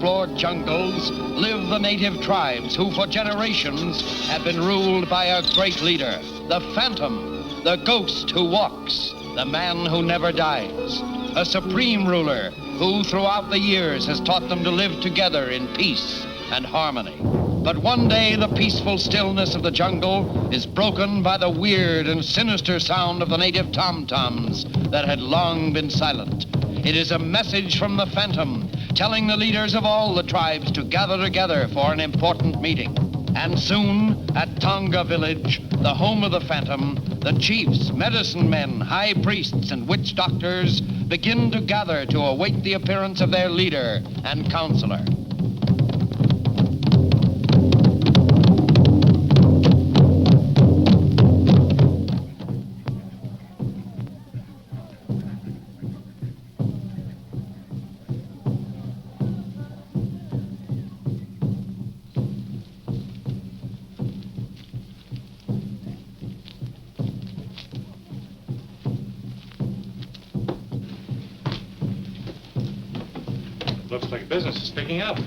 unexplored jungles live the native tribes who for generations have been ruled by a great leader, the Phantom, the ghost who walks, the man who never dies, a supreme ruler who throughout the years has taught them to live together in peace and harmony. But one day the peaceful stillness of the jungle is broken by the weird and sinister sound of the native tom-toms that had long been silent. It is a message from the Phantom telling the leaders of all the tribes to gather together for an important meeting. And soon, at Tonga village, the home of the Phantom, the chiefs, medicine men, high priests, and witch doctors begin to gather to await the appearance of their leader and counselor. Looks like business is picking up.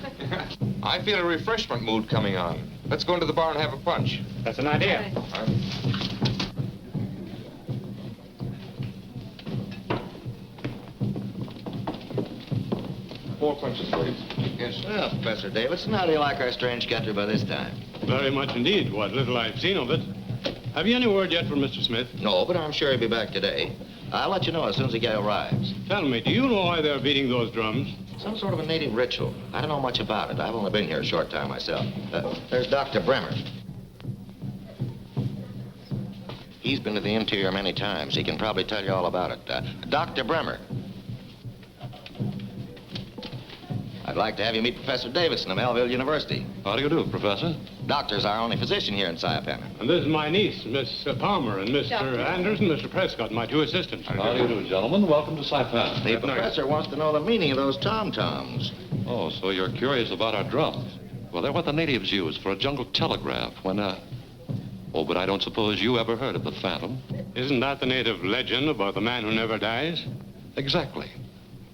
I feel a refreshment mood coming on. Let's go into the bar and have a punch. That's an idea. All right. 4 punches, please. Yes. Well, Professor Davidson, how do you like our strange country by this time? Very much indeed. What little I've seen of it. Have you any word yet from Mr. Smith? No, but I'm sure he'll be back today. I'll let you know as soon as the guy arrives. Tell me, do you know why they're beating those drums? Some sort of a native ritual. I don't know much about it. I've only been here a short time myself. There's Dr. Bremer. He's been to the interior many times. He can probably tell you all about it. Dr. Bremer. I'd like to have you meet Professor Davidson of Melville University. How do you do, Professor? Doctor's our only physician here in Saipan. And this is my niece, Miss Palmer, and Mr. Anderson, Mr. Prescott, my two assistants. How do you do, gentlemen? Welcome to Saipan. The professor wants to know the meaning of those tom-toms. Oh, so you're curious about our drums? Well, they're what the natives use for a jungle telegraph when, Oh, but I don't suppose you ever heard of the Phantom. Isn't that the native legend about the man who never dies? Exactly.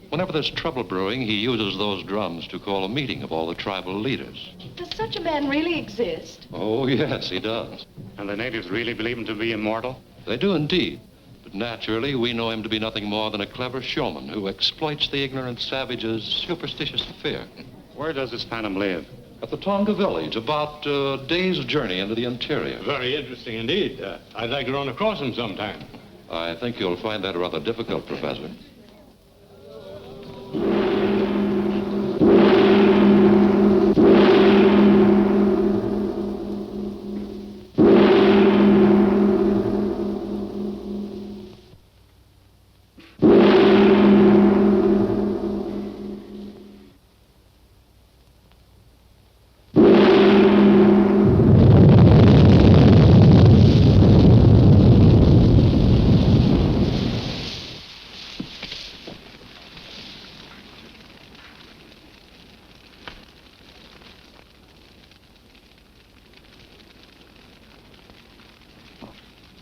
Whenever there's trouble brewing, he uses those drums to call a meeting of all the tribal leaders. Does such a man really exist? Oh, yes, he does. And the natives really believe him to be immortal? They do indeed. But naturally, we know him to be nothing more than a clever showman who exploits the ignorant savage's superstitious fear. Where does this Phantom live? At the Tonga village, about a day's journey into the interior. Very interesting indeed. I'd like to run across him sometime. I think you'll find that rather difficult, Professor.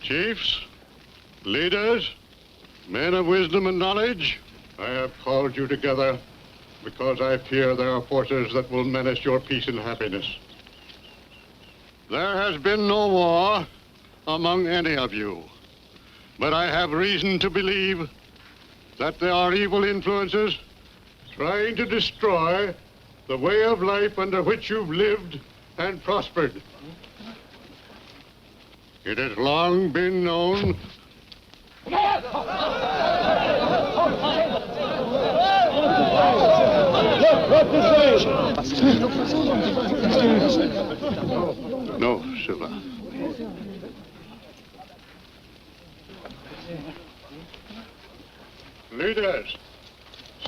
Chiefs, leaders, men of wisdom and knowledge, I have called you together because I fear there are forces that will menace your peace and happiness. There has been no war among any of you, but I have reason to believe that there are evil influences trying to destroy the way of life under which you've lived and prospered. It has long been known No, Silva. Leaders,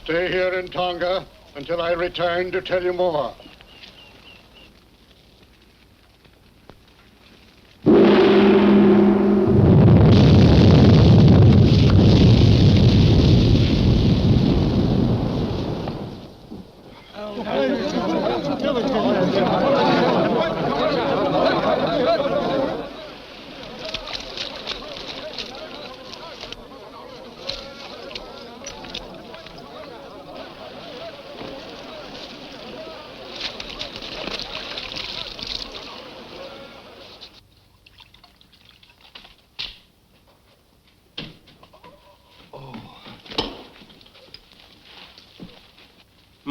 stay here in Tonga until I return to tell you more.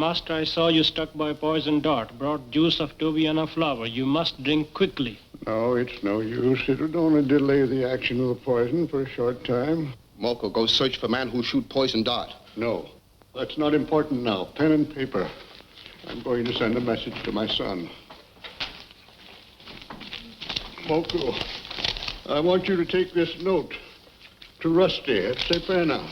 Master, I saw you struck by a poison dart, brought juice of tobiana flower. You must drink quickly. No, it's no use. It'll only delay the action of the poison for a short time. Moko, go search for man who shoot poison dart. No, that's not important now. Pen and paper. I'm going to send a message to my son. Moko, I want you to take this note to Rusty at Sepena.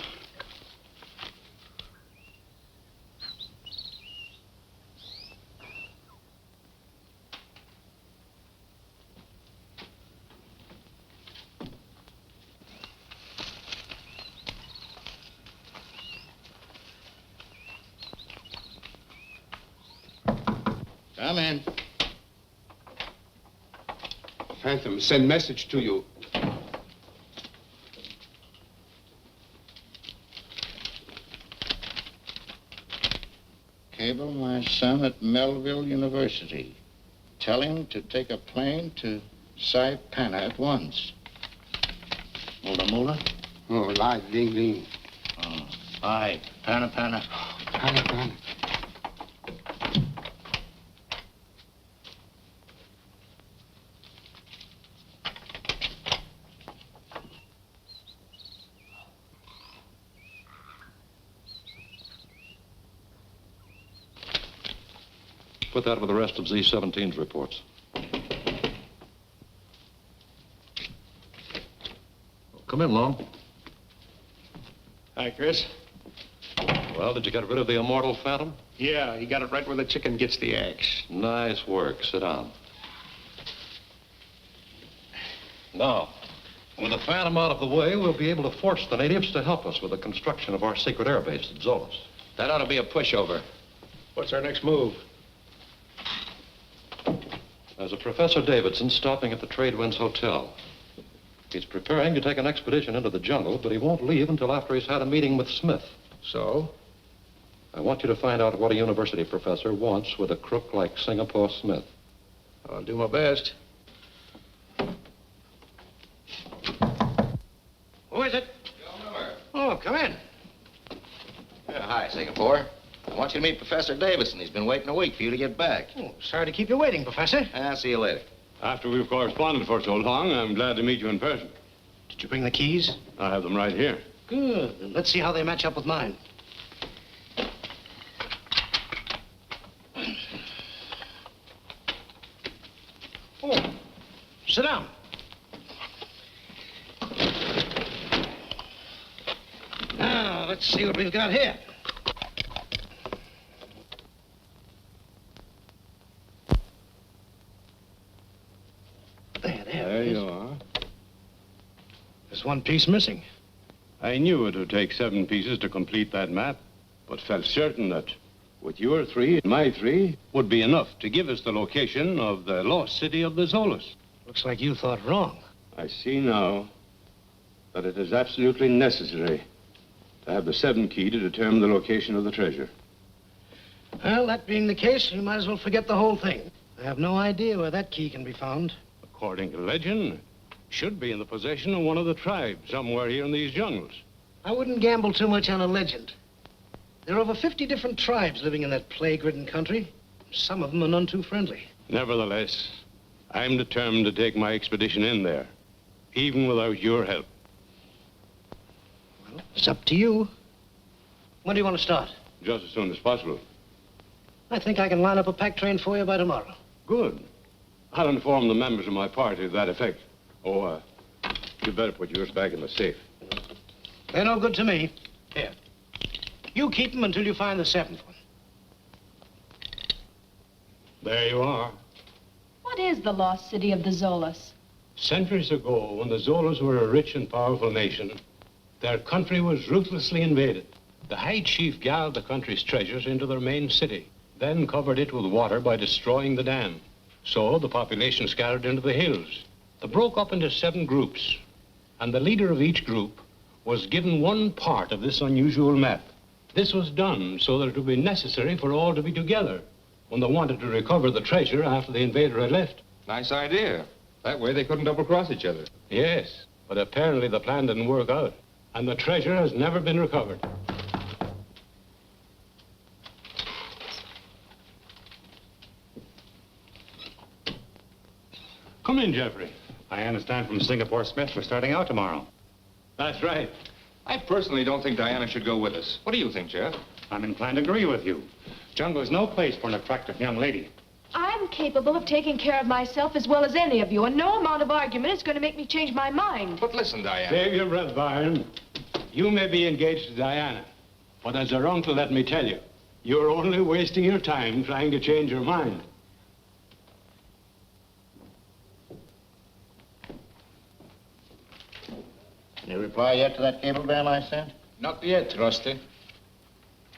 Come in. Phantom, send message to you. Cable my son at Melville University. Tell him to take a plane to Saipana at once. Mula mula? Oh, live, ding, ding. Oh, aye, pana pana. Pana, pana. Put that with the rest of Z17's reports. Come in, Long. Hi, Chris. Well, did you get rid of the immortal Phantom? Yeah, he got it right where the chicken gets the eggs. Nice work. Sit down. Now, with the Phantom out of the way, we'll be able to force the natives to help us with the construction of our secret air base at Zolas. That ought to be a pushover. What's our next move? There's a Professor Davidson stopping at the Tradewinds Hotel. He's preparing to take an expedition into the jungle, but he won't leave until after he's had a meeting with Smith. So? I want you to find out what a university professor wants with a crook like Singapore Smith. I'll do my best. Who is it? Oh, come in. Hi, Singapore. I want you to meet Professor Davidson. He's been waiting a week for you to get back. Oh, sorry to keep you waiting, Professor. I'll see you later. After we've corresponded for so long, I'm glad to meet you in person. Did you bring the keys? I have them right here. Good. Let's see how they match up with mine. Oh, sit down. Now, let's see what we've got here. There you are. There's one piece missing. I knew it would take 7 pieces to complete that map, but felt certain that with your 3 and my 3 would be enough to give us the location of the lost city of the Zolas. Looks like you thought wrong. I see now that it is absolutely necessary to have the 7 key to determine the location of the treasure. Well, that being the case, you might as well forget the whole thing. I have no idea where that key can be found. According to legend, it should be in the possession of one of the tribes somewhere here in these jungles. I wouldn't gamble too much on a legend. There are over 50 different tribes living in that plague-ridden country. Some of them are none too friendly. Nevertheless, I'm determined to take my expedition in there, even without your help. Well, it's up to you. When do you want to start? Just as soon as possible. I think I can line up a pack train for you by tomorrow. Good. I'll inform the members of my party to that effect. Oh, you better put yours back in the safe. They're no good to me. Here. You keep them until you find the 7th one. There you are. What is the lost city of the Zolas? Centuries ago, when the Zolas were a rich and powerful nation, their country was ruthlessly invaded. The High Chief gathered the country's treasures into their main city, then covered it with water by destroying the dam. So the population scattered into the hills. They broke up into 7 groups, and the leader of each group was given one part of this unusual map. This was done so that it would be necessary for all to be together when they wanted to recover the treasure after the invader had left. Nice idea. That way they couldn't double-cross each other. Yes, but apparently the plan didn't work out, and the treasure has never been recovered. Come in, Jeffrey. I understand from Singapore Smith we're starting out tomorrow. That's right. I personally don't think Diana should go with us. What do you think, Jeff? I'm inclined to agree with you. Jungle is no place for an attractive young lady. I'm capable of taking care of myself as well as any of you, and no amount of argument is going to make me change my mind. But listen, Diana. Save your breath, Byron. You may be engaged to Diana, but as her uncle, let me tell you, you're only wasting your time trying to change your mind. Any reply yet to that cablegram I sent? Not yet, Rusty.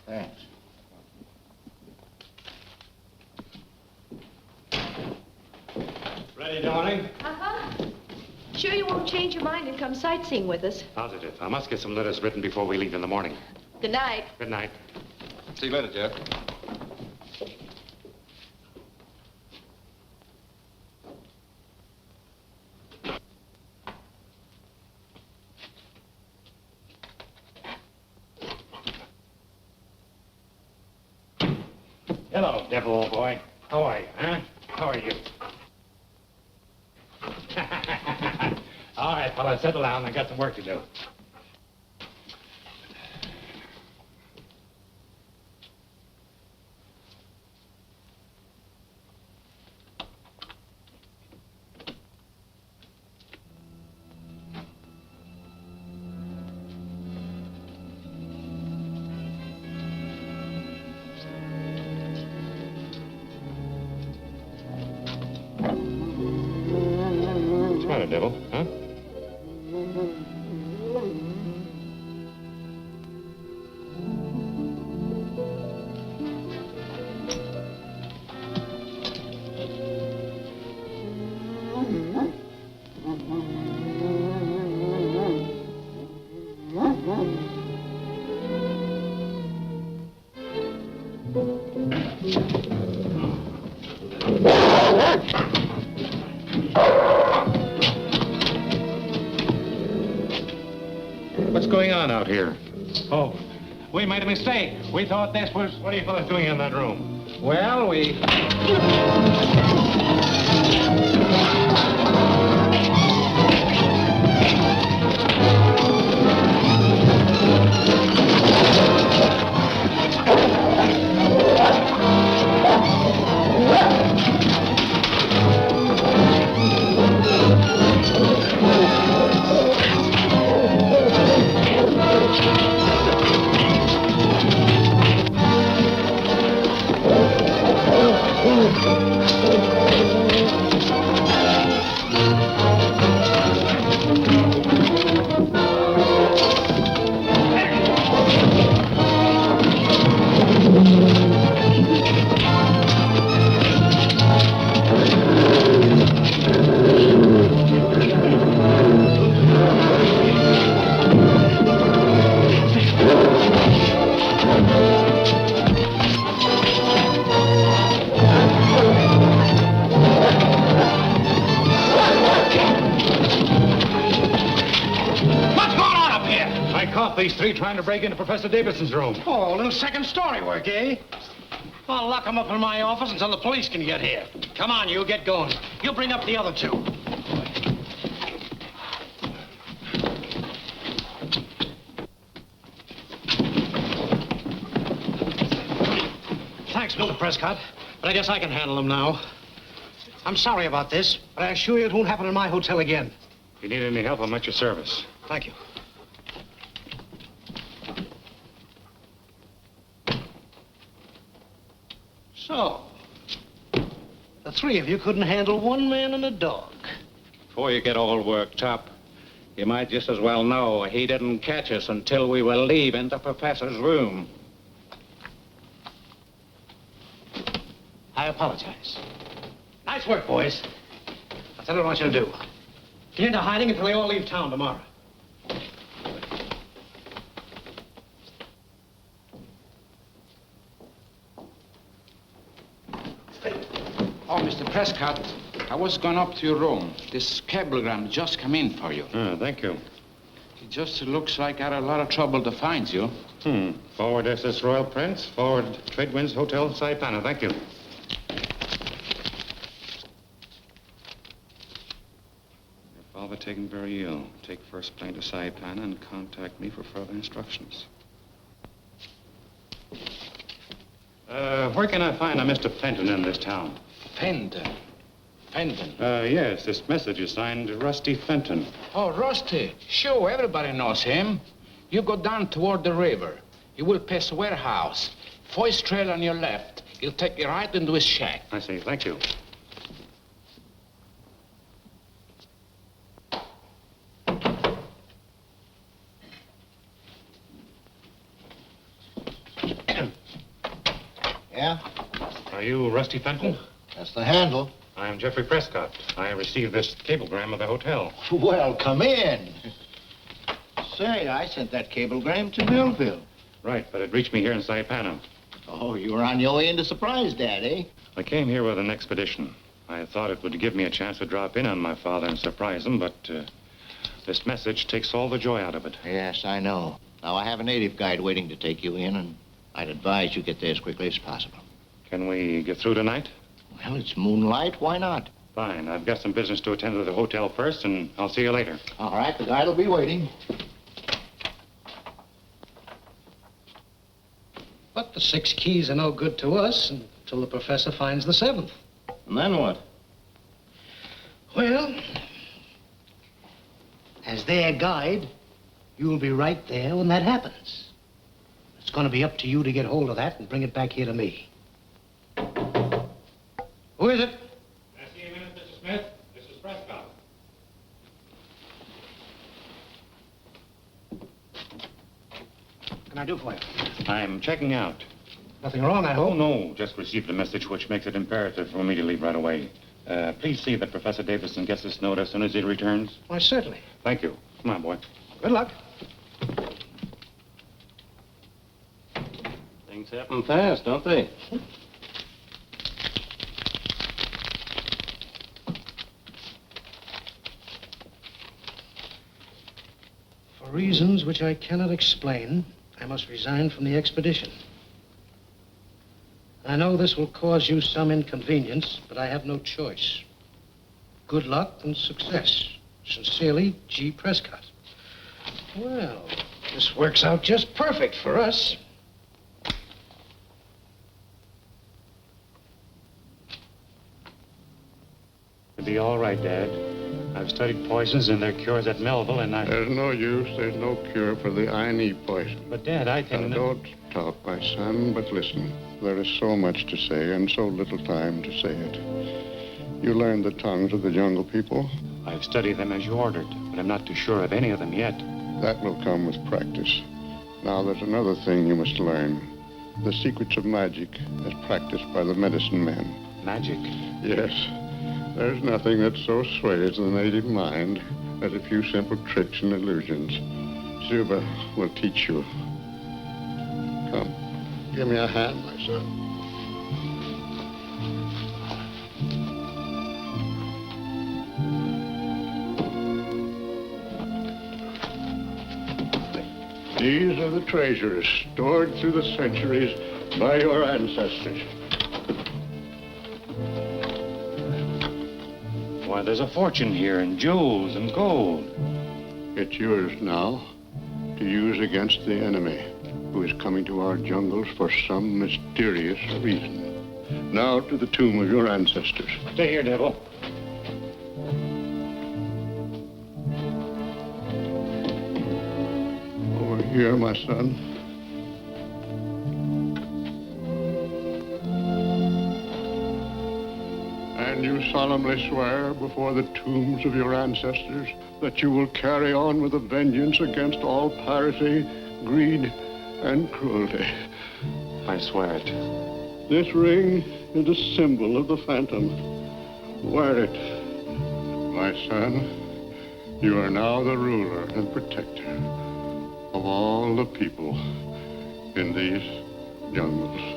Thanks. Ready, darling? Uh-huh. Sure you won't change your mind and come sightseeing with us? Positive. I must get some letters written before we leave in the morning. Good night. Good night. See you later, Jeff. Hello, devil, old boy. How are you, huh? How are you? All right, fellas, settle down. I got some work to do. What's the matter, devil, huh? What's going on out here? Oh, we made a mistake. We thought this was... What are you fellas doing in that room? Well, we... These three trying to break into Professor Davidson's room. Oh, a little second story work, eh? I'll lock them up in my office until the police can get here. Come on, you, get going. You bring up the other two. Thanks, Mr. Prescott, but I guess I can handle them now. I'm sorry about this, but I assure you it won't happen in my hotel again. If you need any help, I'm at your service. Thank you. So, the three of you couldn't handle one man and a dog. Before you get all worked up, you might just as well know he didn't catch us until we were leaving the professor's room. I apologize. Nice work, boys. That's what I want you to do. Get into hiding until they all leave town tomorrow. Oh, Mr. Prescott, I was going up to your room. This cablegram just come in for you. Thank you. It just looks like I had a lot of trouble to find you. Forward SS Royal Prince, forward Tradewinds Hotel, Saipana. Thank you. taken very ill. Take first plane to Saipan and contact me for further instructions. Where can I find a Mr. Fenton in this town? Fenton. Fenton. Yes, this message is signed Rusty Fenton. Oh, Rusty. Sure, everybody knows him. You go down toward the river. You will pass a warehouse. First trail on your left. He'll take you right into his shack. I see. Thank you. Yeah? Are you Rusty Fenton? That's the handle. I'm Jeffrey Prescott. I received this cablegram of the hotel. Well, come in. Say, I sent that cablegram to Millville. Right, but it reached me here in Saipan. Oh, you were on your way into surprise, Dad, eh? I came here with an expedition. I thought it would give me a chance to drop in on my father and surprise him, but this message takes all the joy out of it. Yes, I know. Now, I have a native guide waiting to take you in, and I'd advise you get there as quickly as possible. Can we get through tonight? Well, it's moonlight. Why not? Fine. I've got some business to attend to the hotel first, and I'll see you later. All right, the guide will be waiting. But the 6 keys are no good to us until the professor finds the 7th. And then what? Well, as their guide, you'll be right there when that happens. It's going to be up to you to get hold of that and bring it back here to me. Who is it? Can I see a minute, Mr. Smith? This is Prescott. What can I do for you? I'm checking out. Nothing wrong, I Oh, hope. no. Just received a message which makes it imperative for me to leave right away. Please see that Professor Davison gets this note as soon as he returns. Why, certainly. Thank you. Come on, boy. Good luck. Things happen fast, don't they? For reasons which I cannot explain, I must resign from the expedition. I know this will cause you some inconvenience, but I have no choice. Good luck and success. Sincerely, G. Prescott. Well, this works out just perfect for us. It'll be all right, Dad. I've studied poisons and their cures at Melville, and There's no use. There's no cure for the INE poison. But, Dad, I can... Now, don't talk, my son, but listen. There is so much to say and so little time to say it. You learned the tongues of the jungle people? I've studied them as you ordered, but I'm not too sure of any of them yet. That will come with practice. Now, there's another thing you must learn. The secrets of magic as practiced by the medicine men. Magic? Yes. There's nothing that so sways the native mind as a few simple tricks and illusions. Zuba will teach you. Come, give me a hand, my son. These are the treasures stored through the centuries by your ancestors. Why, there's a fortune here in jewels and gold. It's yours now to use against the enemy who is coming to our jungles for some mysterious reason. Now to the tomb of your ancestors. Stay here, devil. Over here, my son. And you solemnly swear before the tombs of your ancestors that you will carry on with a vengeance against all piracy, greed, and cruelty. I swear it. This ring is a symbol of the Phantom. Wear it. My son, you are now the ruler and protector of all the people in these jungles.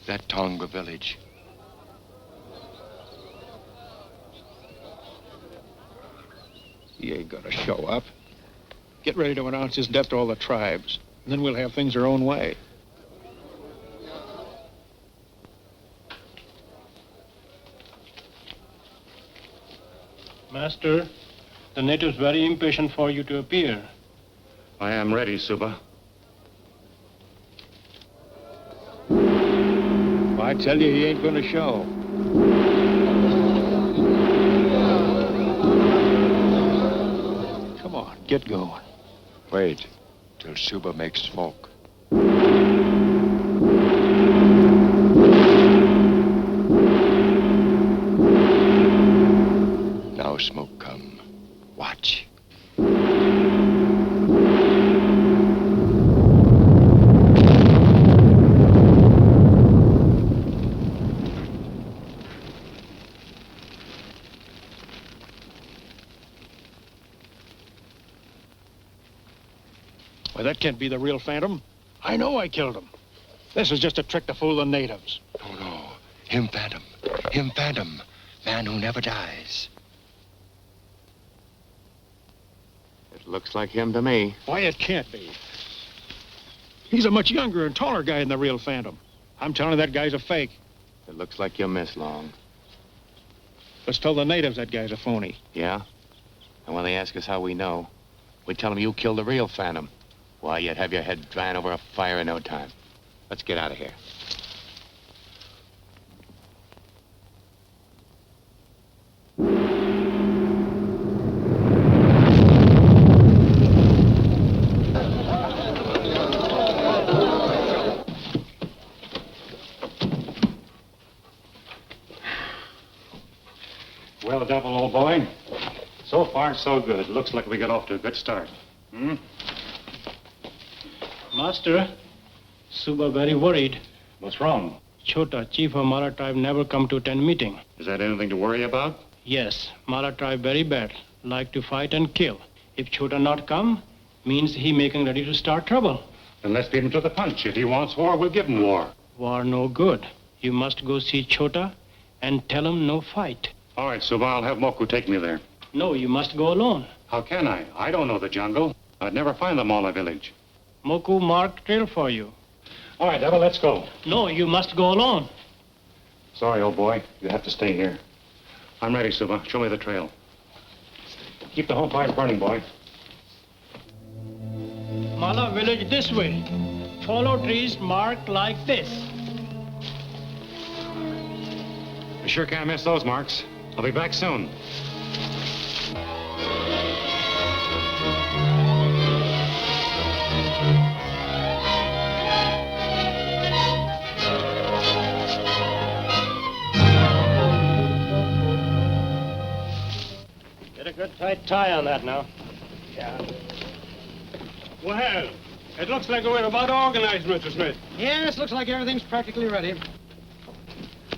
That Tonga village. He ain't gonna show up. Get ready to announce his death to all the tribes. And then we'll have things our own way. Master, the natives very impatient for you to appear. I am ready, Suba. I tell you, he ain't gonna show. Come on, get going. Wait till Suba makes smoke. Now smoke come. Watch. Why, that can't be the real Phantom. I know I killed him. This is just a trick to fool the natives. No. Him Phantom. Him Phantom. Man who never dies. It looks like him to me. Why, it can't be. He's a much younger and taller guy than the real Phantom. I'm telling you, that guy's a fake. It looks like you miss, Long. Let's tell the natives that guy's a phony. Yeah? And when they ask us how we know, we tell them you killed the real Phantom. Why, you'd have your head drying over a fire in no time. Let's get out of here. Well, Devil, old boy, so far so good. Looks like we got off to a good start. Master, Suba very worried. What's wrong? Chota, chief of Mara tribe, never come to attend meeting. Is that anything to worry about? Yes, Mara tribe very bad. Like to fight and kill. If Chota not come, means he making ready to start trouble. Then let's beat him to the punch. If he wants war, we'll give him war. War no good. You must go see Chota and tell him no fight. All right, Suba, I'll have Moku take me there. No, you must go alone. How can I? I don't know the jungle. I'd never find the Mala village. Moku marked trail for you. All right, Devil, let's go. No, you must go alone. Sorry, old boy. You have to stay here. I'm ready, Suba. Show me the trail. Keep the home fires burning, boy. Mala village this way. Follow trees marked like this. You sure can't miss those marks. I'll be back soon. Get a good tight tie on that now. Yeah. Well, it looks like we're about organized, Mr. Smith. Yes, looks like everything's practically ready.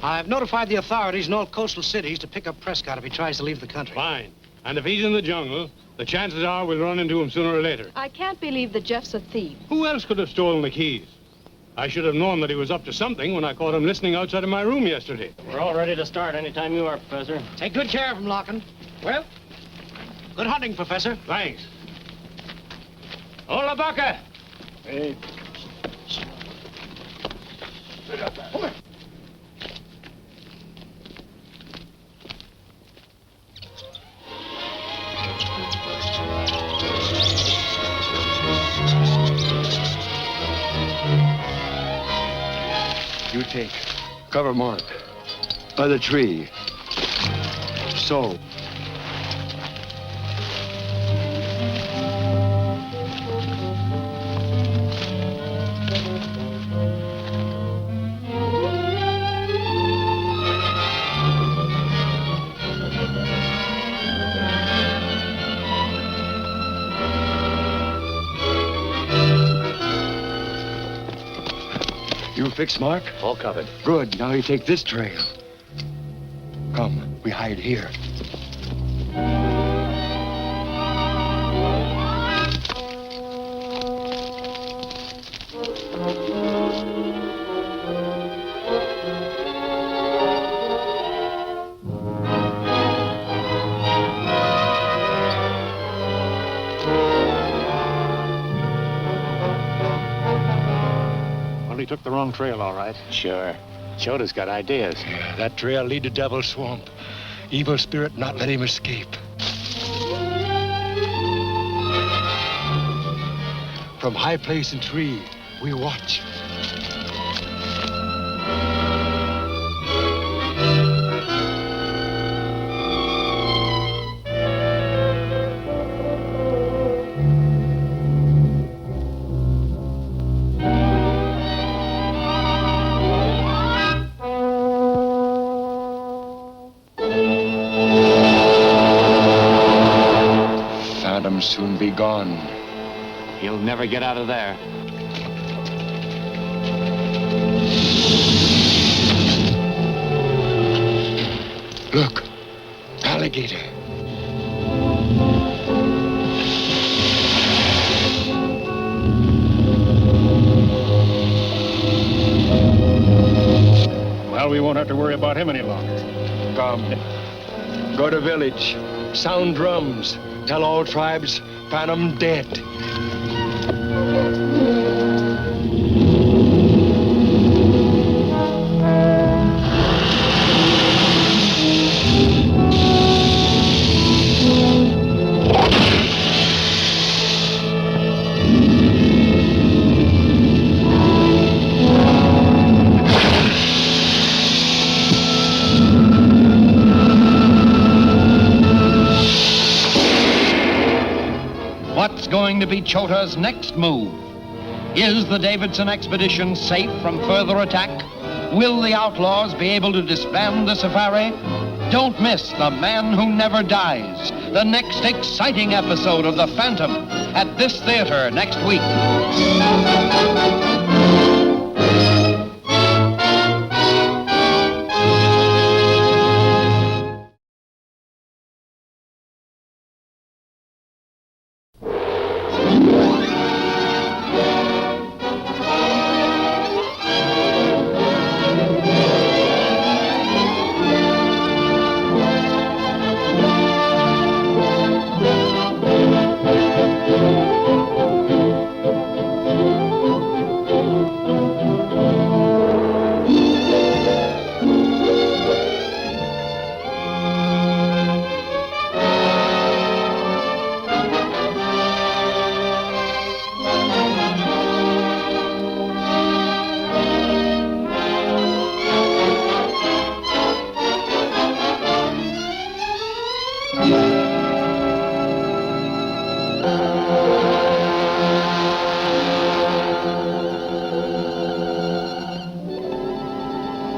I've notified the authorities in all coastal cities to pick up Prescott if he tries to leave the country. Fine. And if he's in the jungle, the chances are we'll run into him sooner or later. I can't believe that Jeff's a thief. Who else could have stolen the keys? I should have known that he was up to something when I caught him listening outside of my room yesterday. We're all ready to start anytime you are, Professor. Take good care of him, Larkin. Well, good hunting, Professor. Thanks. Hola, Baca! Hey. You take cover mark by the tree. So. You fixed, Mark? All covered. Good. Now you take this trail. Come, we hide here. took the wrong trail, all right. Sure. Chota's got ideas. That trail lead to Devil's Swamp. Evil spirit not let him escape. From high place and tree, we watch. Phantom soon be gone. He'll never get out of there. Look, alligator. Well, we won't have to worry about him any longer. Come. Go to village. Sound drums. Tell all tribes Phantom dead. What's going to be Chota's next move? Is the Davidson expedition safe from further attack? Will the outlaws be able to disband the safari? Don't miss The Man Who Never Dies, the next exciting episode of The Phantom at this theater next week.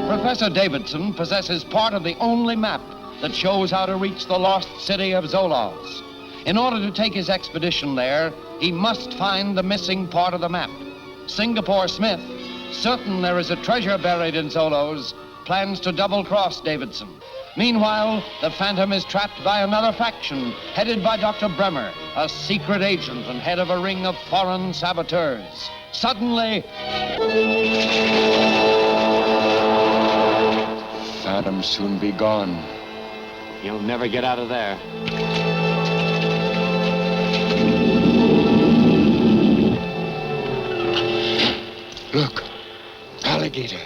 Professor Davidson possesses part of the only map that shows how to reach the lost city of Zoloz. In order to take his expedition there, he must find the missing part of the map. Singapore Smith, certain there is a treasure buried in Zoloz, plans to double-cross Davidson. Meanwhile, the Phantom is trapped by another faction, headed by Dr. Bremer, a secret agent and head of a ring of foreign saboteurs. Suddenly... Phantom soon be gone. He'll never get out of there. Look, alligator.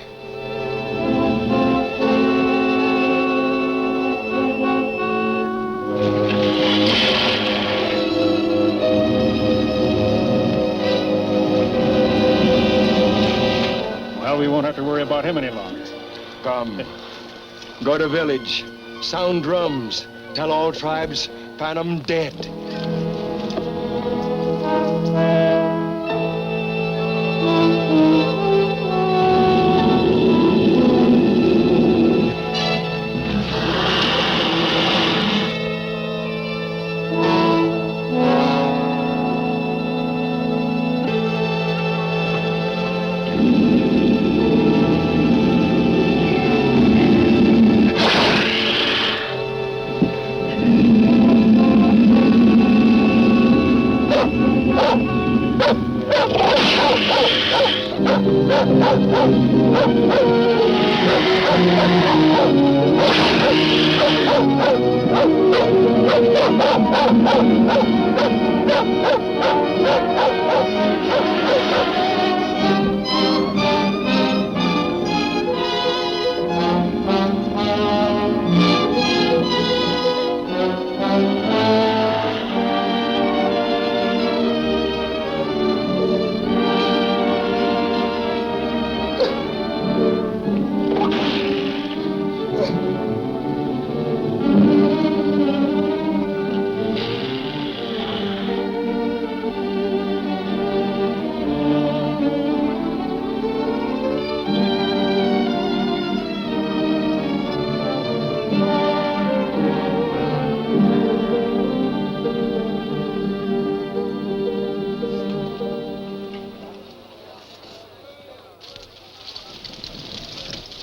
Well, we won't have to worry about him any longer. Come. Go to village. Sound drums. Tell all tribes Phantom dead.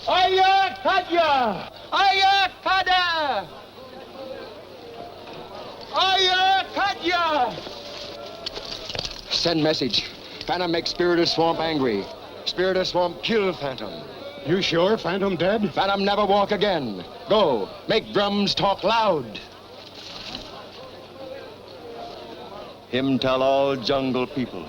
Aya Kadya! Aya Kada! Aya Kadya! Send message. Phantom make Spirit of Swamp angry. Spirit of Swamp kill Phantom. You sure Phantom dead? Phantom never walk again. Go. Make drums talk loud. Him tell all jungle people.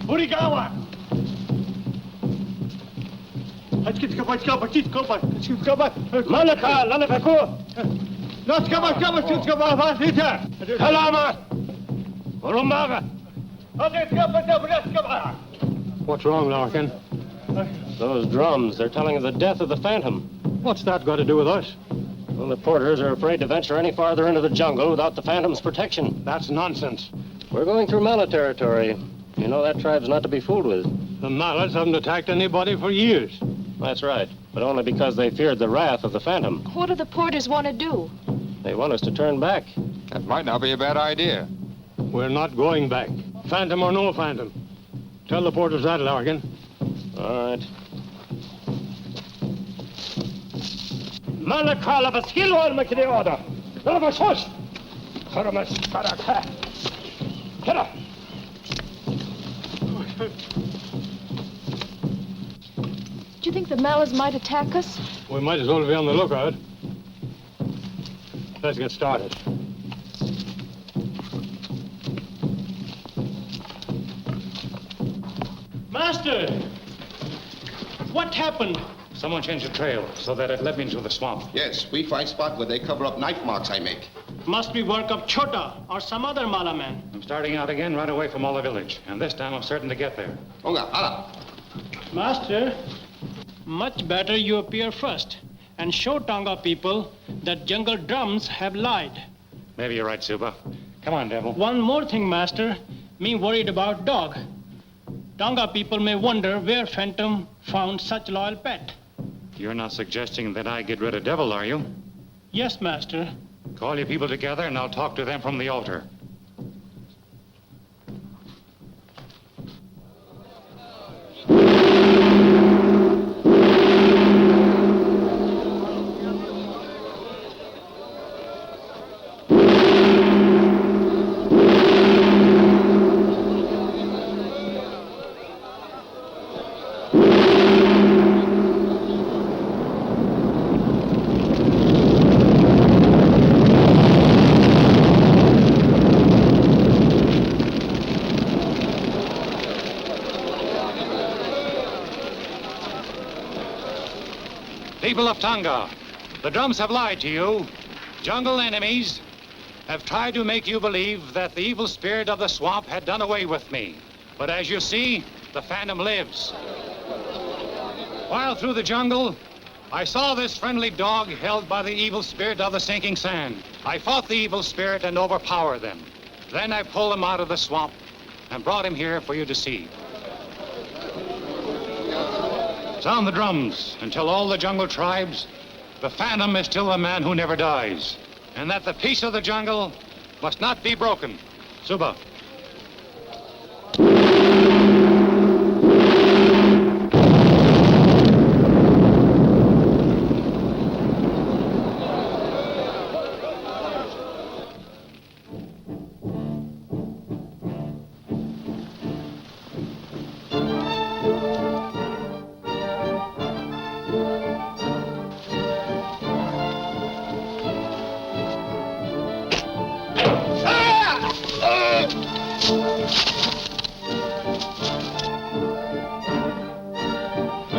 Urigawa! Malaka, Lalafako! Kalama! Urumbaga! What's wrong, Larkin? Those drums, they're telling of the death of the Phantom. What's that got to do with us? Well, the porters are afraid to venture any farther into the jungle without the Phantom's protection. That's nonsense. We're going through Mala territory. You know that tribe's not to be fooled with. The Mallards haven't attacked anybody for years. That's right, but only because they feared the wrath of the Phantom. What do the porters want to do? They want us to turn back. That might not be a bad idea. We're not going back. Phantom or no Phantom. Tell the porters that, Larkin. All right. Malakala Baskilo Makidioda! Lavashos! Haramas Karaka! Killa! Do you think the Mallards might attack us? We might as well be on the lookout. Let's get started. Master! What happened? Someone changed the trail so that it led me into the swamp. Yes, we find spot where they cover up knife marks I make. Must be work of Chota or some other Mala man. I'm starting out again right away from all the village, and this time I'm certain to get there. Onga, hala. Master, much better you appear first and show Tonga people that jungle drums have lied. Maybe you're right, Suba. Come on, devil. One more thing, Master. Me worried about dog. Tonga people may wonder where Phantom found such loyal pet. You're not suggesting that I get rid of devil, are you? Yes, Master. Call your people together and I'll talk to them from the altar. People of Tonga, the drums have lied to you. Jungle enemies have tried to make you believe that the evil spirit of the swamp had done away with me. But as you see, the Phantom lives. While through the jungle, I saw this friendly dog held by the evil spirit of the sinking sand. I fought the evil spirit and overpowered them. Then I pulled him out of the swamp and brought him here for you to see. Sound the drums and tell all the jungle tribes the Phantom is still a man who never dies, and that the peace of the jungle must not be broken. Suba.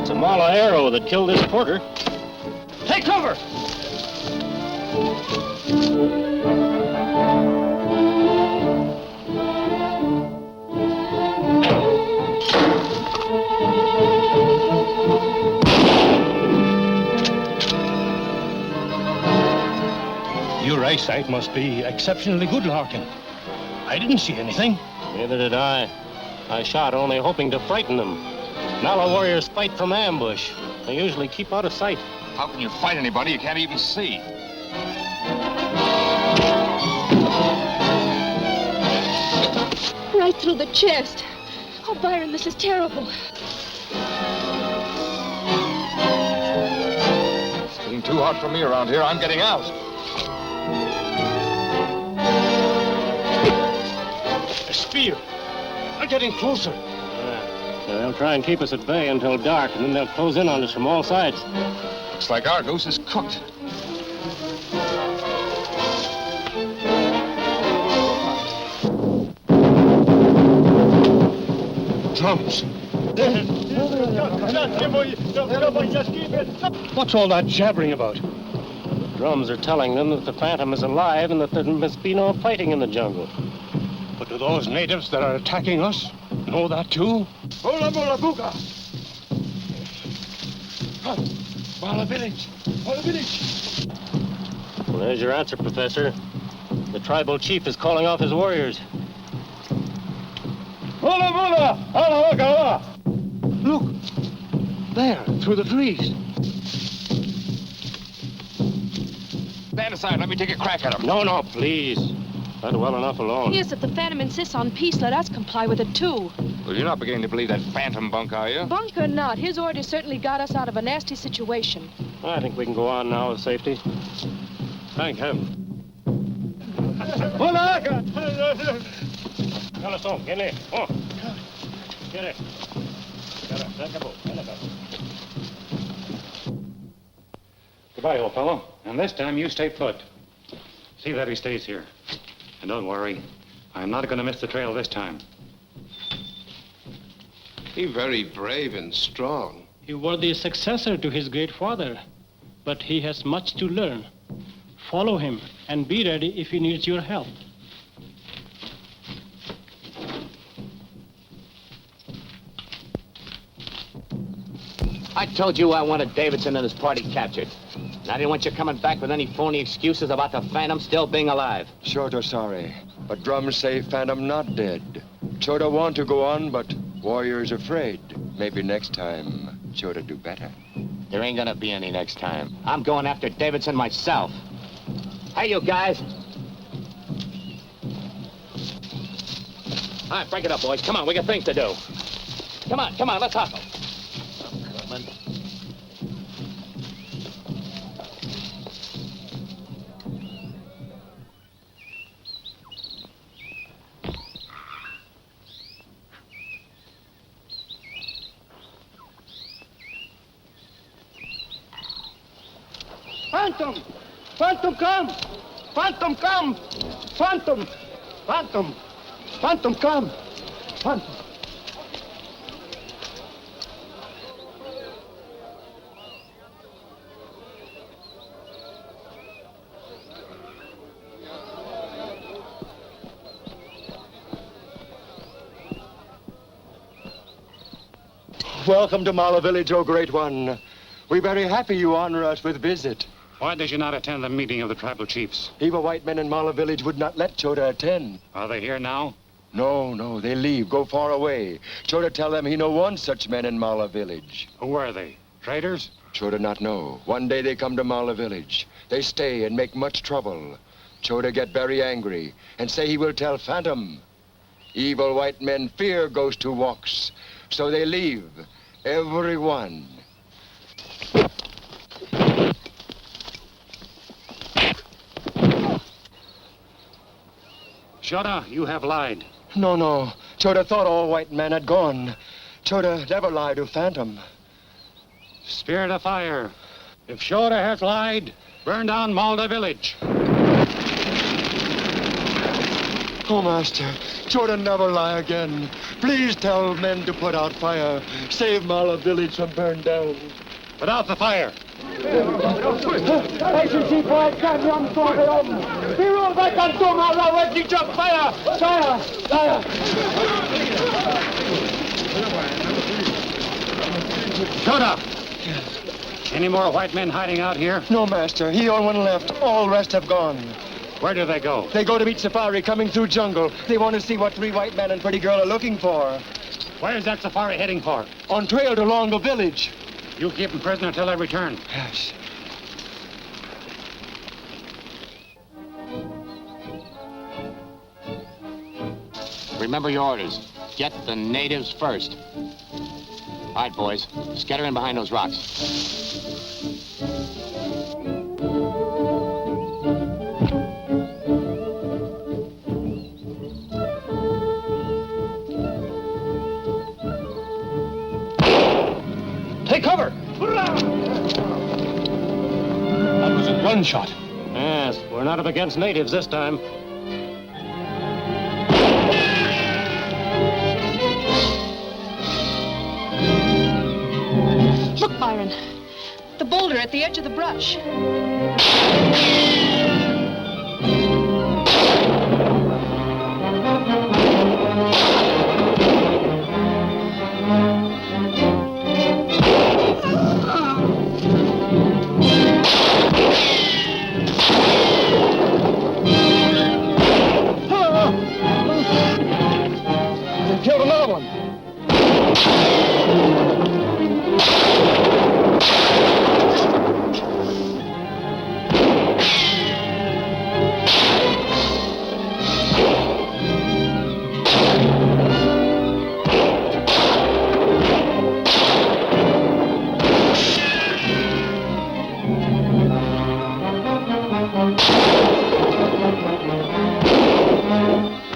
It's a Mala arrow that killed this porter. Take cover! Your eyesight must be exceptionally good, Larkin. I didn't see anything. Neither did I. I shot only hoping to frighten them. Mala warriors fight from ambush. They usually keep out of sight. How can you fight anybody you can't even see? right through the chest. Oh, Byron, this is terrible. It's getting too hot for me around here. I'm getting out. A spear. They're getting closer. They'll try and keep us at bay until dark, and then they'll close in on us from all sides. Looks like our goose is cooked. Drums. What's all that jabbering about? The drums are telling them that the Phantom is alive and that there must be no fighting in the jungle. But do those natives that are attacking us know that too? Hola, mola, buka! Mala village! Mala village! Well, there's your answer, Professor. The tribal chief is calling off his warriors. Hola, mola! Hola, hola! Look! There, through the trees. Stand aside. Let me take a crack at him. No, please. That's well enough alone. Yes, if the Phantom insists on peace, let us comply with it, too. Well, you're not beginning to believe that phantom bunk, are you? Bunk or not, his orders certainly got us out of a nasty situation. I think we can go on now with safety. Thank heaven. Hola! Corazón, viene. Oh. Get it. Goodbye, old fellow. And this time you stay put. See that he stays here. And don't worry, I'm not going to miss the trail this time. He's very brave and strong. He was the successor to his great father, but he has much to learn. Follow him and be ready if he needs your help. I told you I wanted Davidson and his party captured. And I didn't want you coming back with any phony excuses about the Phantom still being alive. Shorter sorry, but drums say Phantom not dead. Chota want to go on, but warriors afraid. Maybe next time, Chota do better. There ain't gonna be any next time. I'm going after Davidson myself. Hey, you guys. All right, break it up, boys. Come on, we got things to do. Come on, let's hustle. Phantom! Phantom, come! Phantom, come! Phantom! Phantom! Phantom, come! Phantom! Welcome to Mala Village, O Great One. We're very happy you honor us with visit. Why did you not attend the meeting of the tribal chiefs? Evil white men in Mala Village would not let Chota attend. Are they here now? No, they leave, go far away. Chota tell them he no want such men in Mala Village. Who are they? Traitors? Chota not know. One day they come to Mala Village. They stay and make much trouble. Chota get very angry and say he will tell Phantom. Evil white men fear ghost who walks, so they leave, every one. Chota, you have lied. No. Chota thought all white men had gone. Chota never lied to Phantom. Spirit of fire. If Chota has lied, burn down Malda village. Oh, Master, Chota never lie again. Please tell men to put out fire. Save Mala village from burn down. Put out the fire. Chota! Any more white men hiding out here? No, Master. He only one left. All rest have gone. Where do they go? They go to meet Safari coming through jungle. They want to see what three white men and pretty girl are looking for. Where's that Safari heading for? On trail to Longo village. You keep him prisoner until I return. Yes. Remember your orders. Get the natives first. All right, boys. Scatter in behind those rocks. Take cover! That was a gunshot. Yes, we're not up against natives this time. Look, Byron. The boulder at the edge of the brush. Killed another one.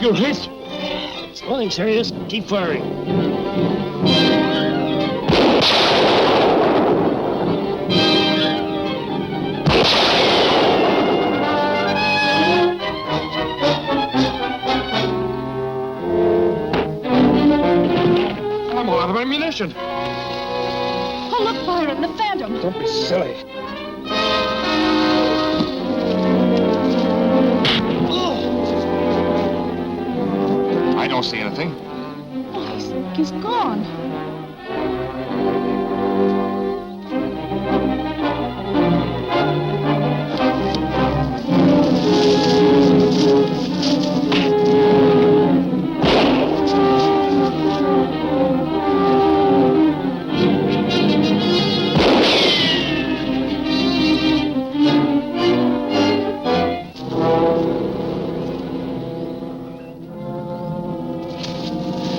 You're hit. It's nothing serious. Keep firing. I'm all out of ammunition. Oh, look, Byron, the Phantom. Don't be silly. I don't see anything. Oh, he's gone.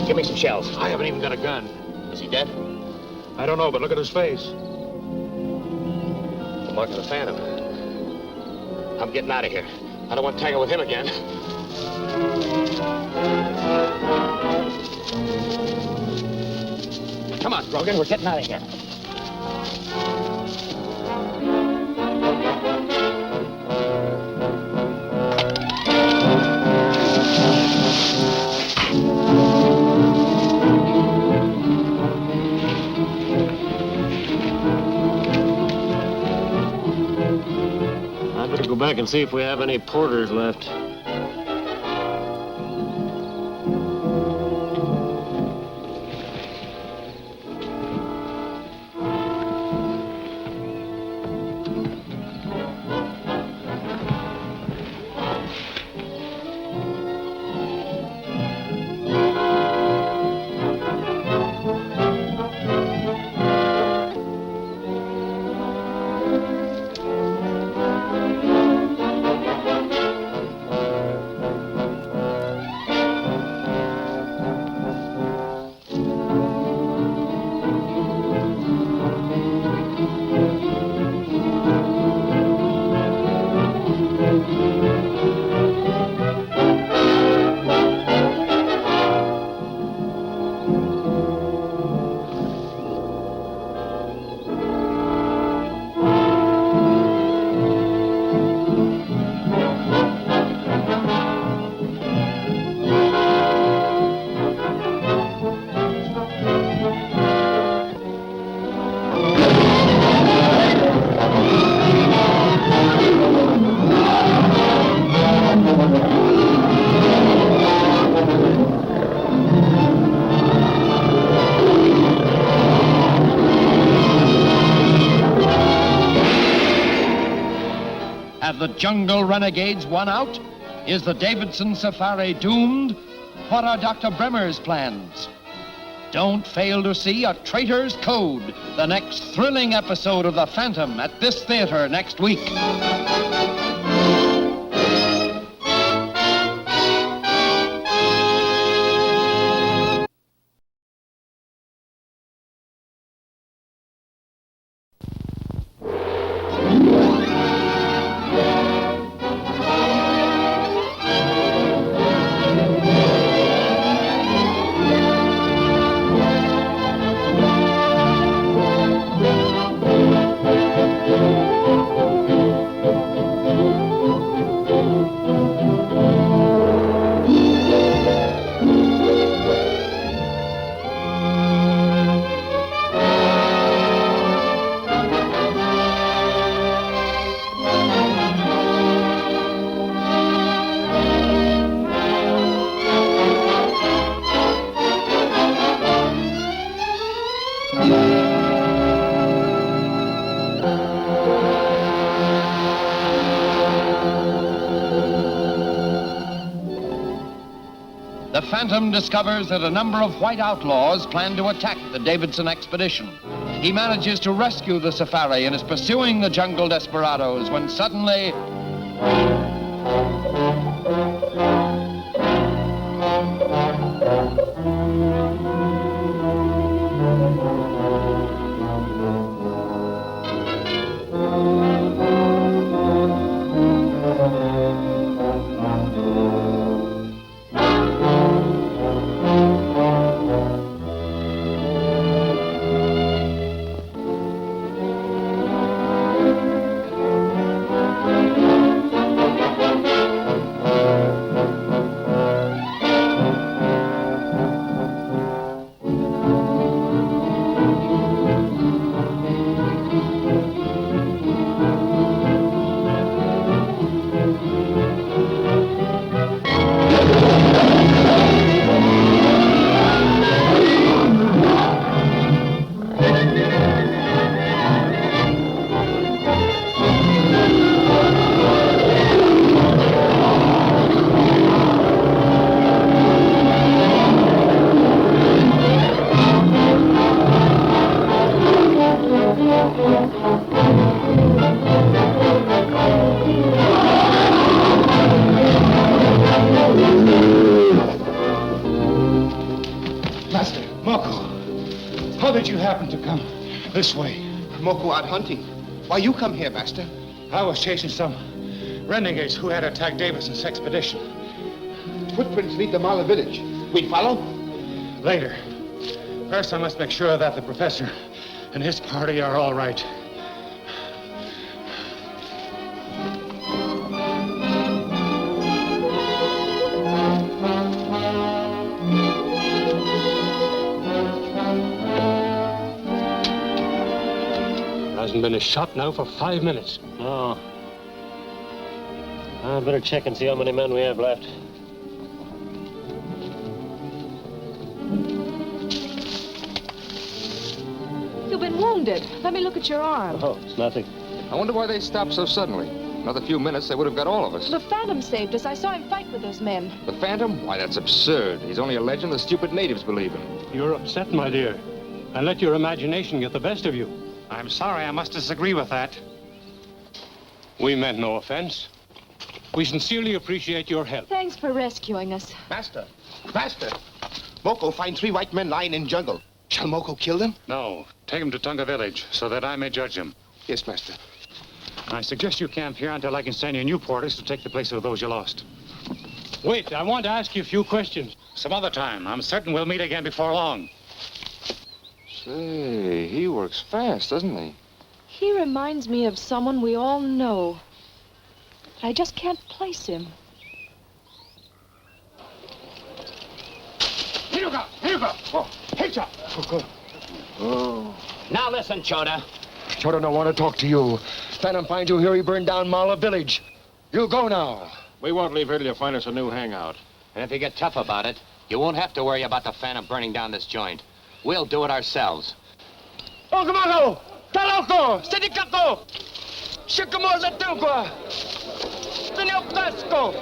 Give me some shells. I haven't even got a gun. Is he dead? I don't know, but look at his face. The mark of the Phantom. I'm getting out of here. I don't want to tangle with him again. Come on, Brogan, we're getting out of here. I better go back and see if we have any porters left. Have the jungle renegades won out? Is the Davidson safari doomed? What are Dr. Bremer's plans? Don't fail to see A Traitor's Code, the next thrilling episode of The Phantom at this theater next week. Phantom discovers that a number of white outlaws plan to attack the Davidson expedition. He manages to rescue the safari and is pursuing the jungle desperados when suddenly... How did you happen to come this way? Moko out hunting. Why you come here, master? I was chasing some renegades who had attacked Davidson's expedition. Footprints lead to Mala village. We follow? Later. First, I must make sure that the professor and his party are all right. Hasn't been a shot now for 5 minutes. No. I'd better check and see how many men we have left. You've been wounded. Let me look at your arm. Oh, it's nothing. I wonder why they stopped so suddenly. Another few minutes, they would have got all of us. The Phantom saved us. I saw him fight with those men. The Phantom? Why, that's absurd. He's only a legend the stupid natives believe in. You're upset, my dear. And let your imagination get the best of you. I'm sorry, I must disagree with that. We meant no offense. We sincerely appreciate your help. Thanks for rescuing us. Master! Master! Moko find 3 white men lying in jungle. Shall Moko kill them? No. Take him to Tunga village so that I may judge him. Yes, master. I suggest you camp here until I can send you new porters to take the place of those you lost. Wait, I want to ask you a few questions. Some other time. I'm certain we'll meet again before long. Say, he works fast, doesn't he? He reminds me of someone we all know. But I just can't place him. Here you go! Here you go! Oh, hitch up! Oh. Now listen, Chota. Chota don't want to talk to you. Phantom finds you here, he burned down Mala village. You go now. We won't leave here till you find us a new hangout. And if you get tough about it, you won't have to worry about the Phantom burning down this joint. We'll do it ourselves. Ogamago! Taloko! Sidikato! Shikamo Latugua! Spinel Pasco!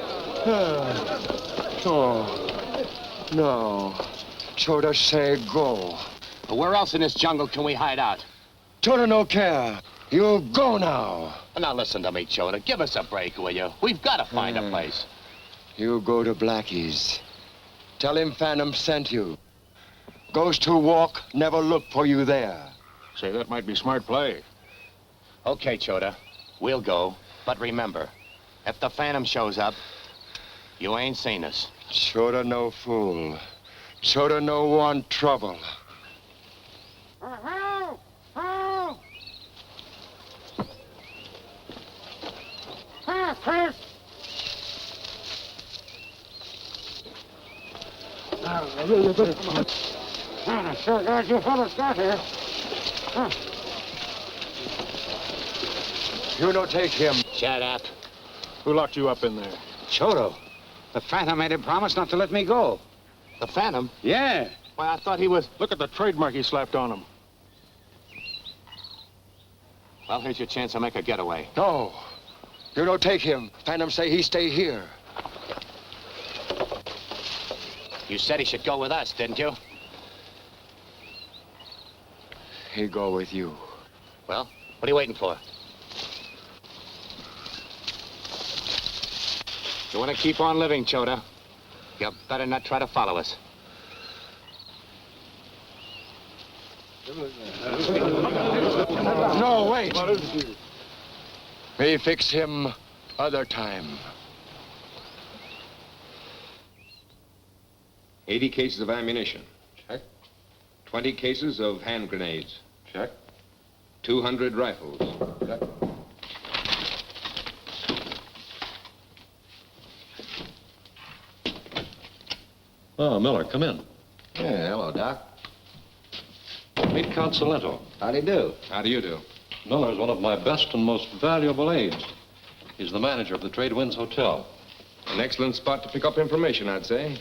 Oh, no. Chota say go. Where else in this jungle can we hide out? Chota no care. You go now. Now listen to me, Chota. Give us a break, will you? We've got to find a place. You go to Blackie's. Tell him Phantom sent you. Ghost who walk never look for you there. Say, that might be smart play. Okay, Chota. We'll go. But remember, if the Phantom shows up, you ain't seen us. Chota no fool. Chota no want trouble. I'm sure glad you fellas got here. You no take him. Shut up. Who locked you up in there? Chota. The Phantom made him promise not to let me go. The Phantom? Yeah. Why, I thought he was... Look at the trademark he slapped on him. Well, here's your chance to make a getaway. No. You don't take him. Phantom say he stay here. You said he should go with us, didn't you? He go with you. Well, what are you waiting for? You want to keep on living, Chota? You better not try to follow us. No, wait. Me fix him other time. 80 cases of ammunition. Check. 20 cases of hand grenades. Check. 200 rifles. Check. Oh, Miller, come in. Yeah, hello, Doc. Meet Count Salento. How'd he do? How do you do? Miller's one of my best and most valuable aides. He's the manager of the Trade Winds Hotel. An excellent spot to pick up information, I'd say.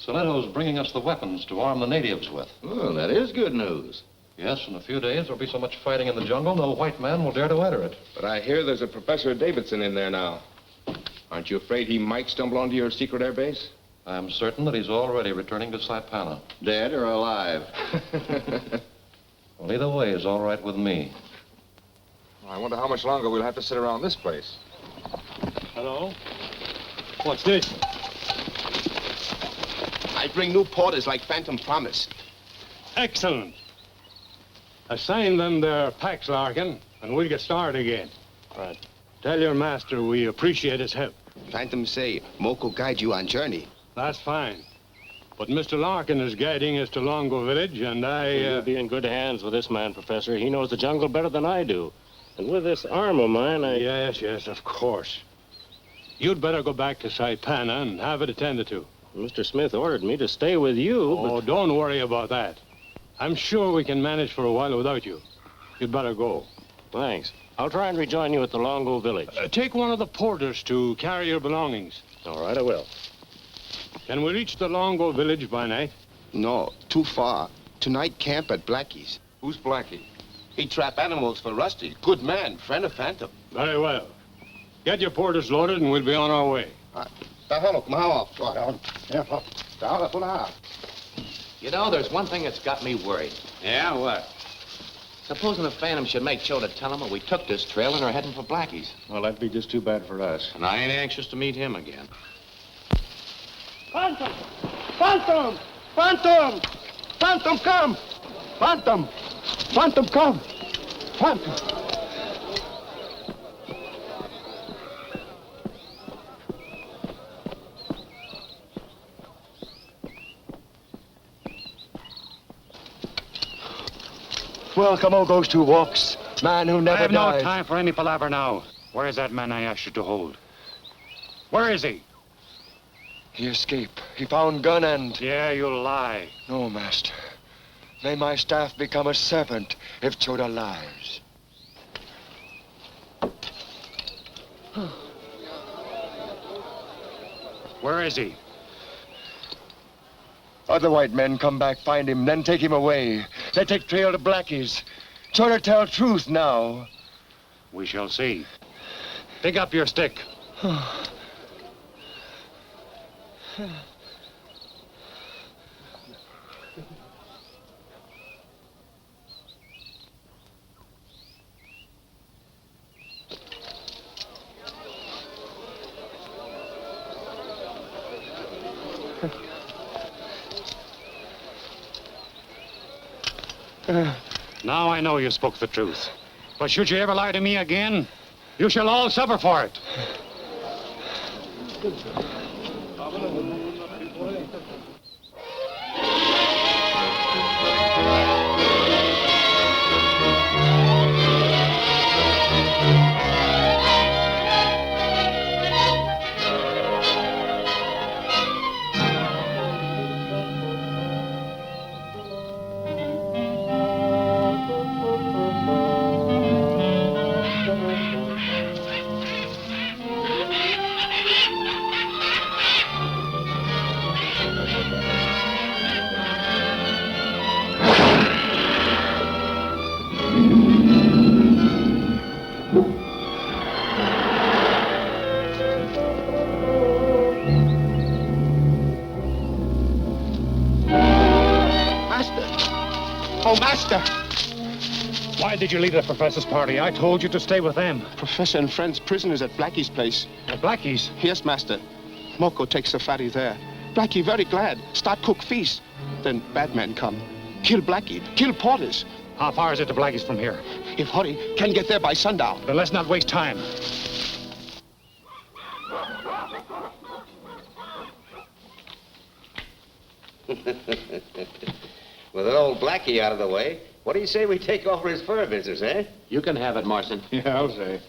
Salento's bringing us the weapons to arm the natives with. Well, that is good news. Yes, in a few days there'll be so much fighting in the jungle, no white man will dare to enter it. But I hear there's a Professor Davidson in there now. Aren't you afraid he might stumble onto your secret air base? I'm certain that he's already returning to Saipana. Dead or alive? Well, either way is all right with me. I wonder how much longer we'll have to sit around this place. Hello? What's this? I bring new porters like Phantom promised. Excellent. Assign them their packs, Larkin, and we'll get started again. Right. Tell your master we appreciate his help. Phantom say Moko guide you on journey. That's fine. But Mr. Larkin is guiding us to Longo Village, and You'll be in good hands with this man, Professor. He knows the jungle better than I do. And with this arm of mine, Yes, of course. You'd better go back to Saipana and have it attended to. Mr. Smith ordered me to stay with you, Oh, don't worry about that. I'm sure we can manage for a while without you. You'd better go. Thanks. I'll try and rejoin you at the Longo Village. Take one of the porters to carry your belongings. All right, I will. Can we reach the Longo Village by night? No, too far. Tonight camp at Blackie's. Who's Blackie? He trap animals for Rusty. Good man, friend of Phantom. Very well. Get your porters loaded and we'll be on our way. You know, there's one thing that's got me worried. Yeah, what? Supposing the Phantom should make Chota tell him that we took this trail and are heading for Blackie's. Well, that'd be just too bad for us. And I ain't anxious to meet him again. Phantom! Phantom! Phantom! Phantom, come! Phantom! Phantom, come! Phantom! Welcome, all those who walks. Man who never I have died. no time for any palaver now. Where is that man I asked you to hold? Where is he? He escaped. He found gun and... Yeah, you lie. No, master. May my staff become a serpent if Chota lies. Where is he? Other white men come back, find him, then take him away. They take trail to Blackie's. Chota tell truth now. We shall see. Pick up your stick. Now I know you spoke the truth. But should you ever lie to me again, you shall all suffer for it. Oh, Master! Why did you leave the professor's party? I told you to stay with them. Professor and friends prisoners at Blackie's place. At Blackie's? Yes, Master. Moko takes the fatty there. Blackie very glad. Start cook feast. Then bad men come. Kill Blackie. Kill Porters. How far is it to Blackie's from here? If hurry, can get there by sundown. Then let's not waste time. With an old Blackie out of the way, what do you say we take over his fur business, eh? You can have it, Marson. Yeah, I'll say.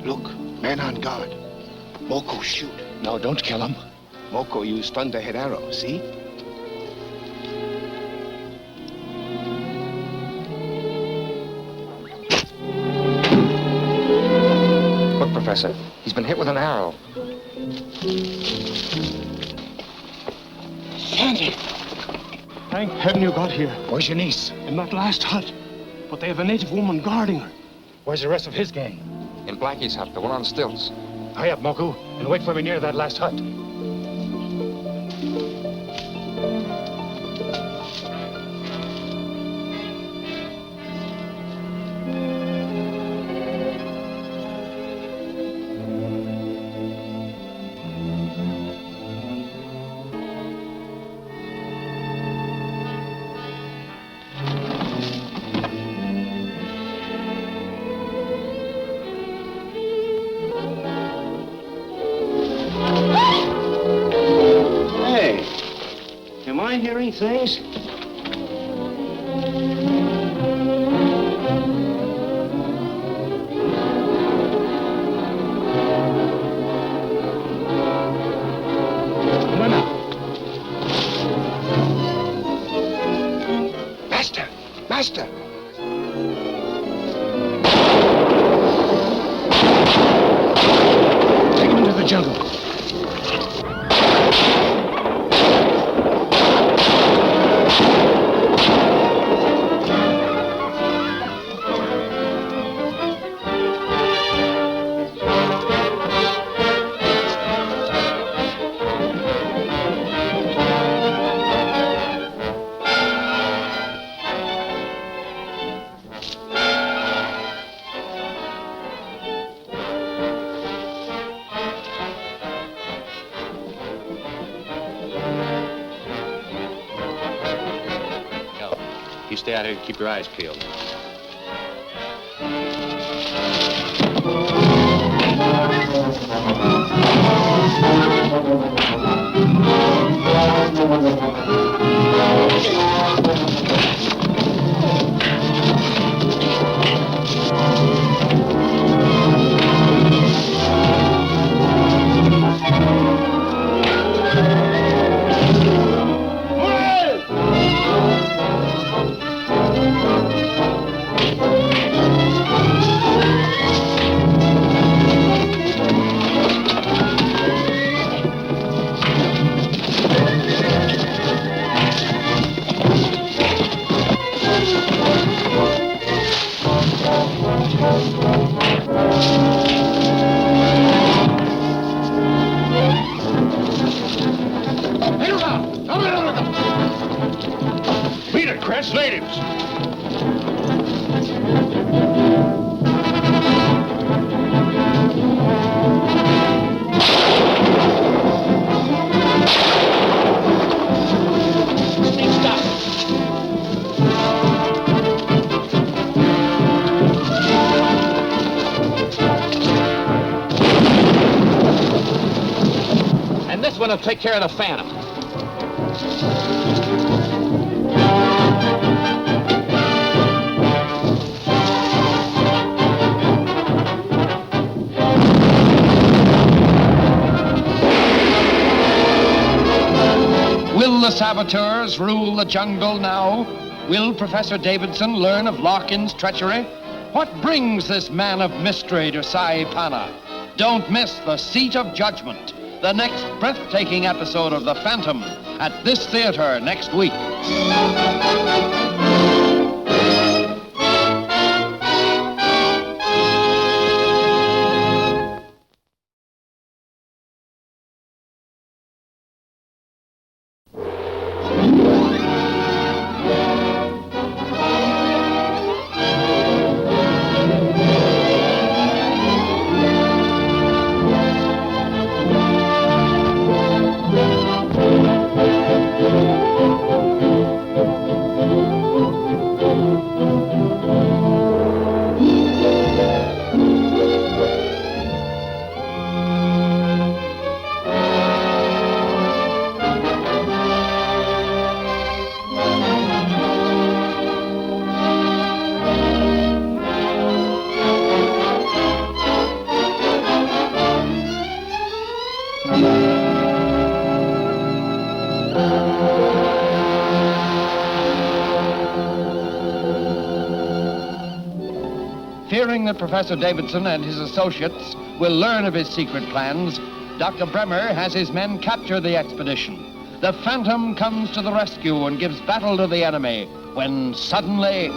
Look, man on guard. Moko shoot. No, don't kill him. Moko used thunderhead arrow, see? Look, Professor, he's been hit with an arrow. Sandy! Thank heaven you got here. Where's your niece? In that last hut. But they have a native woman guarding her. Where's the rest of his gang? In Blackie's hut, the one on stilts. Hurry up, Moku, and wait for me near that last hut. Am I hearing things? Master! Master! Take him into the jungle. You stay out here and keep your eyes peeled. Beat it, Chris. Natives. And this one will take care of the Phantom. Will the saboteurs rule the jungle now? Will Professor Davidson learn of Larkin's treachery? What brings this man of mystery to Sai Pana? Don't miss the Seat of Judgment, the next breathtaking episode of The Phantom at this theater next week. Fearing that Professor Davidson and his associates will learn of his secret plans, Dr. Bremer has his men capture the expedition. The Phantom comes to the rescue and gives battle to the enemy when suddenly...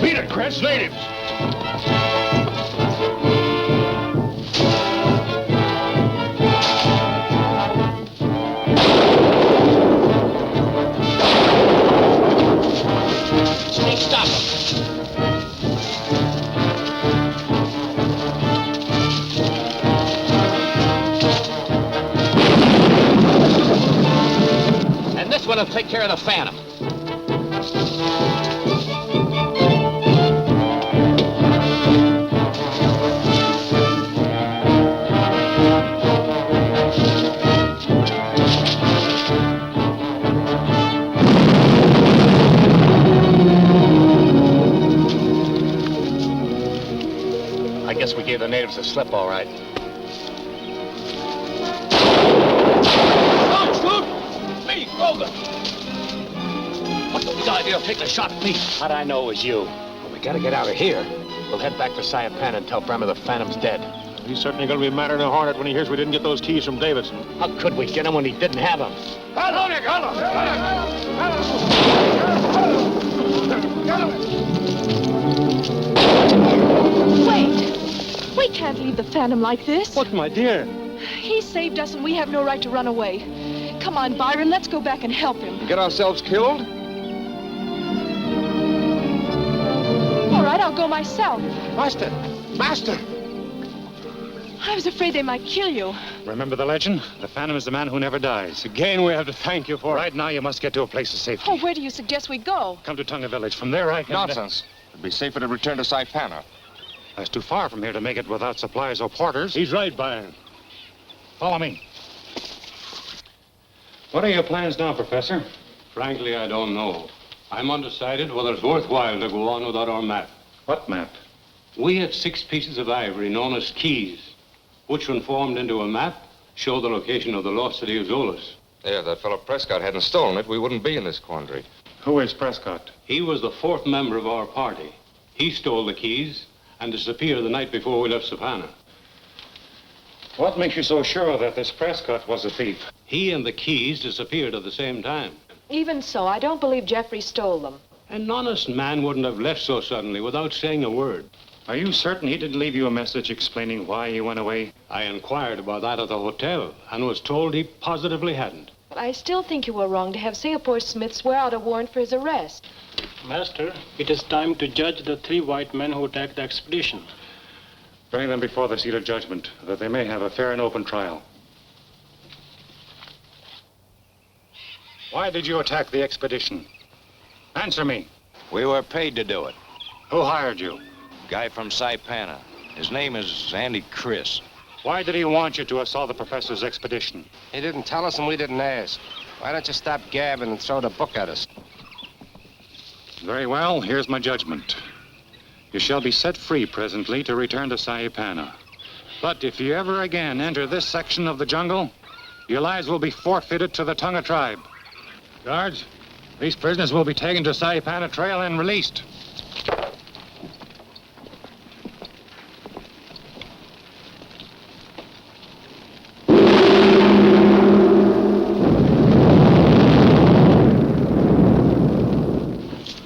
Beat it, Chris. Natives. Stop. And this one will take care of the Phantom. I guess we gave the natives a slip, all right. Don't shoot! Me, Rogan! What's the idea of taking a shot at me? How'd I know it was you? Well, we gotta get out of here. We'll head back for Saipan and tell Bremer the Phantom's dead. He's certainly going to be madder than a hornet when he hears we didn't get those keys from Davidson. How could we get him when he didn't have them? Wait! We can't leave the Phantom like this. What, my dear? He saved us and we have no right to run away. Come on, Byron, let's go back and help him. Get ourselves killed? All right, I'll go myself. Master! Master! I was afraid they might kill you. Remember the legend? The Phantom is the man who never dies. Again, we have to thank you for it. Right now, you must get to a place of safety. Oh, where do you suggest we go? Come to Tonga Village. From there, I can... Nonsense. It'd be safer to return to Saipana. That's too far from here to make it without supplies or porters. He's right, Byron. Follow me. What are your plans now, Professor? Frankly, I don't know. I'm undecided whether it's worthwhile to go on without our map. What map? We had 6 pieces of ivory known as keys, which when formed into a map, show the location of the lost city of Zolas. Yeah, if that fellow Prescott hadn't stolen it, we wouldn't be in this quandary. Who is Prescott? He was the 4th member of our party. He stole the keys and disappeared the night before we left Savannah. What makes you so sure that this Prescott was a thief? He and the keys disappeared at the same time. Even so, I don't believe Jeffrey stole them. An honest man wouldn't have left so suddenly without saying a word. Are you certain he didn't leave you a message explaining why he went away? I inquired about that at the hotel and was told he positively hadn't. But I still think you were wrong to have Singapore Smith swear out a warrant for his arrest. Master, it is time to judge the 3 white men who attacked the expedition. Bring them before the seat of judgment, that they may have a fair and open trial. Why did you attack the expedition? Answer me. We were paid to do it. Who hired you? Guy from Saipana. His name is Andy Chris. Why did he want you to assault the professor's expedition? He didn't tell us and we didn't ask. Why don't you stop gabbing and throw the book at us? Very well, here's my judgment. You shall be set free presently to return to Saipana. But if you ever again enter this section of the jungle, your lives will be forfeited to the Tonga tribe. Guards, these prisoners will be taken to Saipana Trail and released.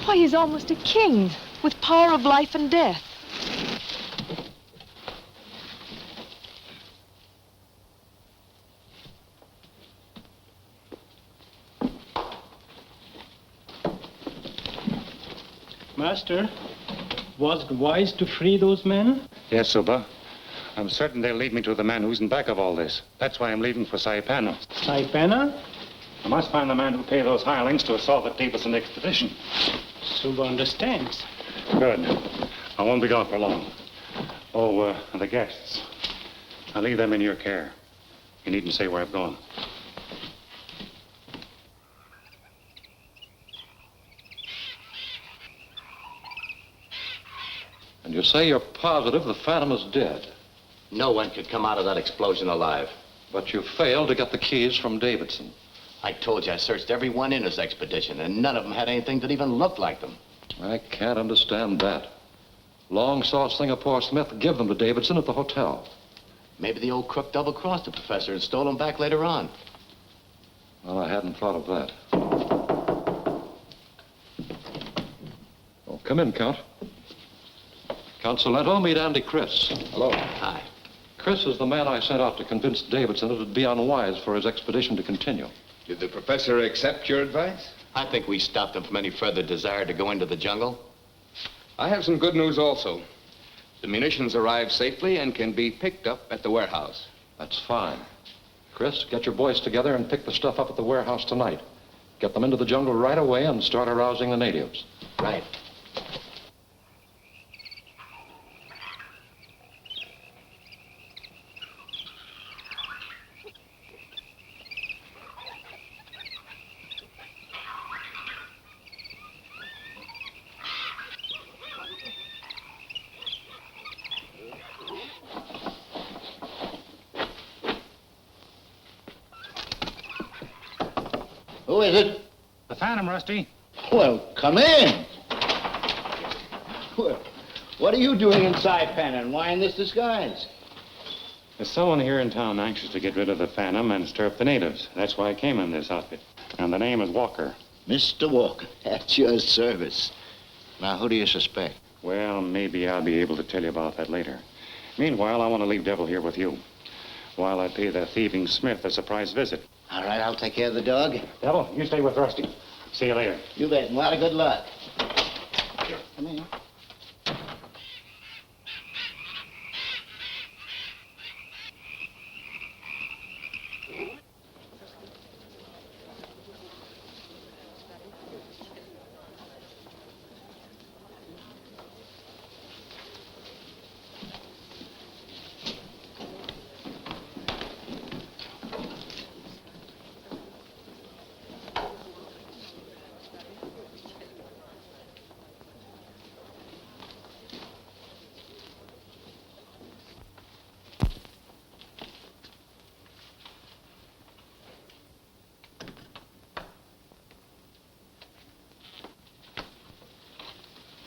Why, he's almost a king, with power of life and death. Master, was it wise to free those men? Yes, Suba. I'm certain they'll lead me to the man who's in back of all this. That's why I'm leaving for Saipana. Saipana? I must find the man who paid those hirelings to assault the Davidson expedition. Suba understands. Good. I won't be gone for long. Oh, the guests. I'll leave them in your care. You needn't say where I've gone. And you say you're positive the Phantom is dead? No one could come out of that explosion alive. But you failed to get the keys from Davidson. I told you I searched every one in his expedition, and none of them had anything that even looked like them. I can't understand that. Long saw Singapore Smith give them to Davidson at the hotel. Maybe the old crook double-crossed the professor and stole them back later on. Well, I hadn't thought of that. Oh, come in, Count. Count Salento, meet Andy Chris. Hello. Hi. Chris is the man I sent out to convince Davidson it would be unwise for his expedition to continue. Did the professor accept your advice? I think we stopped him from any further desire to go into the jungle. I have some good news also. The munitions arrived safely and can be picked up at the warehouse. That's fine. Chris, get your boys together and pick the stuff up at the warehouse tonight. Get them into the jungle right away and start arousing the natives. Right. Who is it? The Phantom, Rusty. Well, come in. What are you doing in Saipana and why in this disguise? There's someone here in town anxious to get rid of the Phantom and stir up the natives. That's why I came in this outfit. And the name is Walker. Mr. Walker, at your service. Now, who do you suspect? Well, maybe I'll be able to tell you about that later. Meanwhile, I want to leave Devil here with you, while I pay the thieving Smith a surprise visit. All right, I'll take care of the dog. Devil, you stay with Rusty. See you later. You bet, and a lot of good luck. Come in.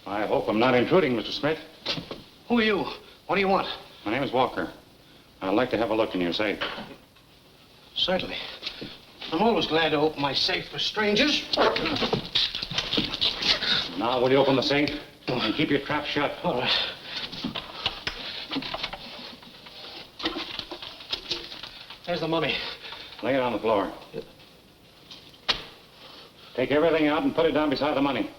I hope I'm not intruding, Mr. Smith. Who are you? What do you want? My name is Walker. I'd like to have a look in your safe. Certainly. I'm always glad to open my safe for strangers. Now, will you open the safe? And keep your trap shut. All right. There's the money. Lay it on the floor. Take everything out and put it down beside the money.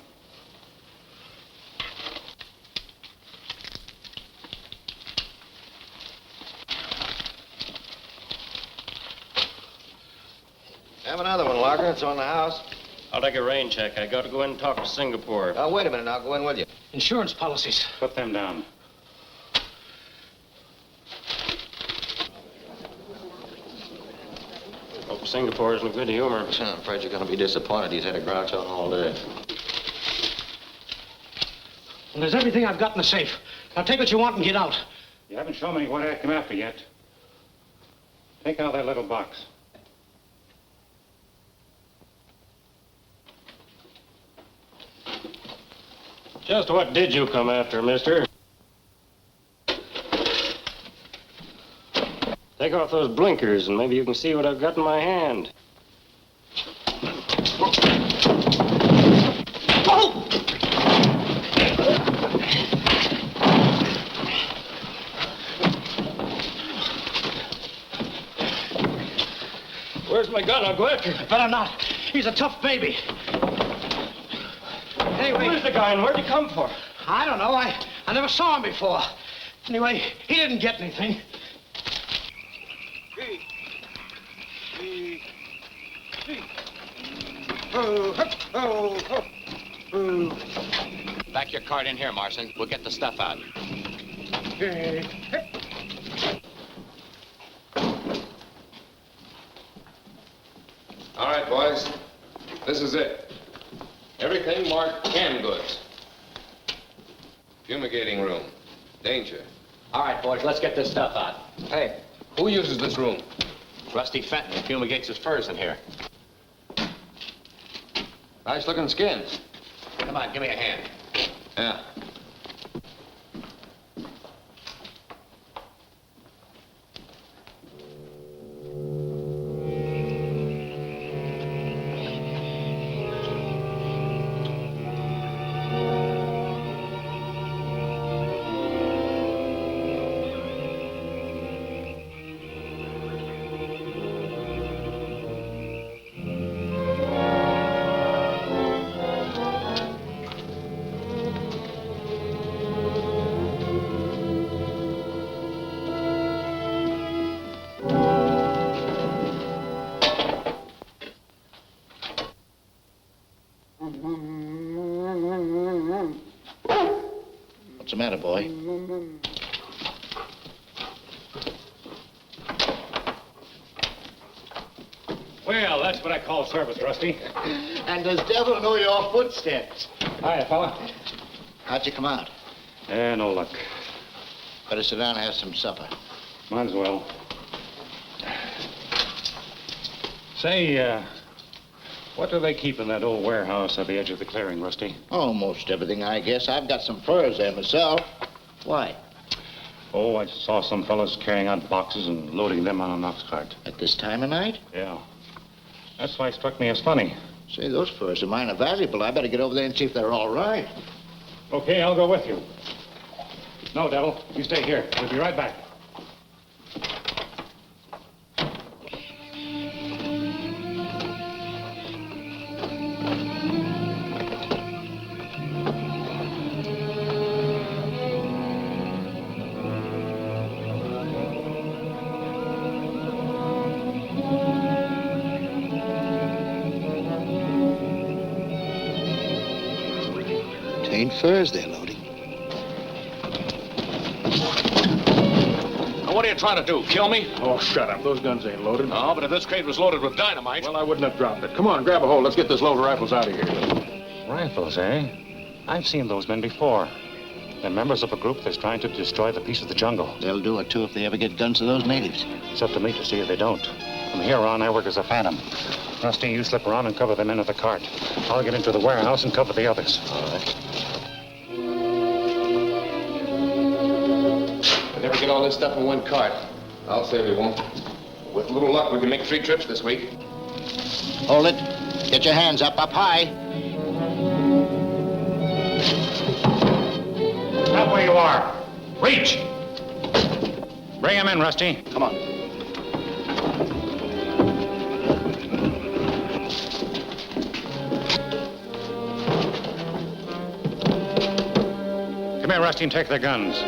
Have another one, Locker. It's on the house. I'll take a rain check. I got to go in and talk to Singapore. Now, wait a minute. I'll go in with you. Insurance policies. Put them down. Hope Singapore is in a good humor. I'm afraid you're going to be disappointed. He's had a grouch on all day. And there's everything I've got in the safe. Now take what you want and get out. You haven't shown me what I come after yet. Take out that little box. Just what did you come after, mister? Take off those blinkers and maybe you can see what I've got in my hand. Where's my gun? I'll go after him. Better not. He's a tough baby. Anyway... Where's the guy and where'd you come for? I don't know. I never saw him before. Anyway, he didn't get anything. Back your cart in here, Marson. We'll get the stuff out. All right, boys. This is it. Everything marked canned goods. Fumigating room. Danger. All right, boys, let's get this stuff out. Hey, who uses this room? Rusty Fenton fumigates his furs in here. Nice looking skins. Come on, give me a hand. Yeah. What's the matter, boy? Well, that's what I call service, Rusty. And does devil know your footsteps? Hiya, fella. How'd you come out? No luck. Better sit down and have some supper. Might as well. Say, what do they keep in that old warehouse at the edge of the clearing, Rusty? Almost everything, I guess. I've got some furs there myself. Why? Oh, I saw some fellas carrying out boxes and loading them on an ox cart. At this time of night? Yeah. That's why it struck me as funny. Say, those furs of mine are valuable. I better get over there and see if they're all right. Okay, I'll go with you. No, Devil, you stay here. We'll be right back. Ain't furs they're loading. Now, what are you trying to do? Kill me? Oh, shut up. Those guns ain't loaded. No, but if this crate was loaded with dynamite... Well, I wouldn't have dropped it. Come on, grab a hold. Let's get this load of rifles out of here. Rifles, eh? I've seen those men before. They're members of a group that's trying to destroy the peace of the jungle. They'll do it, too, if they ever get guns to those natives. It's up to me to see if they don't. From here on, I work as a phantom. Rusty, you slip around and cover the men at the cart. I'll get into the warehouse and cover the others. All right. Never get all this stuff in one cart. I'll say we won't. With a little luck, we can make 3 trips this week. Hold it. Get your hands up high. Stop where you are. Reach! Bring him in, Rusty. Come on. Come here, Rusty, and take their guns.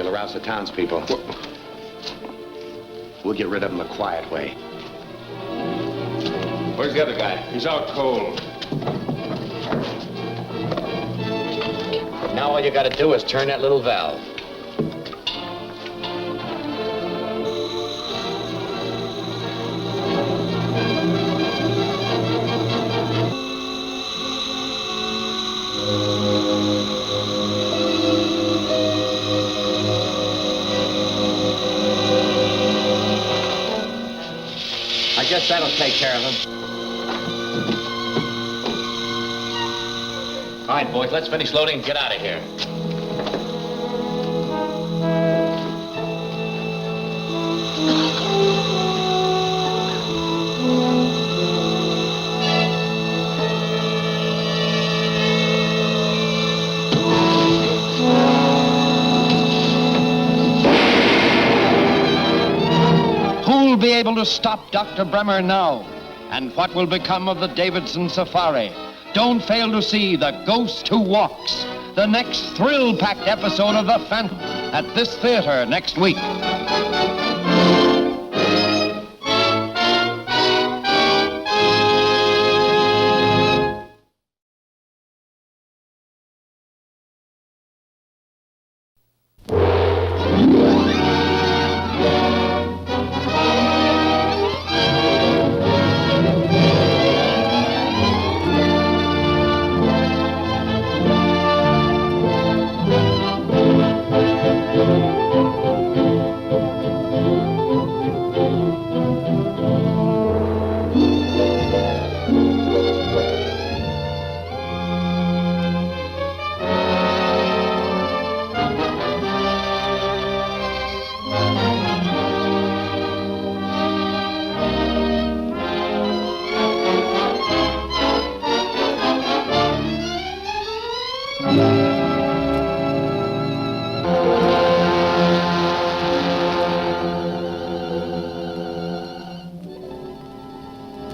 You'll arouse the townspeople. We'll get rid of them a quiet way. Where's the other guy? He's out cold. Now all you gotta do is turn that little valve. I guess that'll take care of him. All right, boys, let's finish loading and get out of here. Who'll be able to stop Dr. Bremer now? And what will become of the Davidson Safari? Don't fail to see The Ghost Who Walks, the next thrill-packed episode of The Phantom at this theater next week.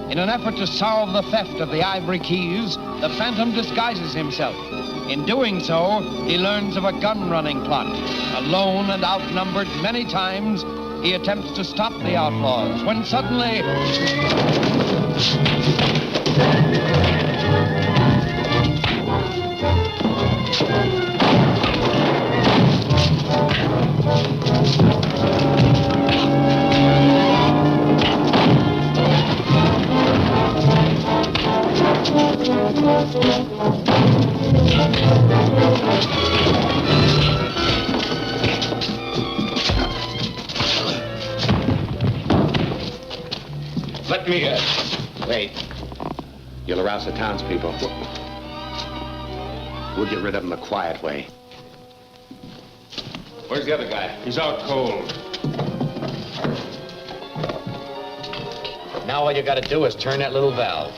In an effort to solve the theft of the ivory keys, the Phantom disguises himself. In doing so, he learns of a gun-running plot. Alone and outnumbered many times, he attempts to stop the outlaws when suddenly... Let me in. Wait. You'll arouse the townspeople. We'll get rid of them a quiet way. Where's the other guy? He's out cold. Now all you gotta do is turn that little valve.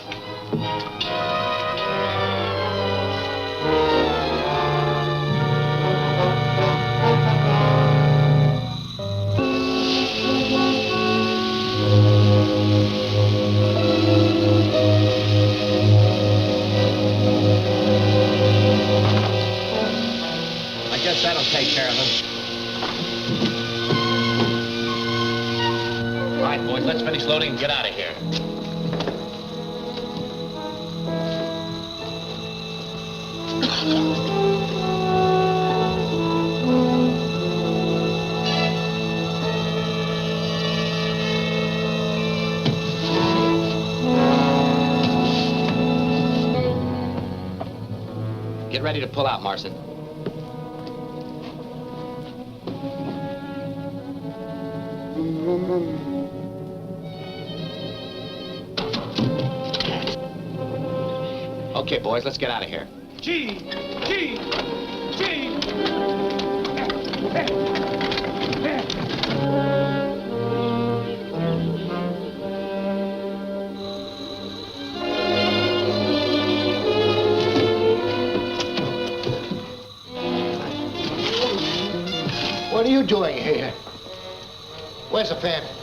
I guess that'll take care of him. All right, boys, let's finish loading and get out of here. Get ready to pull out, Marson. Okay, boys, let's get out of here. G. What are you doing here? Where's the Phantom?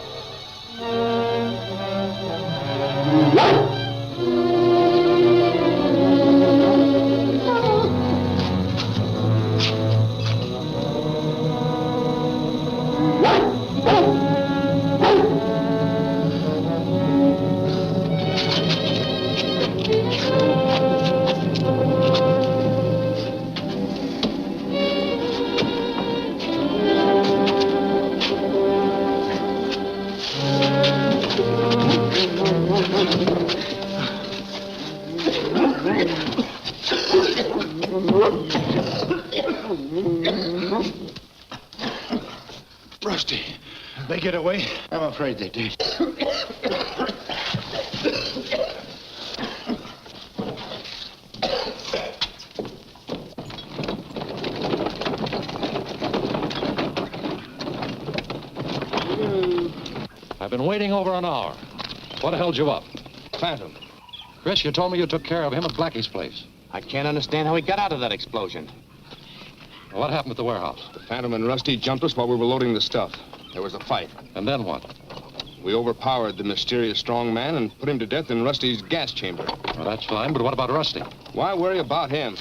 Rusty, they get away? I'm afraid they did. I've been waiting over an hour. What held you up? Phantom. Chris, you told me you took care of him at Blackie's place. I can't understand how he got out of that explosion. What happened at the warehouse? The Phantom and Rusty jumped us while we were loading the stuff. There was a fight. And then what? We overpowered the mysterious strong man and put him to death in Rusty's gas chamber. Well, that's fine, but what about Rusty? Why worry about him?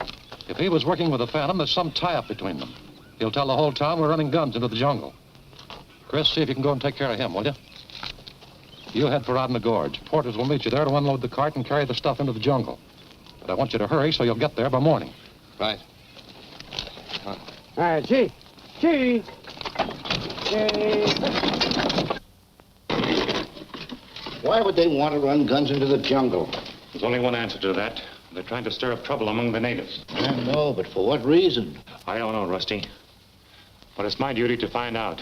If he was working with the Phantom, there's some tie-up between them. He'll tell the whole town we're running guns into the jungle. Chris, see if you can go and take care of him, will you? You head for out in the gorge. Porters will meet you there to unload the cart and carry the stuff into the jungle. But I want you to hurry so you'll get there by morning. Right. Gee. Why would they want to run guns into the jungle? There's only one answer to that. They're trying to stir up trouble among the natives. I know, but for what reason? I don't know, Rusty. But it's my duty to find out.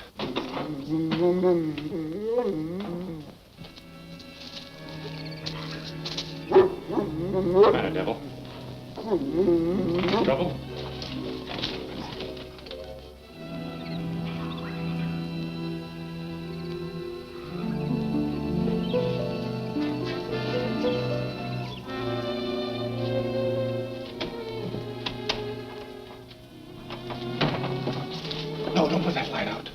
What's the matter, devil? Trouble? No, don't put that light out.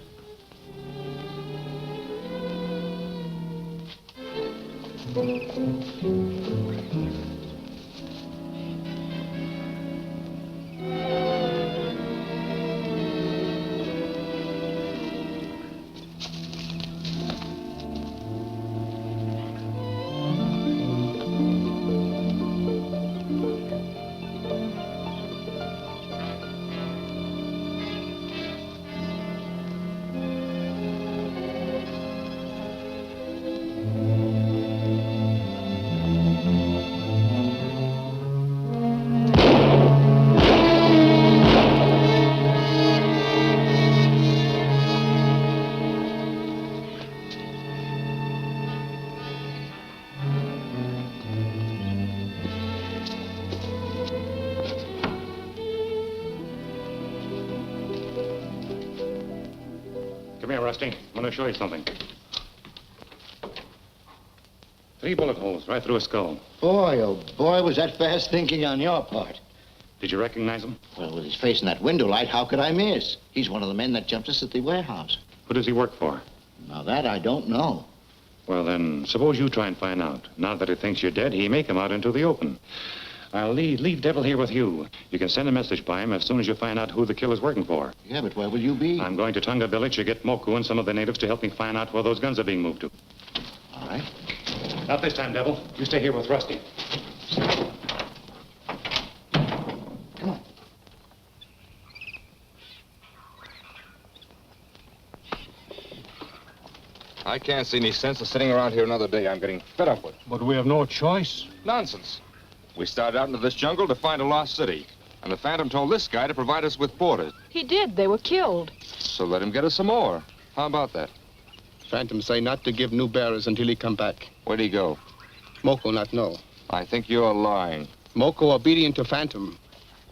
Come here, Rusty. I'm going to show you something. 3 bullet holes right through a skull. Boy, oh boy, was that fast thinking on your part. Did you recognize him? Well, with his face in that window light, how could I miss? He's one of the men that jumped us at the warehouse. Who does he work for? Now, that I don't know. Well, then, suppose you try and find out. Now that he thinks you're dead, he may come out into the open. I'll leave Devil here with you. You can send a message by him as soon as you find out who the killer's working for. Yeah, but where will you be? I'm going to Tunga village to get Moku and some of the natives to help me find out where those guns are being moved to. All right. Not this time, Devil. You stay here with Rusty. Come on. I can't see any sense of sitting around here another day. I'm getting fed up with it. But we have no choice. Nonsense. We started out into this jungle to find a lost city. And the Phantom told this guy to provide us with porters. He did. They were killed. So let him get us some more. How about that? Phantom say not to give new bearers until he come back. Where'd he go? Moko not know. I think you're lying. Moko obedient to Phantom.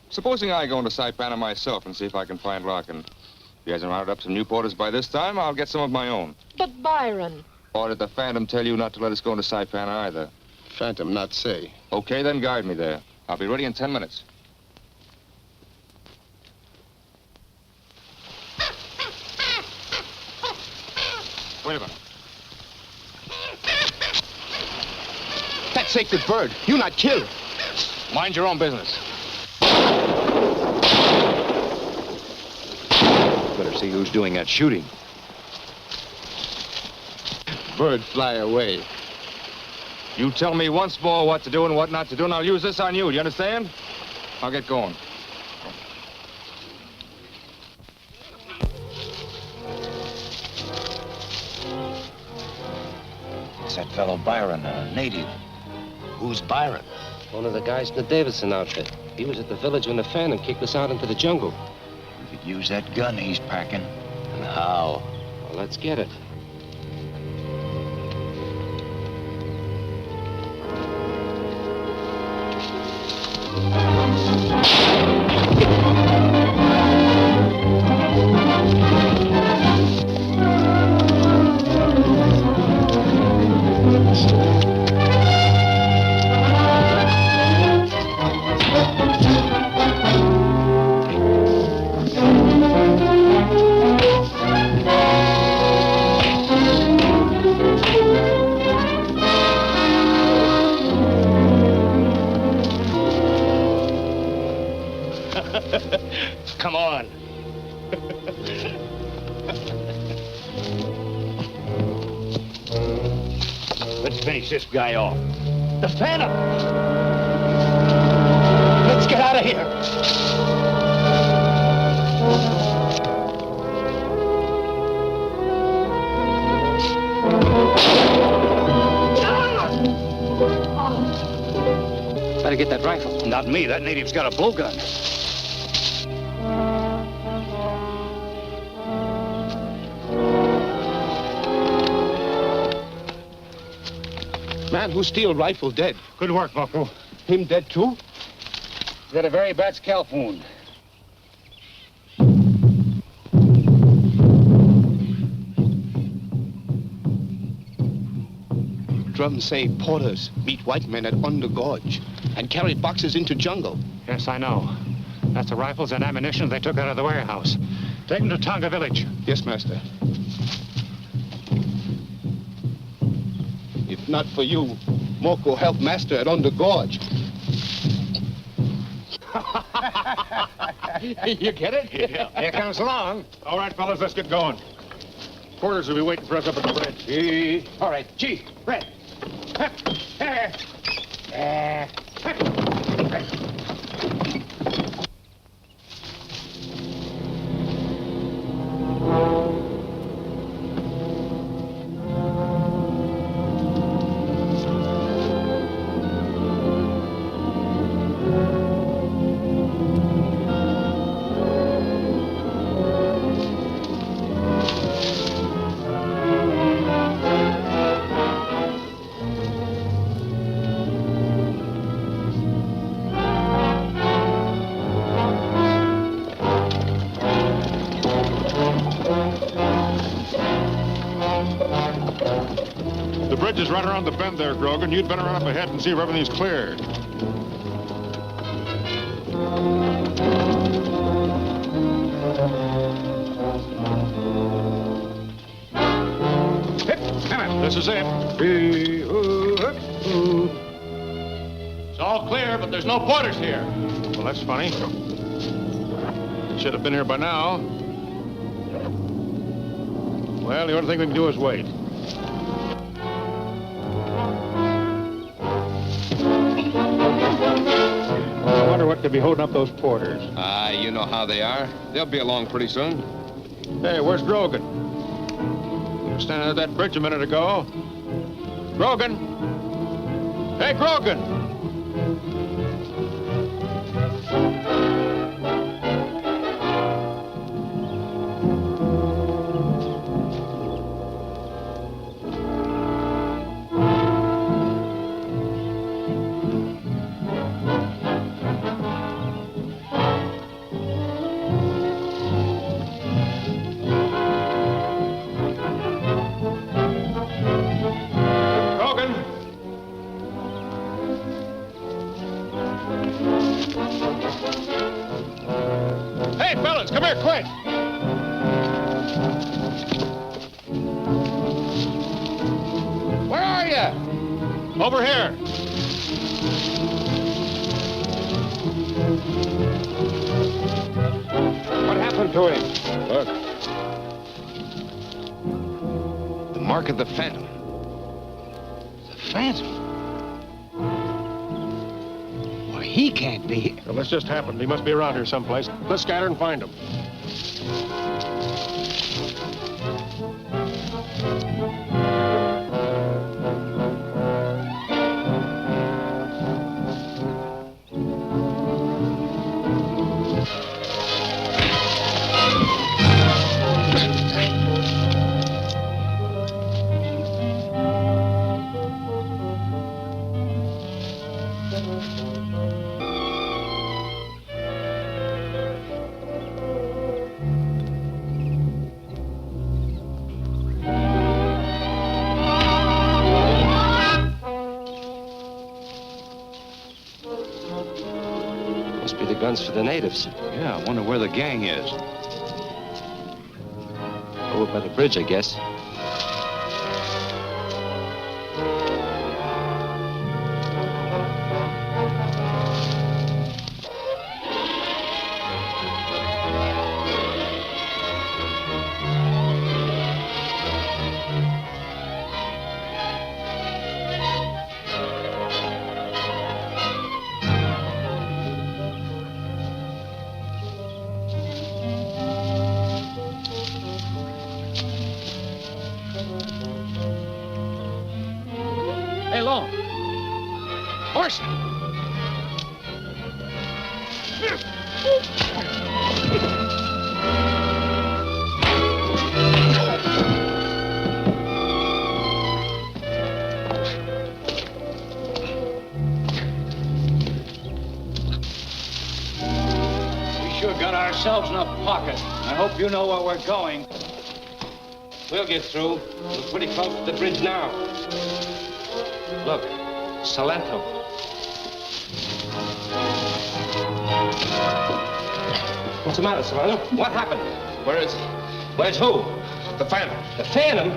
Supposing I go into Saipana myself and see if I can find Larkin. If he hasn't rounded up some new porters by this time, I'll get some of my own. But Byron. Or did the Phantom tell you not to let us go into Saipana either? Phantom not say. Okay, then guide me there. I'll be ready in 10 minutes. Wait a minute. That sacred bird, you not kill. Mind your own business. Better see who's doing that shooting. Bird fly away. You tell me once more what to do and what not to do, and I'll use this on you. Do you understand? I'll get going. It's that fellow Byron, a native. Who's Byron? One of the guys in the Davidson outfit. He was at the village when the Phantom kicked us out into the jungle. We could use that gun he's packing. And how? Well, Well, let's get it. Come on. Let's finish this guy off. The Phantom! Let's get out of here. Better get that rifle. Not me. That native's got a blowgun. Man who steal rifle dead. Good work, Bucko. Him dead too? Got a very bad scalp wound. Drums say porters meet white men at Under Gorge and carried boxes into jungle. Yes, I know. That's the rifles and ammunition they took out of the warehouse. Take them to Tonga village. Yes, master. If not for you, Moko helped master at Under Gorge. You get it? Yeah. Here comes along. All right, fellas, let's get going. Porters will be waiting for us up at the bridge. All right, Chief, Red. The bridge is right around the bend there, Grogan. You'd better run up ahead and see if everything's clear. This is it. It's all clear, but there's no porters here. Well, that's funny. Should have been here by now. Well, the only thing we can do is wait. I wonder what could be holding up those porters. You know how they are. They'll be along pretty soon. Hey, where's Grogan? He was standing at that bridge a minute ago. Grogan! Hey, Grogan! Come here, quick! Where are you? Over here. What happened to him? Look. The mark of the Phantom. The Phantom? Why, he can't be here. Well, this just happened. He must be around here someplace. Let's scatter and find him. guns for the natives. Yeah, I wonder where the gang is. Over by the bridge, I guess. Hey, Long. Horse! We sure got ourselves in a pocket. I hope you know where we're going. We'll get through. We're pretty close to the bridge now. Look, Salento. What's the matter, Salento? What happened? Where is he? Where's who? The Phantom. The Phantom?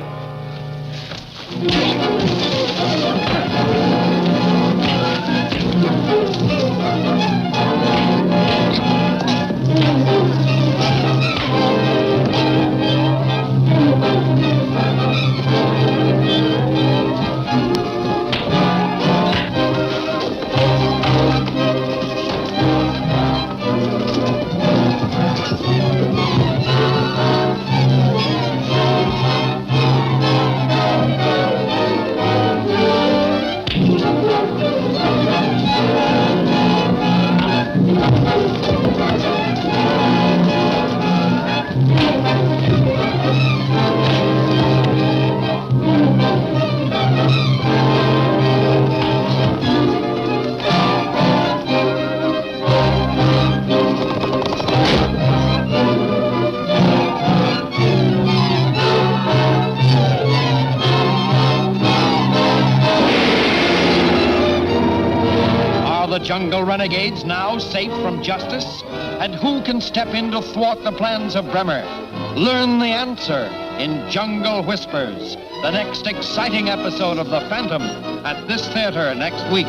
Jungle renegades now safe from justice? And who can step in to thwart the plans of Bremer? Learn the answer in Jungle Whispers, the next exciting episode of The Phantom at this theater next week.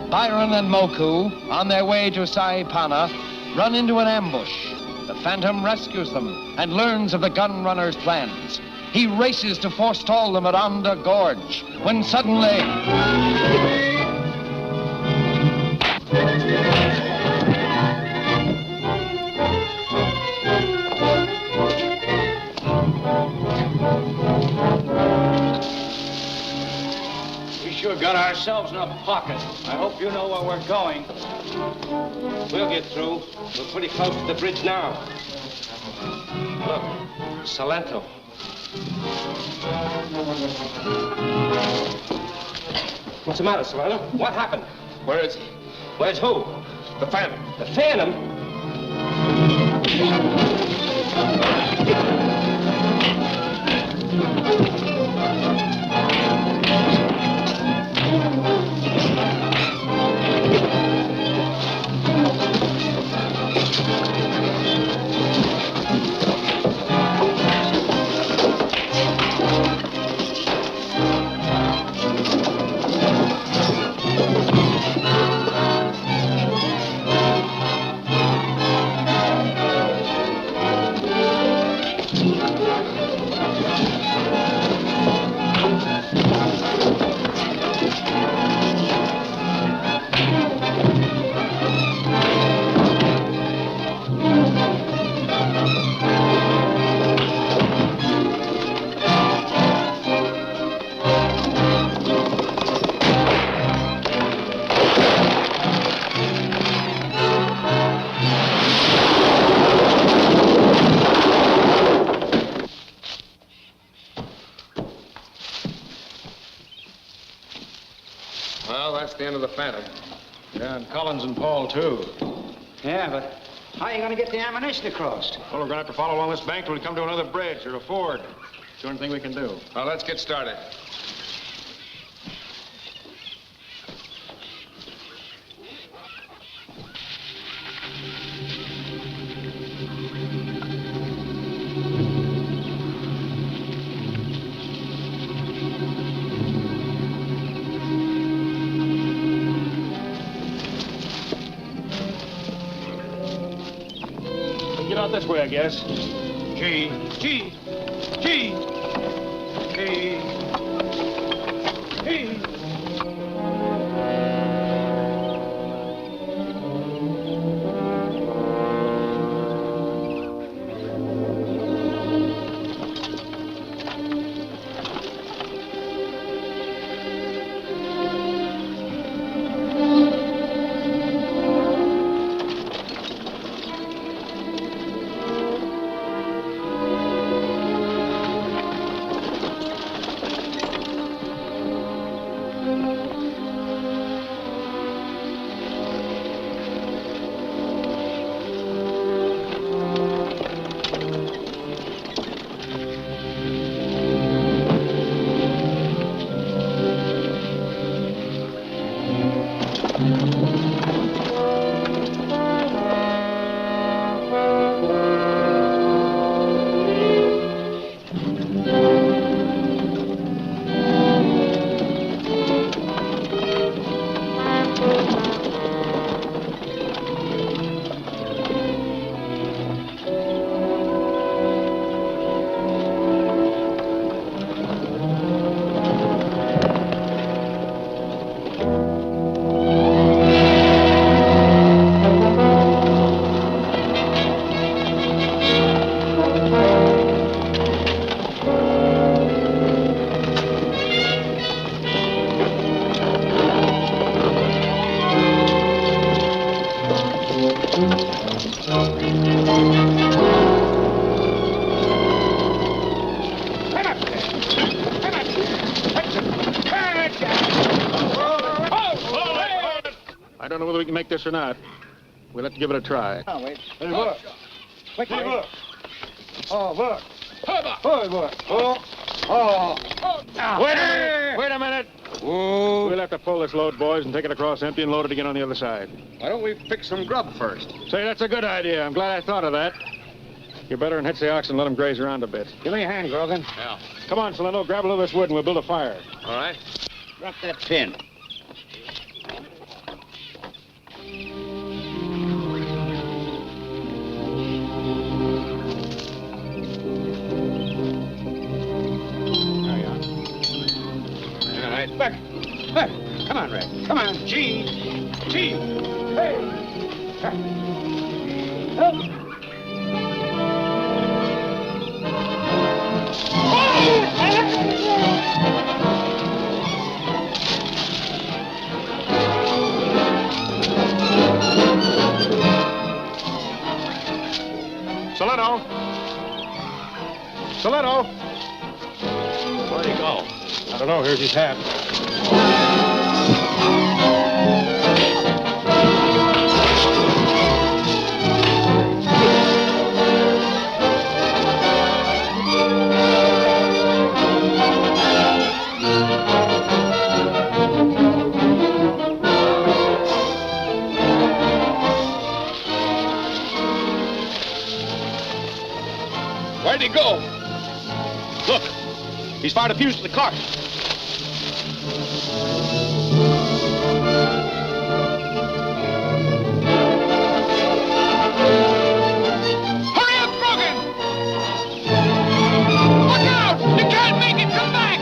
Byron and Moku, on their way to Saipana, run into an ambush. The Phantom rescues them and learns of the gun runner's plans. He races to forestall them at Onda Gorge, when suddenly... Sure got ourselves in a pocket. I hope you know where we're going. We'll get through. We're pretty close to the bridge now. Look, Salento. What's the matter, Salento? What happened? Where is he? Where's who? The Phantom. The Phantom? of the Phantom. Yeah, and Collins and Paul, too. Yeah, but how are you going to get the ammunition across? Well, we're going to have to follow along this bank till we come to another bridge or a ford. It's the only thing we can do. Well, let's get started. Get out this way, I guess. G. G. G. G. G. I don't know whether we can make this or not. We'll have to give it a try. Oh, wait. Hey, look. Quick, Hey, wait. look. Oh, look. Oh, look. Oh. Oh. Wait a minute. Whoa. We'll have to pull this load, boys, and take it across empty and load it again on the other side. Why don't we fix some grub first? Say, that's a good idea. I'm glad I thought of that. You better hitch the ox and let them graze around a bit. Give me a hand, Grogan. Yeah. Come on, Salento, grab a little of this wood and we'll build a fire. All right. Drop that pin. All right. Back. Back. Come on, Red. Come on. G. G. Hey. Help. Salento! Salento! Where'd he go? I don't know. Here's his hat. Where'd he go? Look, he's fired a fuse to the cart. Hurry up, Grogan! Look out! You can't make it! Come back!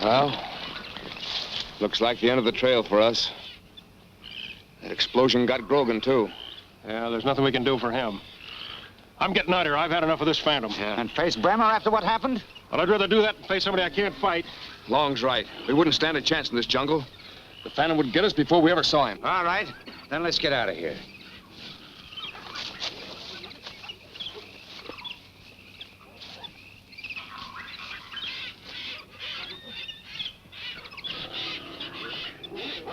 Well, looks like the end of the trail for us. That explosion got Grogan, too. Yeah, there's nothing we can do for him. I'm getting out of here. I've had enough of this Phantom. Yeah. And face Bremer after what happened? Well, I'd rather do that than face somebody I can't fight. Long's right. We wouldn't stand a chance in this jungle. The Phantom would get us before we ever saw him. All right. Then let's get out of here.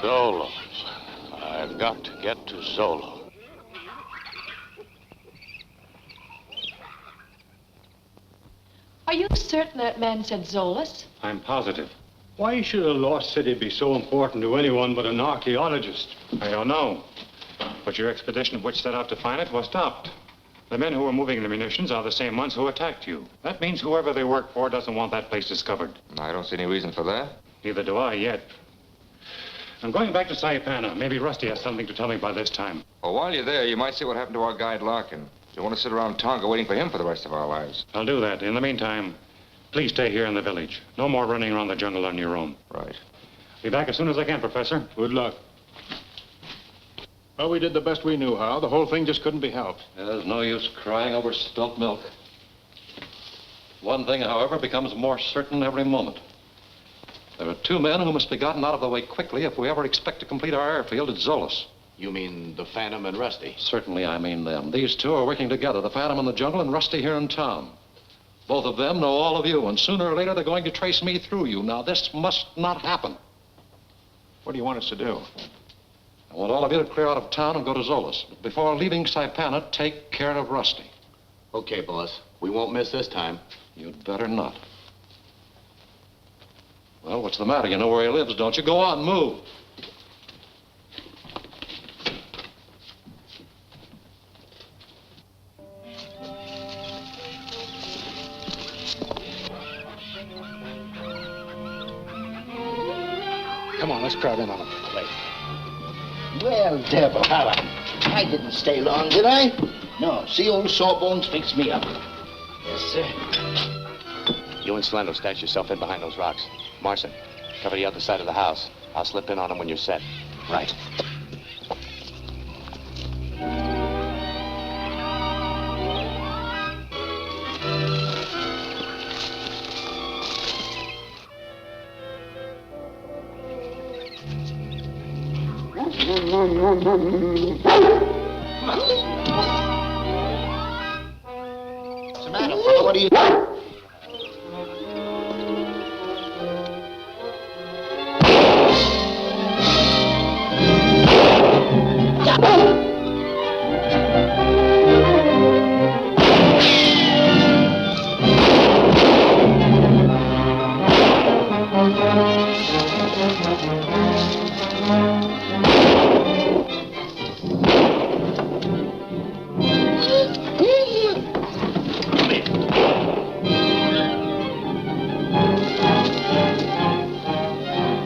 Zolo. I've got to get to Zolo. Are you certain that man said Zolas? I'm positive. Why should a lost city be so important to anyone but an archaeologist? I don't know. But your expedition which set out to find it was stopped. The men who were moving the munitions are the same ones who attacked you. That means whoever they work for doesn't want that place discovered. I don't see any reason for that. Neither do I yet. I'm going back to Saipana. Maybe Rusty has something to tell me by this time. Well, while you're there, you might see what happened to our guide Larkin. You want to sit around Tonga waiting for him for the rest of our lives. I'll do that. In the meantime, please stay here in the village. No more running around the jungle on your own. Right. Be back as soon as I can, Professor. Good luck. Well, we did the best we knew how. The whole thing just couldn't be helped. There's no use crying over spilt milk. One thing, however, becomes more certain every moment. There are two men who must be gotten out of the way quickly if we ever expect to complete our airfield at Zolas. You mean the Phantom and Rusty? Certainly, I mean them. These two are working together, the Phantom in the jungle and Rusty here in town. Both of them know all of you, and sooner or later they're going to trace me through you. Now, this must not happen. What do you want us to do? I want all of you to clear out of town and go to Zolas. But before leaving Saipana, take care of Rusty. Okay, boss. We won't miss this time. You'd better not. Well, what's the matter? You know where he lives, don't you? Go on, move. Come on, let's crowd in on him. Wait. Well, devil, I didn't stay long, did I? No, see, old Sawbones fixed me up. Yes, sir. You and Slender stash yourself in behind those rocks. Marson, cover the other side of the house. I'll slip in on him when you're set. Right. What's the matter? What are you...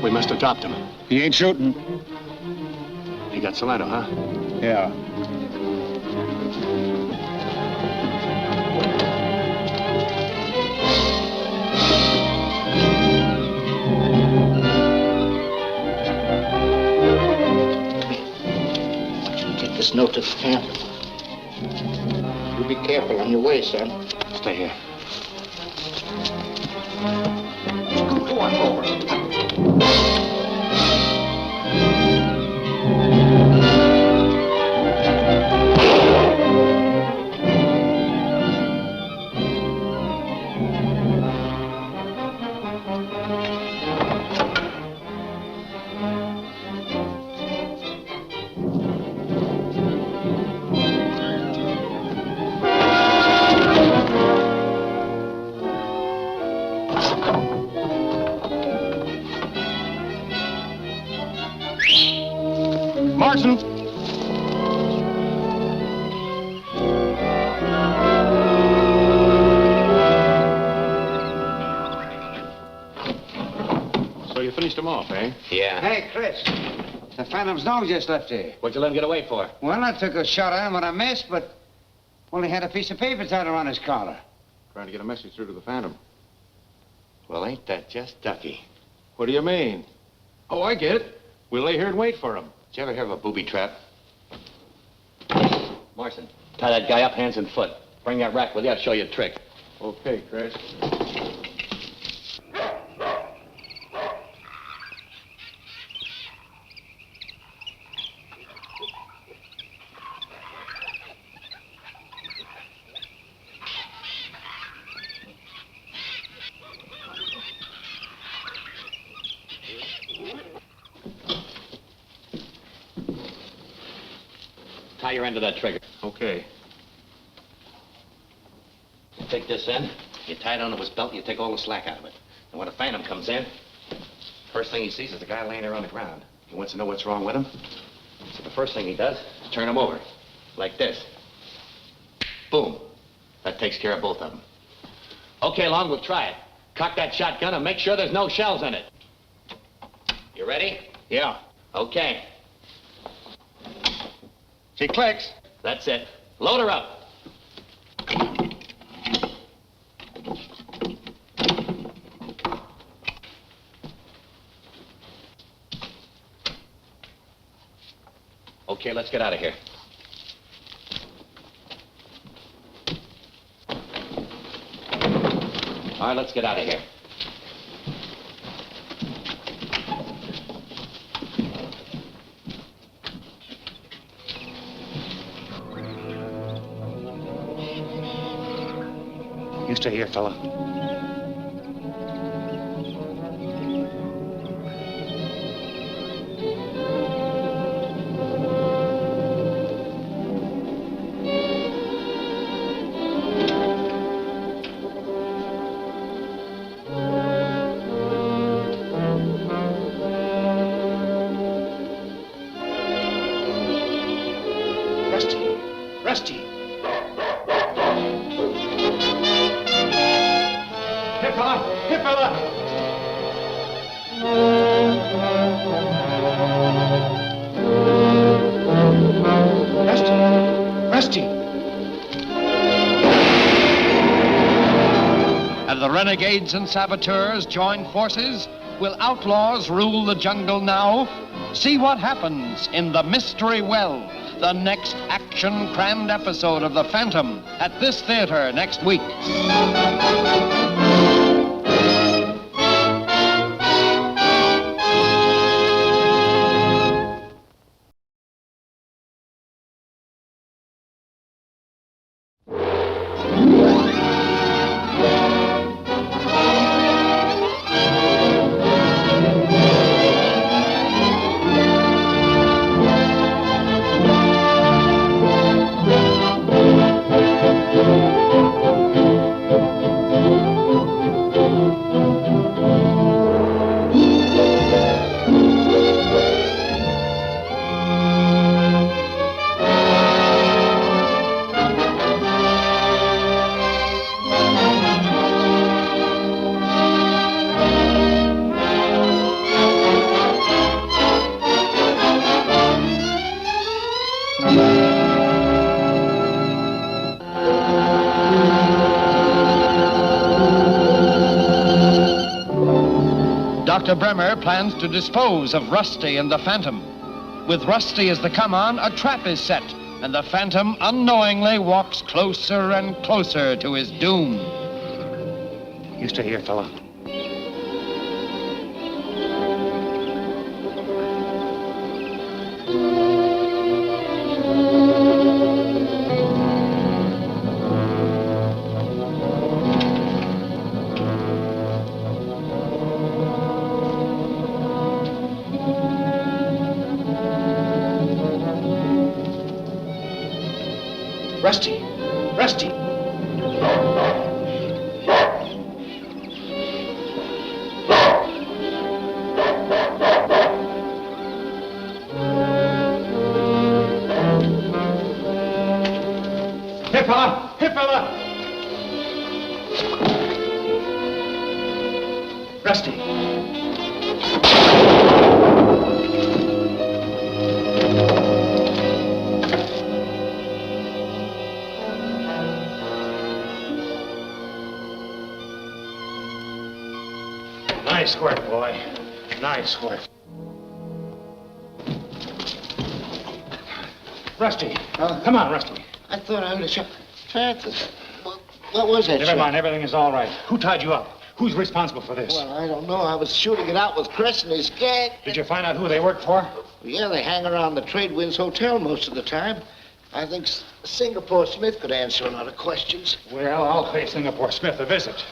We must have dropped him. He ain't shooting. He got Solano, huh? Yeah. Take this note to the Phantom. You be careful on your way, son. Stay here. Go on forward. Marson! So you finished him off, eh? Yeah. Hey, Chris. The Phantom's dog just left here. What'd you let him get away for? Well, I took a shot at him when I missed, but only had a piece of paper tied around his collar. Trying to get a message through to the Phantom. Well, ain't that just ducky? What do you mean? Oh, I get it. We'll lay here and wait for him. Did you ever hear of a booby trap? Marson, tie that guy up hands and foot. Bring that rack with you. I'll show you a trick. Okay, Chris. Tie your end to that trigger. Okay. You take this end, you tie it onto his belt, you take all the slack out of it. And when a phantom comes in, first thing he sees is the guy laying there on the ground. He wants to know what's wrong with him. So the first thing he does is turn him over, like this. Boom. That takes care of both of them. Okay, Long, we'll try it. Cock that shotgun and make sure there's no shells in it. You ready? Yeah. Okay. She clicks. That's it. Load her up. Okay, let's get out of here. All right, let's get out of here. You stay here, fella. Rusty! Here, fella! Here, fella! Rusty! Have the renegades and saboteurs joined forces? Will outlaws rule the jungle now? See what happens in The Mystery Well, the next action-crammed episode of The Phantom at this theater next week. Dr. Bremer plans to dispose of Rusty and the Phantom. With Rusty as the come-on, a trap is set, and the Phantom unknowingly walks closer and closer to his doom. You stay here, fella. Rusty! Rusty! Here, fella! Here, fella! Rusty! Nice work, boy. Nice work. Rusty. Come on, Rusty. I thought I heard a shot. Francis, what was that Never shot? mind, everything is all right. Who tied you up? Who's responsible for this? Well, I don't know. I was shooting it out with Chris and his gang. Did you find out who they worked for? Yeah, they hang around the Trade Winds Hotel most of the time. I think Singapore Smith could answer a lot of questions. Well, I'll pay Singapore Smith a visit.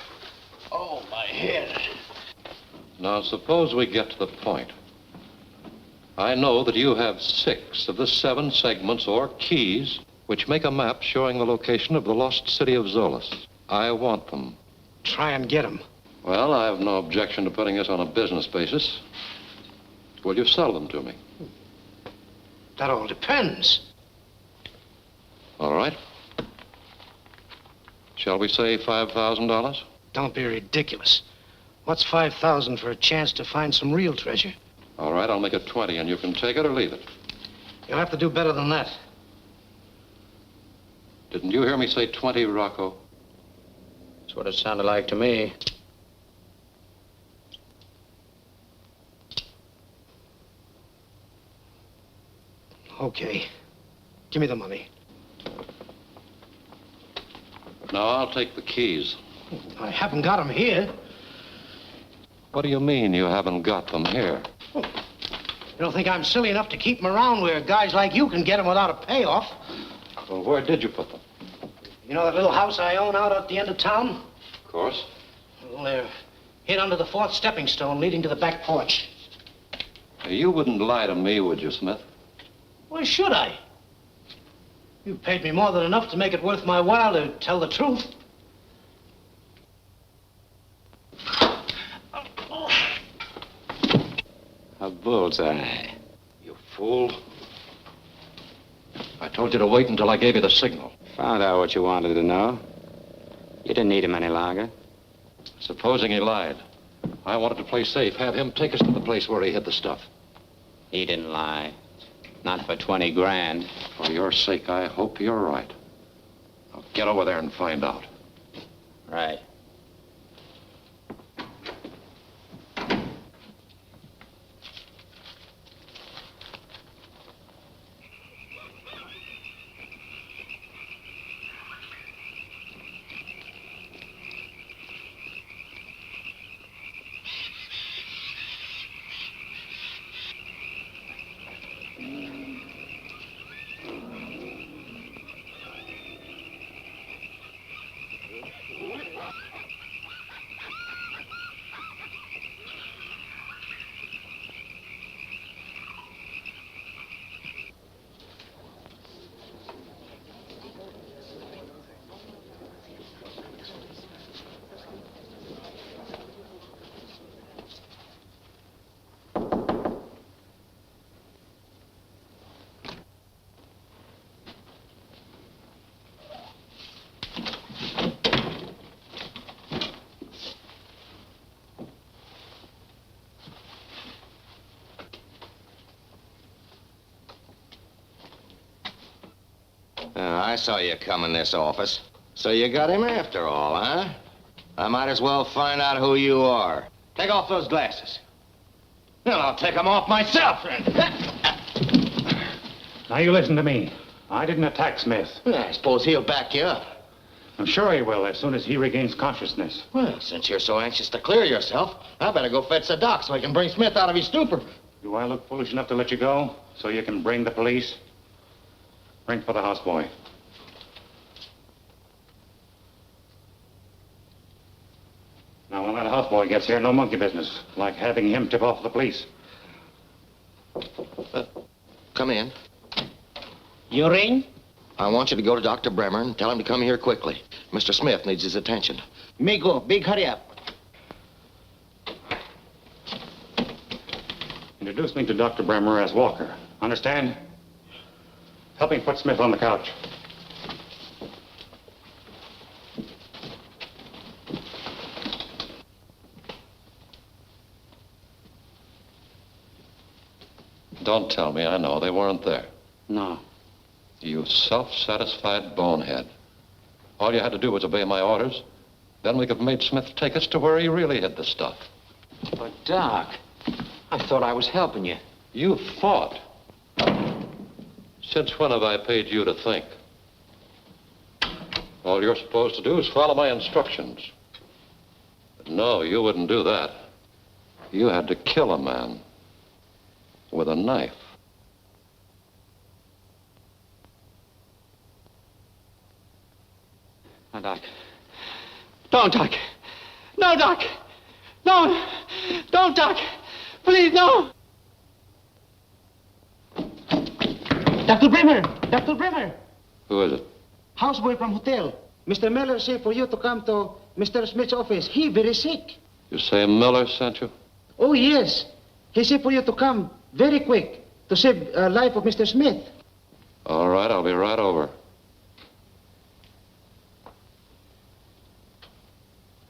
Oh, my head. Now, suppose we get to the point. I know that you have 6 of the 7 segments or keys which make a map showing the location of the lost city of Zolas. I want them. Try and get them. Well, I have no objection to putting this on a business basis. Will you sell them to me? That all depends. All right. Shall we say $5,000? Don't be ridiculous. What's 5,000 for a chance to find some real treasure? All right, I'll make it 20, and you can take it or leave it. You'll have to do better than that. Didn't you hear me say 20, Rocco? That's what it sounded like to me. Okay. Give me the money. No, I'll take the keys. I haven't got them here. What do you mean you haven't got them here? You don't think I'm silly enough to keep them around where guys like you can get them without a payoff? Well, where did you put them? You know that little house I own out at the end of town? Of course. Well, they're hid under the 4th stepping stone leading to the back porch. You wouldn't lie to me, would you, Smith? Why should I? You paid me more than enough to make it worth my while to tell the truth. A bullseye. You fool. I told you to wait until I gave you the signal. Found out what you wanted to know. You didn't need him any longer. Supposing he lied. I wanted to play safe, have him take us to the place where he hid the stuff. He didn't lie. Not for 20 grand. For your sake, I hope you're right. Now get over there and find out. Right. I saw you come in this office. So you got him after all, huh? I might as well find out who you are. Take off those glasses. Then I'll take them off myself. Now you listen to me. I didn't attack Smith. I suppose he'll back you up. I'm sure he will as soon as he regains consciousness. Well, since you're so anxious to clear yourself, I better go fetch the doc so I can bring Smith out of his stupor. Do I look foolish enough to let you go so you can bring the police? Ring for the houseboy. Now, when that houseboy gets here, no monkey business, like having him tip off the police. Come in. You ring? I want you to go to Dr. Bremer and tell him to come here quickly. Mr. Smith needs his attention. Me go. Big hurry up. Introduce me to Dr. Bremer as Walker. Understand? Help me put Smith on the couch. Don't tell me. I know they weren't there. No. You self-satisfied bonehead. All you had to do was obey my orders. Then we could have made Smith take us to where he really hid the stuff. But, Doc, I thought I was helping you. You fought. Since when have I paid you to think? All you're supposed to do is follow my instructions. But no, you wouldn't do that. You had to kill a man with a knife. Now, Doc. Don't, Doc. No, Doc. No. Don't, Doc. Please, no. Dr. Bremer! Dr. Bremer! Who is it? Houseboy from hotel. Mr. Miller said for you to come to Mr. Smith's office. He very sick. You say Miller sent you? Oh, yes. He said for you to come very quick to save life of Mr. Smith. All right, I'll be right over.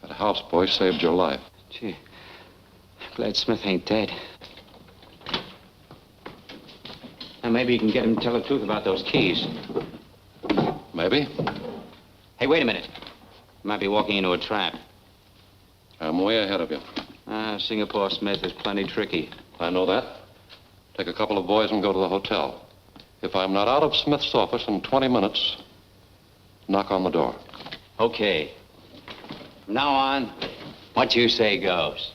That houseboy saved your life. Gee, glad Smith ain't dead. Now, maybe you can get him to tell the truth about those keys. Maybe. Hey, wait a minute. You might be walking into a trap. I'm way ahead of you. Singapore Smith is plenty tricky. I know that. Take a couple of boys and go to the hotel. If I'm not out of Smith's office in 20 minutes, knock on the door. Okay. From now on, what you say goes.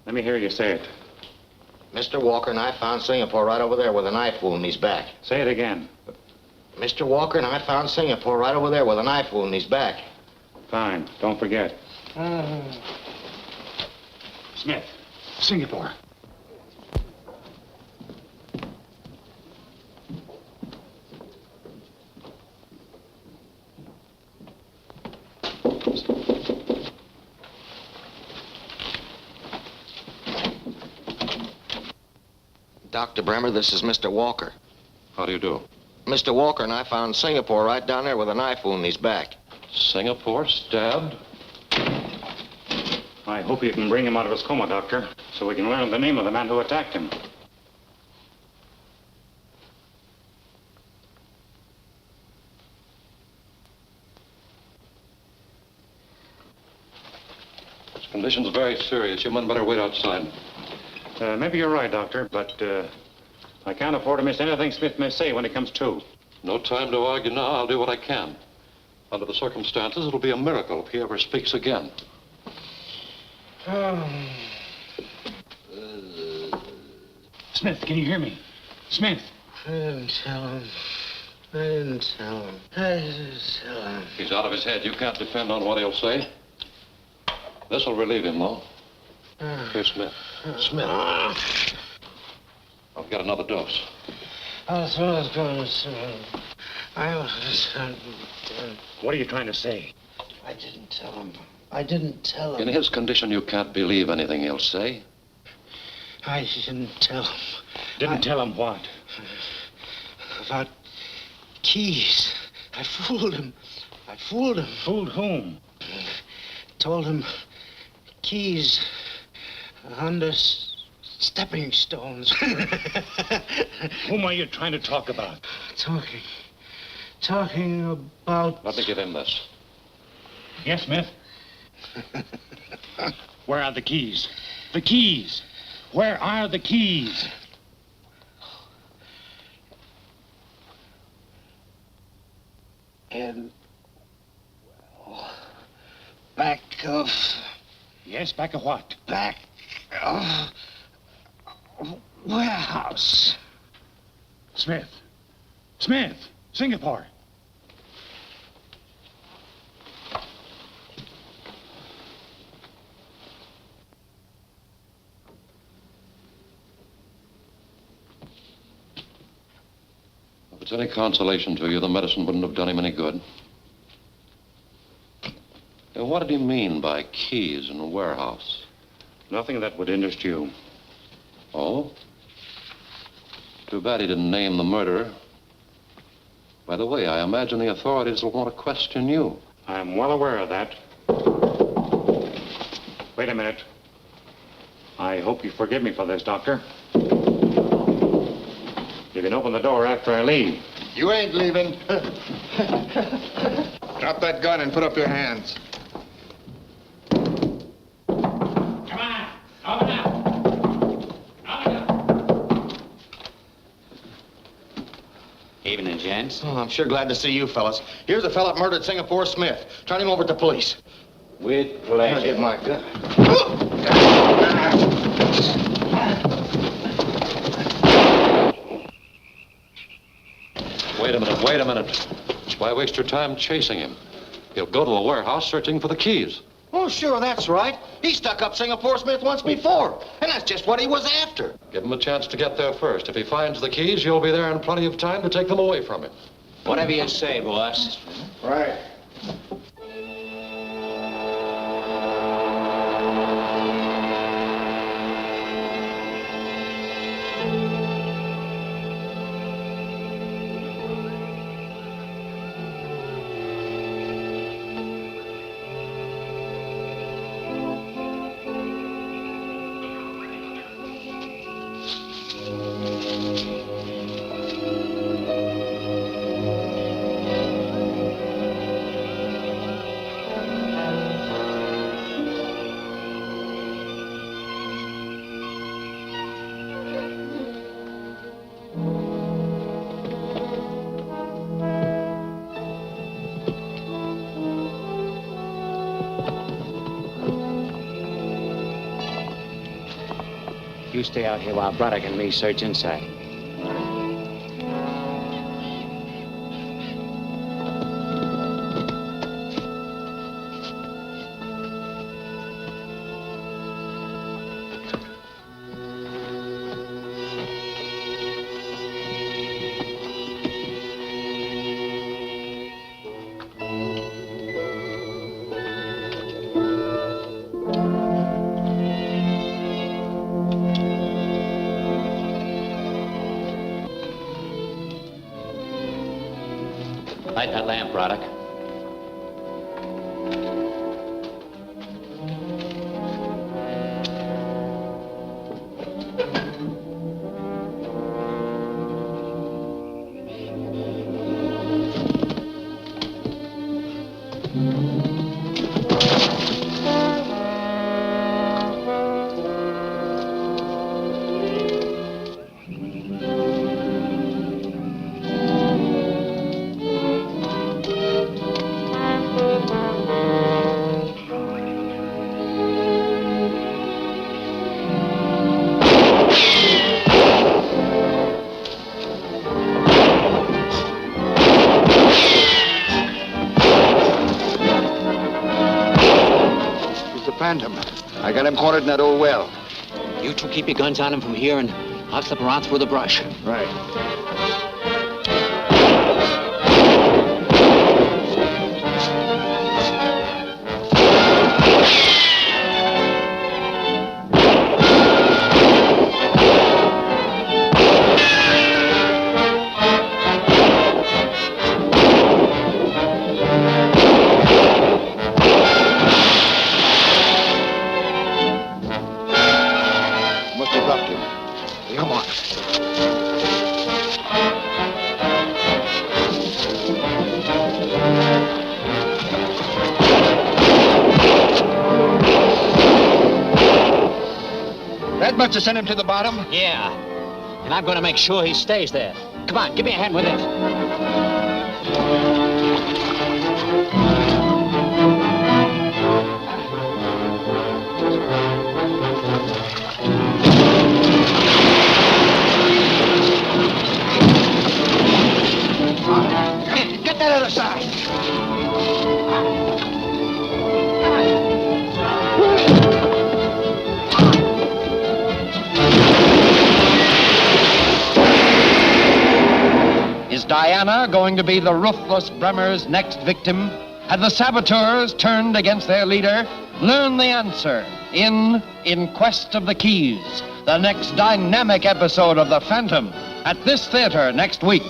Let me hear you say it. Mr. Walker and I found Singapore right over there with a knife wound in his back. Say it again. Mr. Walker and I found Singapore right over there with a knife wound in his back. Fine. Don't forget. Smith, Singapore. Dr. Bremer, this is Mr. Walker. How do you do? Mr. Walker and I found Singapore right down there with a knife wound in his back. Singapore stabbed? I hope you can bring him out of his coma, Doctor, so we can learn the name of the man who attacked him. His condition's very serious. You men better wait outside. Maybe you're right, Doctor, but I can't afford to miss anything Smith may say when he comes to. No time to argue now. I'll do what I can. Under the circumstances, it'll be a miracle if he ever speaks again. Smith, can you hear me? Smith. I didn't tell him. I didn't tell him. I didn't tell him. He's out of his head. You can't depend on what he'll say. This'll relieve him, though. Here, Smith. Smith. I'll get another dose. I was going to say. I was... What are you trying to say? I didn't tell him. I didn't tell him. In his condition, you can't believe anything he'll say. I didn't tell him. Didn't tell him what? About keys. I fooled him. I fooled him. Fooled whom? Told him keys under stepping stones. Whom are you trying to talk about? Talking about... Let me give him this. Yes, Smith? Where are the keys? The keys! Where are the keys? In... back of... Yes, back of what? Back of... warehouse. Smith. Smith! Singapore! If it's any consolation to you, the medicine wouldn't have done him any good. Now, what did he mean by keys in a warehouse? Nothing that would interest you. Oh? Too bad he didn't name the murderer. By the way, I imagine the authorities will want to question you. I'm well aware of that. Wait a minute. I hope you forgive me for this, Doctor. You can open the door after I leave. You ain't leaving. Drop that gun and put up your hands. Come on! Open up! Open up! Evening, gents. Oh, I'm sure glad to see you fellas. Here's a fella that murdered Singapore Smith. Turn him over to the police. With pleasure. I'll get my gun. Wait a minute. Why waste your time chasing him? He'll go to a warehouse searching for the keys. Oh, sure, that's right. He stuck up Singapore Smith once before, and that's just what he was after. Give him a chance to get there first. If he finds the keys, you'll be there in plenty of time to take them away from him. Whatever you say, boss. Right. You stay out here while Braddock and me search inside. Light that lamp, Braddock. Phantom. I got him cornered in that old well. You two keep your guns on him from here, and I'll slip around through the brush. Right. Come on. That must have sent him to the bottom? Yeah. And I'm going to make sure he stays there. Come on, give me a hand with this. Get that other side. Is Diana going to be the ruthless Bremer's next victim? Have the saboteurs turned against their leader? Learn the answer in Quest of the Keys, the next dynamic episode of The Phantom, at this theater next week.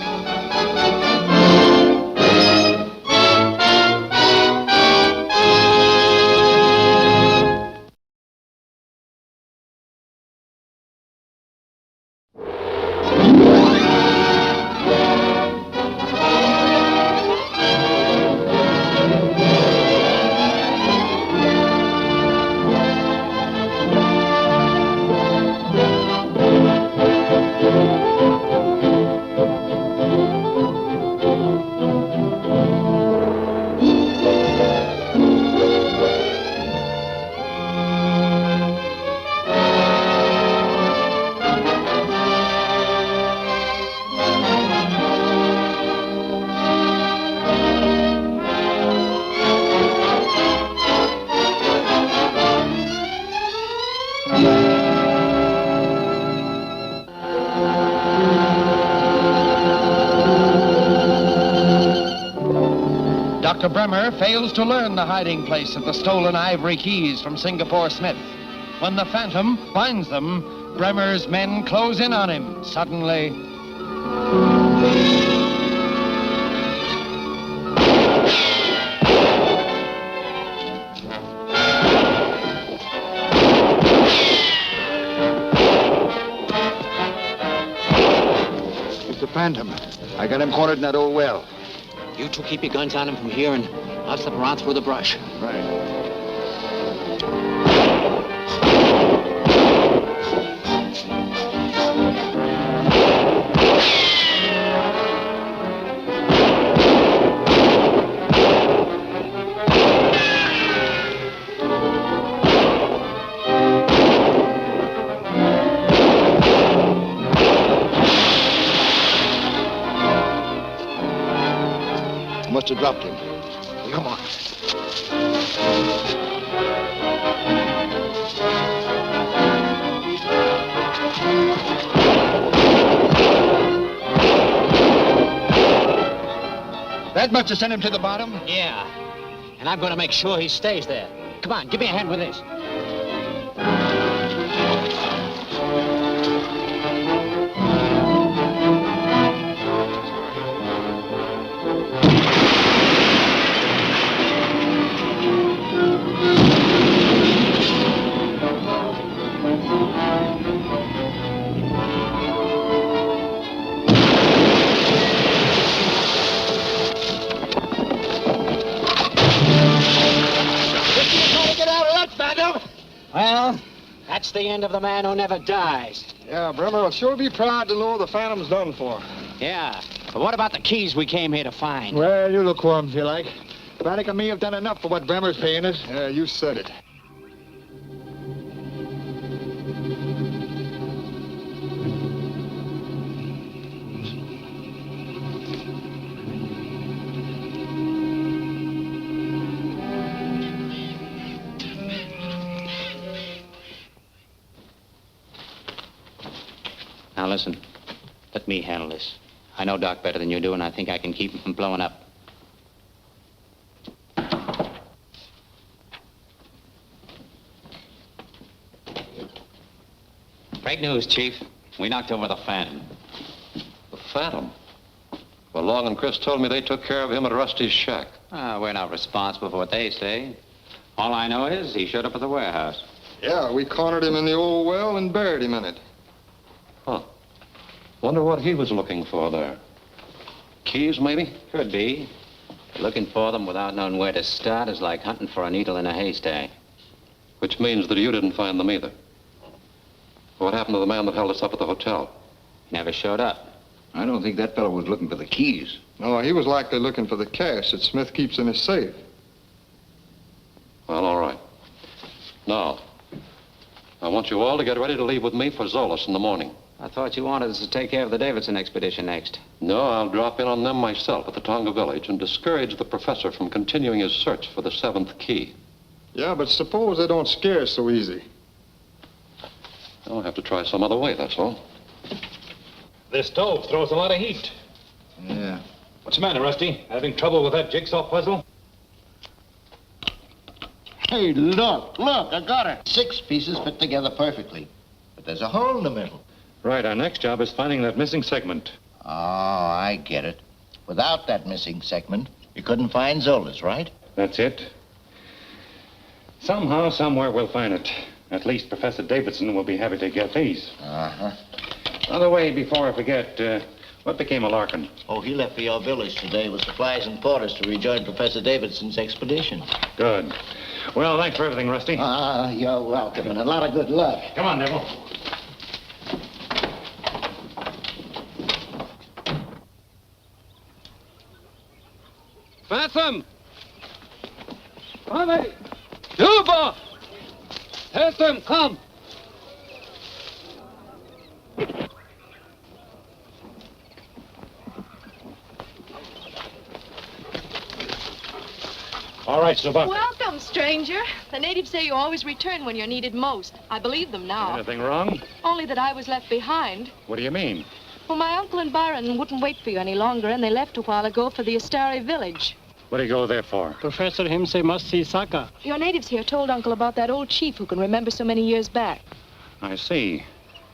Bremer fails to learn the hiding place of the stolen ivory keys from Singapore Smith. When the Phantom finds them, Bremer's men close in on him. Suddenly... It's the Phantom. I got him cornered in that old well. You two keep your guns on him from here, and I'll slip around through the brush. Right. Must have dropped him. Come on. That must have sent him to the bottom? Yeah. And I'm going to make sure he stays there. Come on, give me a hand with this. Well, that's the end of the man who never dies. Yeah, Bremer will sure be proud to know the Phantom's done for. Yeah, but what about the keys we came here to find? Well, you look for 'em if you like. Braddock and me have done enough for what Bremer's paying us. You said it. Now listen, let me handle this. I know Doc better than you do, and I think I can keep him from blowing up. Great news, Chief. We knocked over the Phantom. The Phantom? Well, Long and Chris told me they took care of him at Rusty's shack. We're not responsible for what they say. All I know is he showed up at the warehouse. Yeah, we cornered him in the old well and buried him in it. Huh. Wonder what he was looking for there. Keys, maybe? Could be. Looking for them without knowing where to start is like hunting for a needle in a haystack. Which means that you didn't find them either. What happened to the man that held us up at the hotel? He never showed up. I don't think that fellow was looking for the keys. No, he was likely looking for the cash that Smith keeps in his safe. Well, all right. Now, I want you all to get ready to leave with me for Zolas in the morning. I thought you wanted us to take care of the Davidson expedition next. No, I'll drop in on them myself at the Tonga village and discourage the professor from continuing his search for the 7th key. Yeah, but suppose they don't scare us so easy. I'll have to try some other way, that's all. This stove throws a lot of heat. Yeah. What's the matter, Rusty? Having trouble with that jigsaw puzzle? Hey, look, I got it. 6 pieces fit together perfectly. But there's a hole in the middle. Right, our next job is finding that missing segment. Oh, I get it. Without that missing segment, you couldn't find Zola's, right? That's it. Somehow, somewhere, we'll find it. At least Professor Davidson will be happy to get these. Uh-huh. By the way, before I forget, what became of Larkin? Oh, he left for your village today with supplies and quarters to rejoin Professor Davidson's expedition. Good. Well, thanks for everything, Rusty. You're welcome, and a lot of good luck. Come on, Neville. Phantom! Come! Juba! Phantom, come! All right, Suba. Welcome, stranger. The natives say you always return when you're needed most. I believe them now. Anything wrong? Only that I was left behind. What do you mean? Well, my uncle and Byron wouldn't wait for you any longer, and they left a while ago for the Estari village. What do you go there for? Professor him say must see Saka. Your natives here told Uncle about that old chief who can remember so many years back. I see.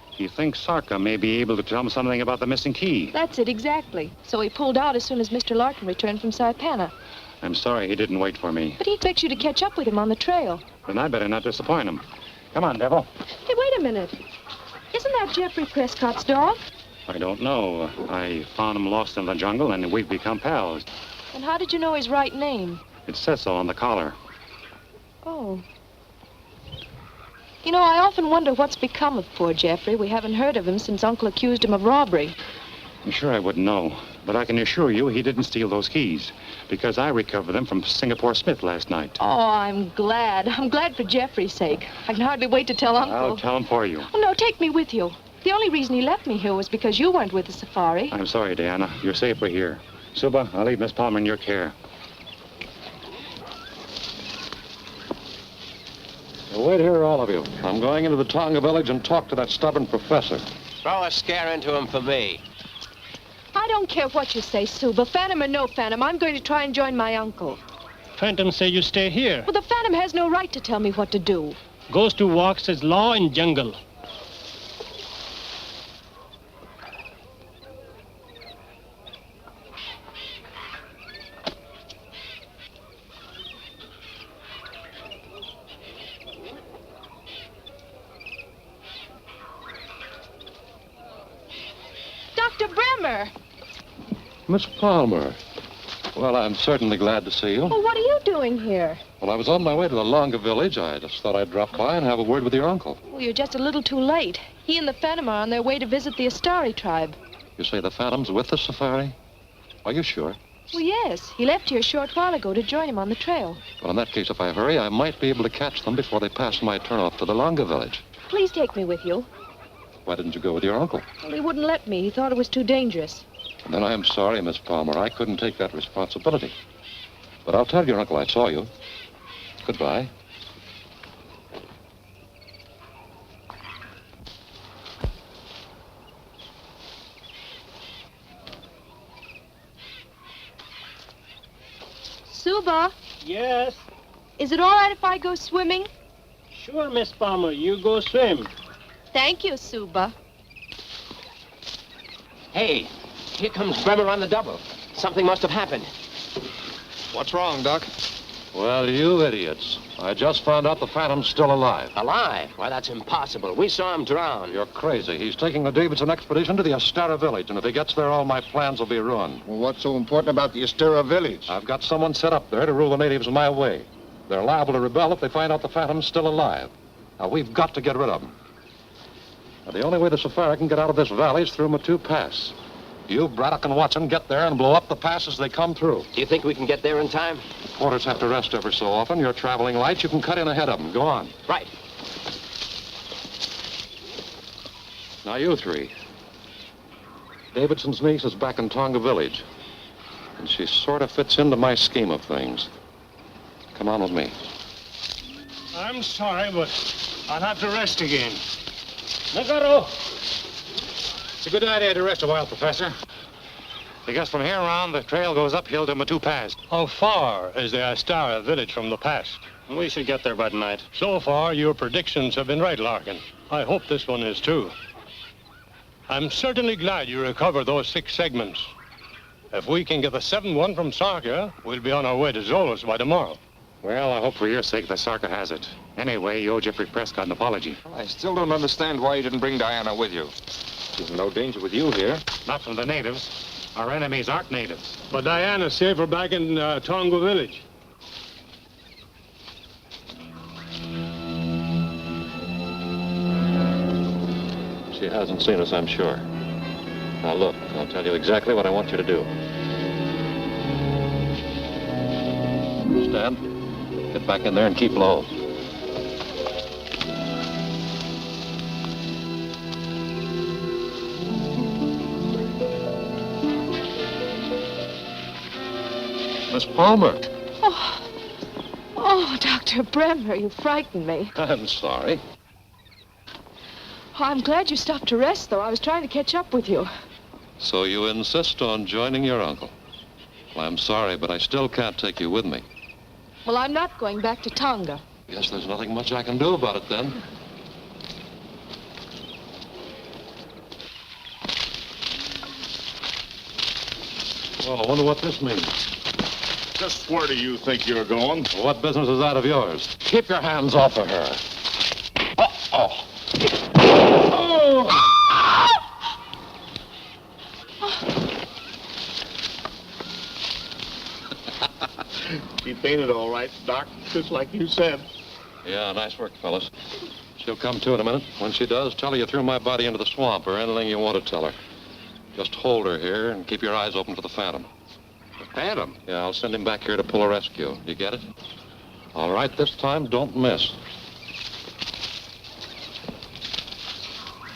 He thinks Sarka may be able to tell him something about the missing key. That's it, exactly. So he pulled out as soon as Mr. Larkin returned from Saipana. I'm sorry he didn't wait for me. But he expects you to catch up with him on the trail. Then I better not disappoint him. Come on, Devil. Hey, wait a minute. Isn't that Jeffrey Prescott's dog? I don't know. I found him lost in the jungle, and we've become pals. And how did you know his right name? It says so on the collar. Oh. You know, I often wonder what's become of poor Jeffrey. We haven't heard of him since Uncle accused him of robbery. I'm sure I wouldn't know, but I can assure you he didn't steal those keys, because I recovered them from Singapore Smith last night. Oh, I'm glad. I'm glad for Jeffrey's sake. I can hardly wait to tell Uncle. I'll tell him for you. Oh, no, take me with you. The only reason he left me here was because you weren't with the safari. I'm sorry, Diana. You're safer here. Suba, I'll leave Miss Palmer in your care. Now, wait here, all of you. I'm going into the Tonga village and talk to that stubborn professor. Throw a scare into him for me. I don't care what you say, Suba. Phantom or no Phantom, I'm going to try and join my uncle. Phantom say you stay here. Well, the Phantom has no right to tell me what to do. Goes to walk says law in jungle. Dr. Bremer! Miss Palmer. Well, I'm certainly glad to see you. Well, what are you doing here? Well, I was on my way to the Longa village. I just thought I'd drop by and have a word with your uncle. Well, you're just a little too late. He and the Phantom are on their way to visit the Astari tribe. You say the Phantom's with the safari? Are you sure? Well, yes. He left here a short while ago to join him on the trail. Well, in that case, if I hurry, I might be able to catch them before they pass my turnoff to the Longa village. Please take me with you. Why didn't you go with your uncle? Well, he wouldn't let me. He thought it was too dangerous. And then I am sorry, Miss Palmer. I couldn't take that responsibility. But I'll tell your uncle I saw you. Goodbye. Suba, Yes. is it all right if I go swimming? Sure, Miss Palmer. You go swim. Thank you, Suba. Hey, here comes Bremer on the double. Something must have happened. What's wrong, Doc? Well, you idiots. I just found out the Phantom's still alive. Alive? Why, that's impossible. We saw him drown. You're crazy. He's taking the Davidson expedition to the Esta village, and if he gets there, all my plans will be ruined. Well, what's so important about the Esta village? I've got someone set up there to rule the natives my way. They're liable to rebel if they find out the Phantom's still alive. Now, we've got to get rid of him. Now, the only way the safari can get out of this valley is through Matu Pass. You, Braddock, and Watson get there and blow up the pass as they come through. Do you think we can get there in time? Porters have to rest ever so often. You're traveling light. You can cut in ahead of them. Go on. Right. Now, you three. Davidson's niece is back in Tonga village. And she sort of fits into my scheme of things. Come on with me. I'm sorry, but I'll have to rest again. Nagaro! It's a good idea to rest a while, Professor. Because from here on, the trail goes uphill to Matu Pass. How far is the Astara village from the pass? We should get there by tonight. So far, your predictions have been right, Larkin. I hope this one is too. I'm certainly glad you recovered those 6 segments. If we can get the 7th one from Sarka, we'll be on our way to Zolos by tomorrow. Well, I hope for your sake that Sarka has it. Anyway, you owe Jeffrey Prescott an apology. I still don't understand why you didn't bring Diana with you. There's no danger with you here. Not from the natives. Our enemies aren't natives. But Diana's safer back in Tonga village. She hasn't seen us, I'm sure. Now, look, I'll tell you exactly what I want you to do. Stand. Get back in there and keep low. Miss Palmer. Oh, Dr. Bremer, you frightened me. I'm sorry. Oh, I'm glad you stopped to rest, though. I was trying to catch up with you. So you insist on joining your uncle? Well, I'm sorry, but I still can't take you with me. Well, I'm not going back to Tonga. Guess there's nothing much I can do about it then. Well, I wonder what this means. Just where do you think you're going? Well, what business is that of yours? Keep your hands off of her. Oh. She fainted all right, Doc, just like you said. Yeah, nice work, fellas. She'll come to in a minute. When she does, tell her you threw my body into the swamp or anything you want to tell her. Just hold her here and keep your eyes open for the Phantom. The Phantom? Yeah, I'll send him back here to pull a rescue. You get it? All right, this time, don't miss.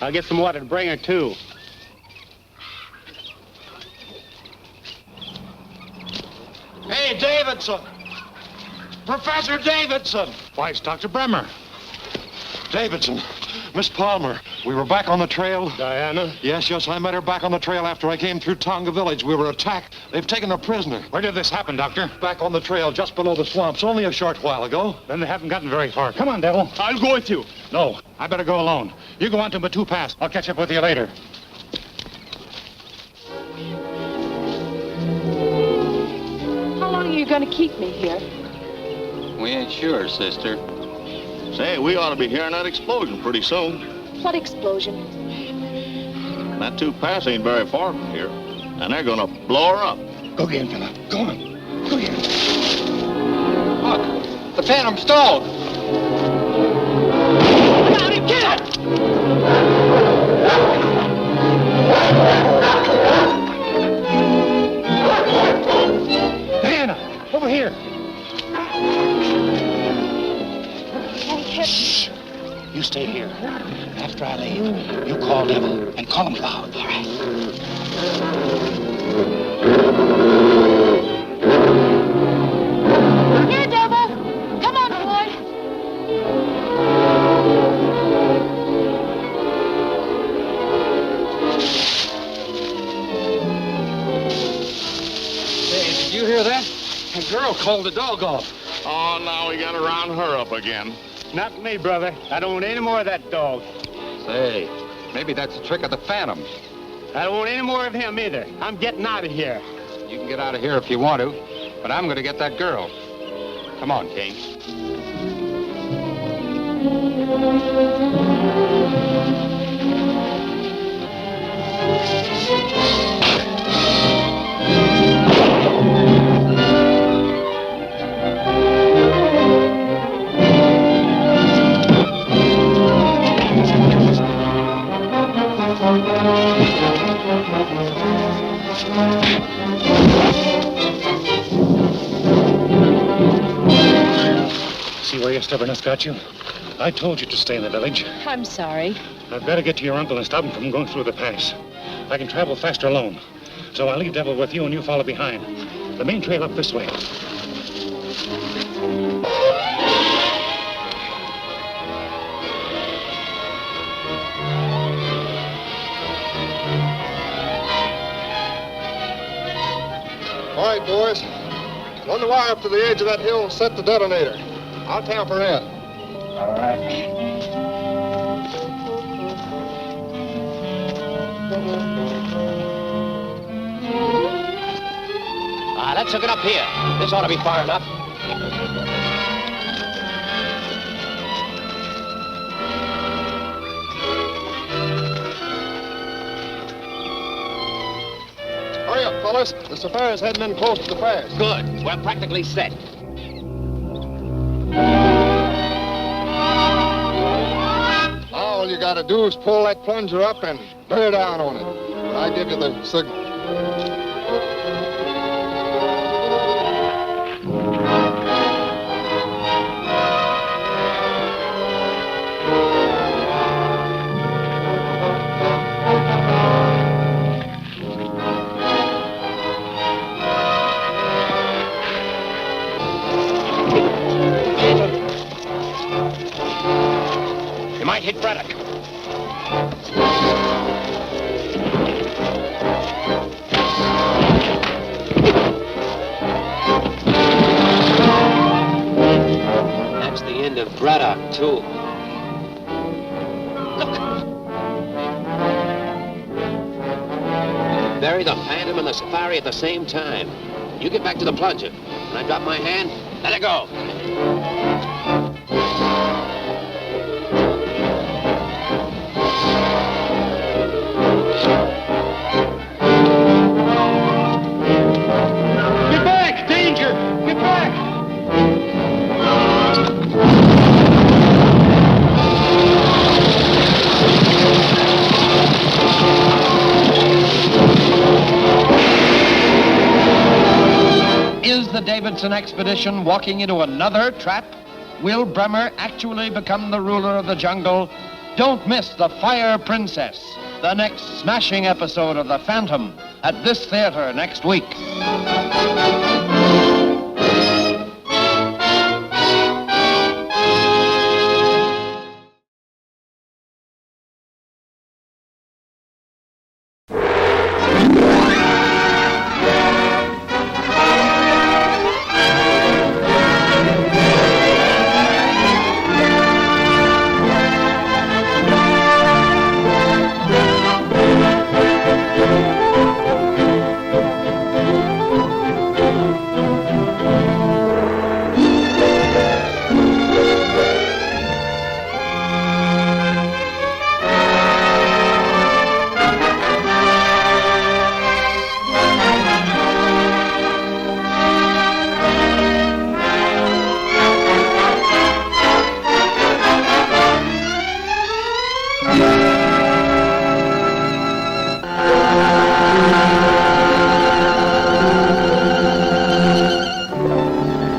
I'll get some water to bring her, too. Hey, Davidson! Professor Davidson! Why, it's Dr. Bremer. Davidson, Miss Palmer, we were back on the trail. Diana? Yes, I met her back on the trail after I came through Tonga village. We were attacked. They've taken her prisoner. Where did this happen, Doctor? Back on the trail, just below the swamps, only a short while ago. Then they haven't gotten very far. Come on, Devil. I'll go with you. No, I better go alone. You go on to Batu Pass. I'll catch up with you later. How long are you going to keep me here? We ain't sure, sister. Say, we ought to be hearing that explosion pretty soon. What explosion? That two pass ain't very far from here, and they're gonna blow her up. Go get him, fella. Go on. Go get him. Look, the Phantom stalled. Look out, get it! Diana, over here. Shh. You stay here. After I leave, you call Devil and call him loud. All right. Here, Devil. Come on, boy. Hey, did you hear that? A girl called the dog off. Oh, now we gotta round her up again. Not me, brother. I don't want any more of that dog. Say, maybe that's a trick of the Phantom. I don't want any more of him either. I'm getting out of here. You can get out of here if you want to, but I'm going to get that girl. Come on, King. See where your stubbornness got you? I told you to stay in the village. I'm sorry. I've got to get to your uncle and stop him from going through the pass. I can travel faster alone. So I'll leave Devil with you and you follow behind. The main trail up this way. All right, boys. Run the wire up to the edge of that hill and set the detonator. I'll tamper in. All right. Let's hook it up here. This ought to be far enough. Hurry up, fellas. The Safari's heading in close to the pass. Good. We're practically set. Now all you gotta do is pull that plunger up and bear down on it. When I give you the signal. You might hit Braddock. end of Braddock, too. Bury the Phantom and the Safari at the same time. You get back to the plunger. When I drop my hand, let it go. Get back! Danger! Get back! Is the Davidson expedition walking into another trap? Will Bremer actually become the ruler of the jungle? Don't miss The Fire Princess, the next smashing episode of The Phantom, at this theater next week.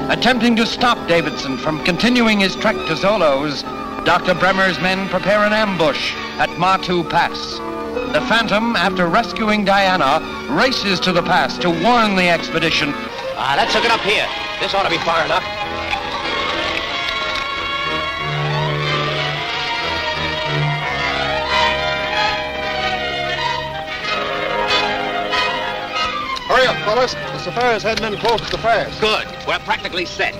Attempting to stop Davidson from continuing his trek to Zolos, Dr. Bremer's men prepare an ambush at Matu Pass. The Phantom, after rescuing Diana, races to the pass to warn the expedition. Let's hook it up here. This ought to be far enough. Hurry up, fellas. The safari's heading in close to the pass. Good. We're practically set.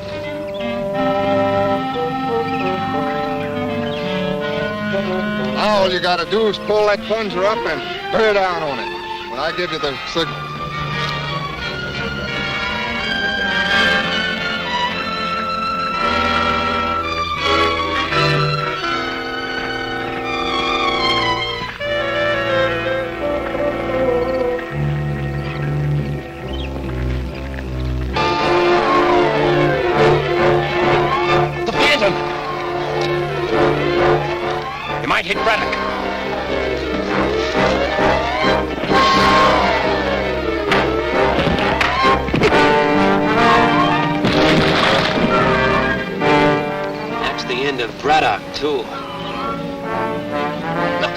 Now all you gotta do is pull that plunger up and bear down on it when I give you the signal. Hit Braddock. That's the end of Braddock, too. Look.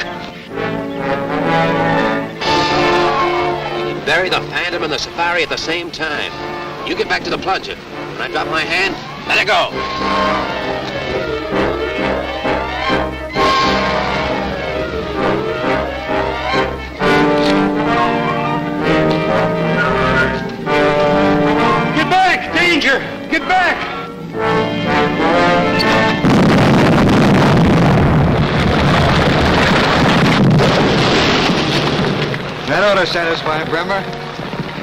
We can bury the Phantom and the Safari at the same time. You get back to the plunger. When I drop my hand, let it go. Danger! Get back! That ought to satisfy Bremer.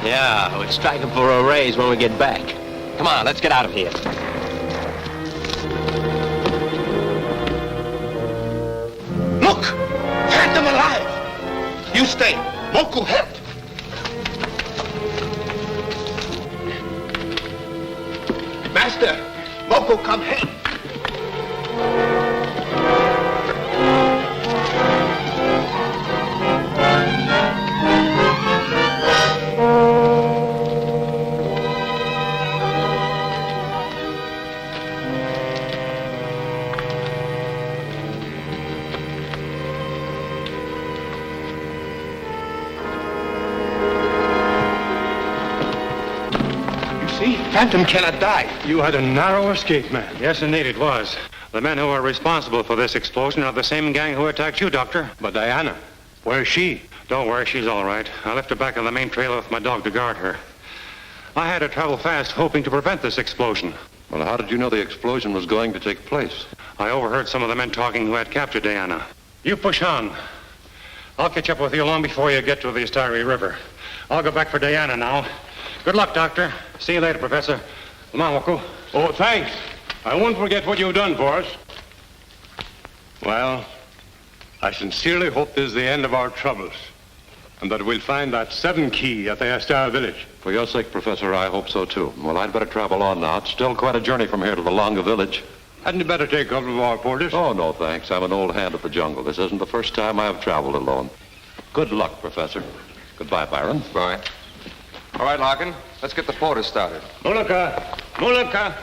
Yeah, we'll strike him for a raise when we get back. Come on, let's get out of here. Look! Phantom alive! You stay. Moku help! Master, Moko, come help. Phantom cannot die. You had a narrow escape, man. Yes, indeed it was. The men who are responsible for this explosion are the same gang who attacked you, Doctor. But Diana, where's she? Don't worry, she's all right. I left her back on the main trail with my dog to guard her. I had to travel fast, hoping to prevent this explosion. Well, how did you know the explosion was going to take place? I overheard some of the men talking who had captured Diana. You push on. I'll catch up with you long before you get to the Esta River. I'll go back for Diana now. Good luck, Doctor. See you later, Professor. Come on, Wako. Oh, thanks. I won't forget what you've done for us. Well, I sincerely hope this is the end of our troubles, and that we'll find that 7 key at the Esta village. For your sake, Professor, I hope so, too. Well, I'd better travel on now. It's still quite a journey from here to the longer village. Hadn't you better take a couple of our porters? Oh, no, thanks. I'm an old hand at the jungle. This isn't the first time I've traveled alone. Good luck, Professor. Goodbye, Byron. Bye. All right, Larkin. Let's get the porters started. Mulaka! Mulaka!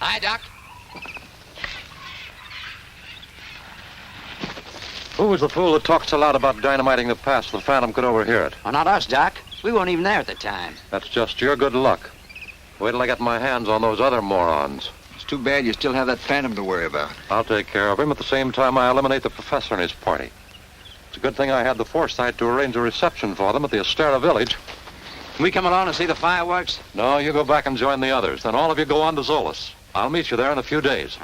Hi, Doc. Who was the fool that talked so loud about dynamiting the pass so the Phantom could overhear it? Well, not us, Doc. We weren't even there at the time. That's just your good luck. Wait till I get my hands on those other morons. It's too bad you still have that Phantom to worry about. I'll take care of him at the same time I eliminate the professor and his party. It's a good thing I had the foresight to arrange a reception for them at the Esta village. Can we come along and see the fireworks? No, you go back and join the others. Then all of you go on to Zolas. I'll meet you there in a few days.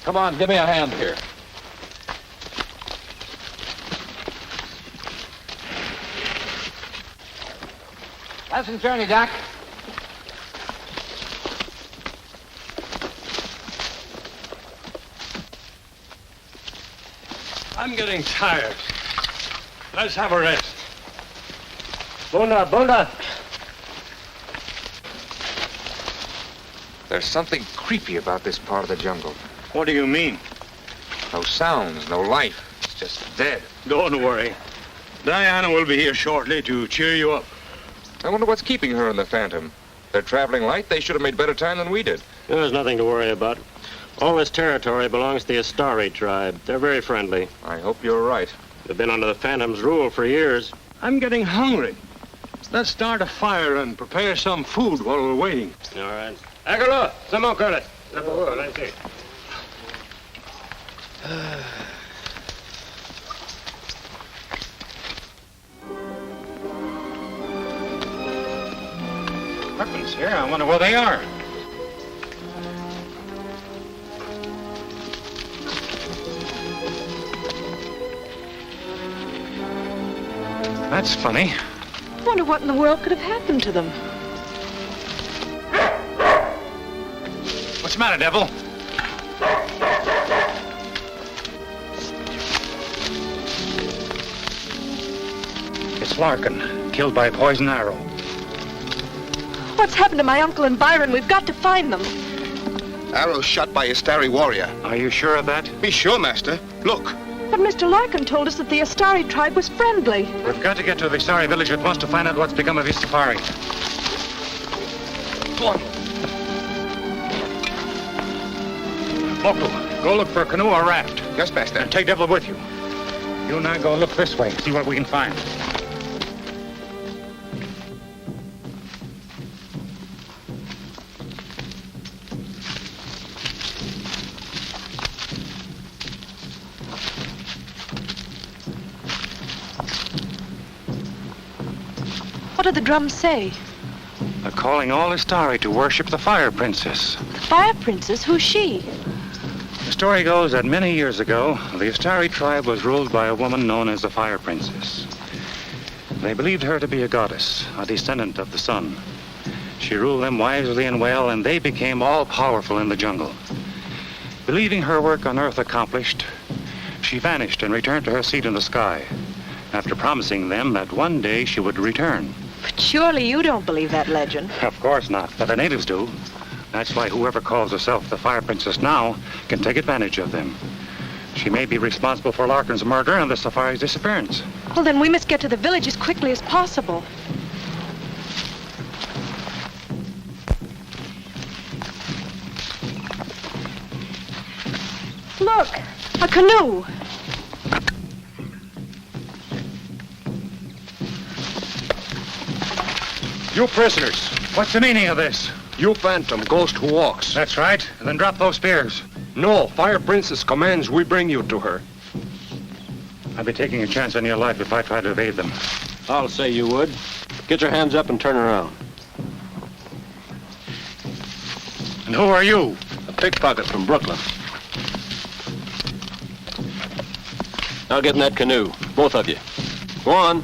Come on, give me a hand here. Pleasant journey, Doc. I'm getting tired. Let's have a rest. Bunda. There's something creepy about this part of the jungle. What do you mean? No sounds, no life. It's just dead. Don't worry. Diana will be here shortly to cheer you up. I wonder what's keeping her and the Phantom. They're traveling light. They should have made better time than we did. There's nothing to worry about. All this territory belongs to the Esta tribe. They're very friendly. I hope you're right. They've been under the Phantom's rule for years. I'm getting hungry. Let's start a fire and prepare some food while we're waiting. All right. Agalo, samo kare. I see. Weapons here. I wonder where they are. That's funny. I wonder what in the world could have happened to them. What's the matter, devil? It's Larkin, killed by a poison arrow. What's happened to my uncle and Byron? We've got to find them. Arrow shot by a starry warrior. Are you sure of that? Be sure, Master. Look. But Mr. Larkin told us that the Esta tribe was friendly. We've got to get to the Serie village at once to find out what's become of his safari. Go on. Moku, go look for a canoe or raft. Yes, Master. And take Devil with you. You and I go look this way, see what we can find. What do the drums say? They're calling all Esta to worship the Fire Princess. The Fire Princess? Who's she? The story goes that many years ago, the Esta tribe was ruled by a woman known as the Fire Princess. They believed her to be a goddess, a descendant of the sun. She ruled them wisely and well, and they became all-powerful in the jungle. Believing her work on Earth accomplished, she vanished and returned to her seat in the sky, after promising them that one day she would return. But surely you don't believe that legend. Of course not, but the natives do. That's why whoever calls herself the Fire Princess now can take advantage of them. She may be responsible for Larkin's murder and the safari's disappearance. Well, then we must get to the village as quickly as possible. Look, a canoe. You prisoners, what's the meaning of this? You phantom, ghost who walks. That's right. And then drop those spears. No, Fire Princess commands we bring you to her. I'd be taking a chance on your life if I tried to evade them. I'll say you would. Get your hands up and turn around. And who are you? A pickpocket from Brooklyn. Now get in that canoe, both of you. Go on.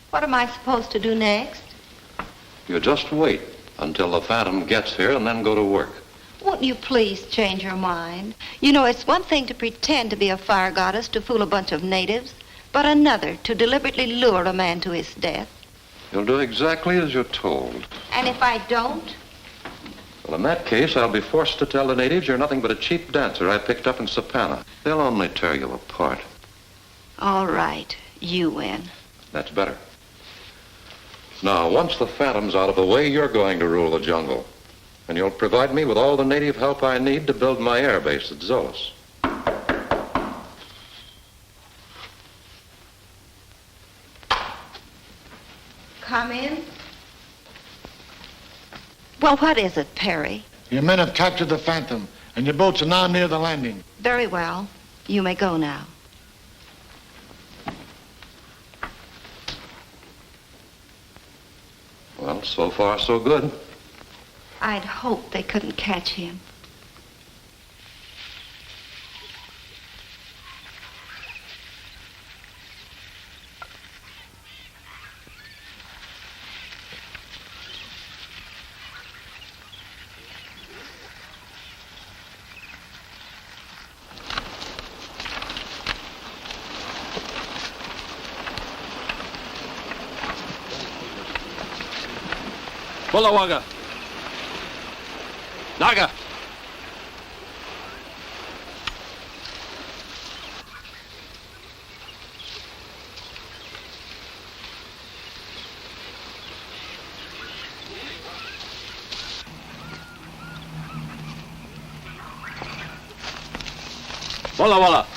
What am I supposed to do next? You just wait until the Phantom gets here and then go to work. Won't you please change your mind? You know, it's one thing to pretend to be a fire goddess to fool a bunch of natives, but another to deliberately lure a man to his death. You'll do exactly as you're told. And if I don't? Well, in that case, I'll be forced to tell the natives you're nothing but a cheap dancer I picked up in Savannah. They'll only tear you apart. All right, you win. That's better. Now, once the Phantom's out of the way, you're going to rule the jungle. And you'll provide me with all the native help I need to build my air base at Zolas. Come in. Well, what is it, Perry? Your men have captured the Phantom, and your boats are now near the landing. Very well. You may go now. Well, so far, so good. I'd hoped they couldn't catch him. Bullawaga. Naga. Walla Walla.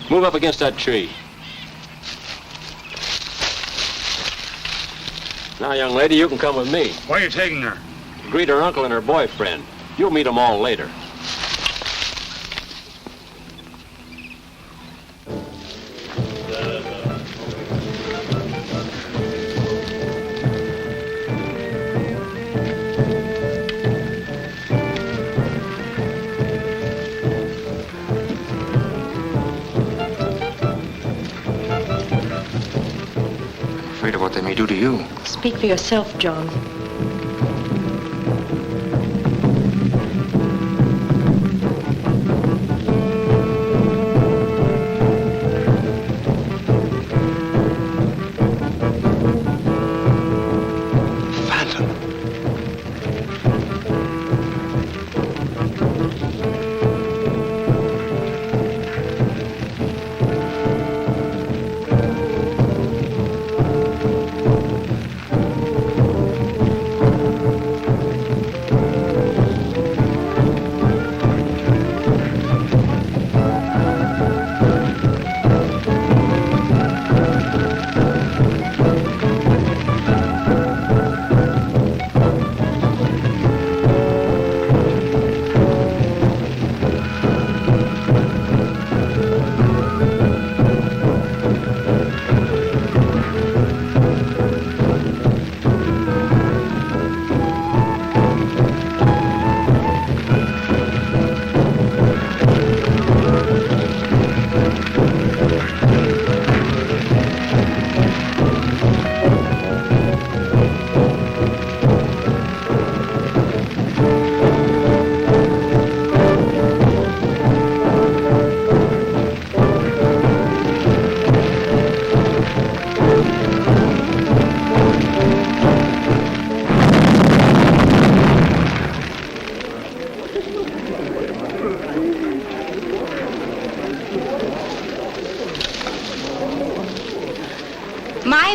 Move up against that tree. Now, young lady, you can come with me. Where are you taking her? Greet her uncle and her boyfriend. You'll meet them all later. Afraid of what they may do to you. Speak for yourself, John.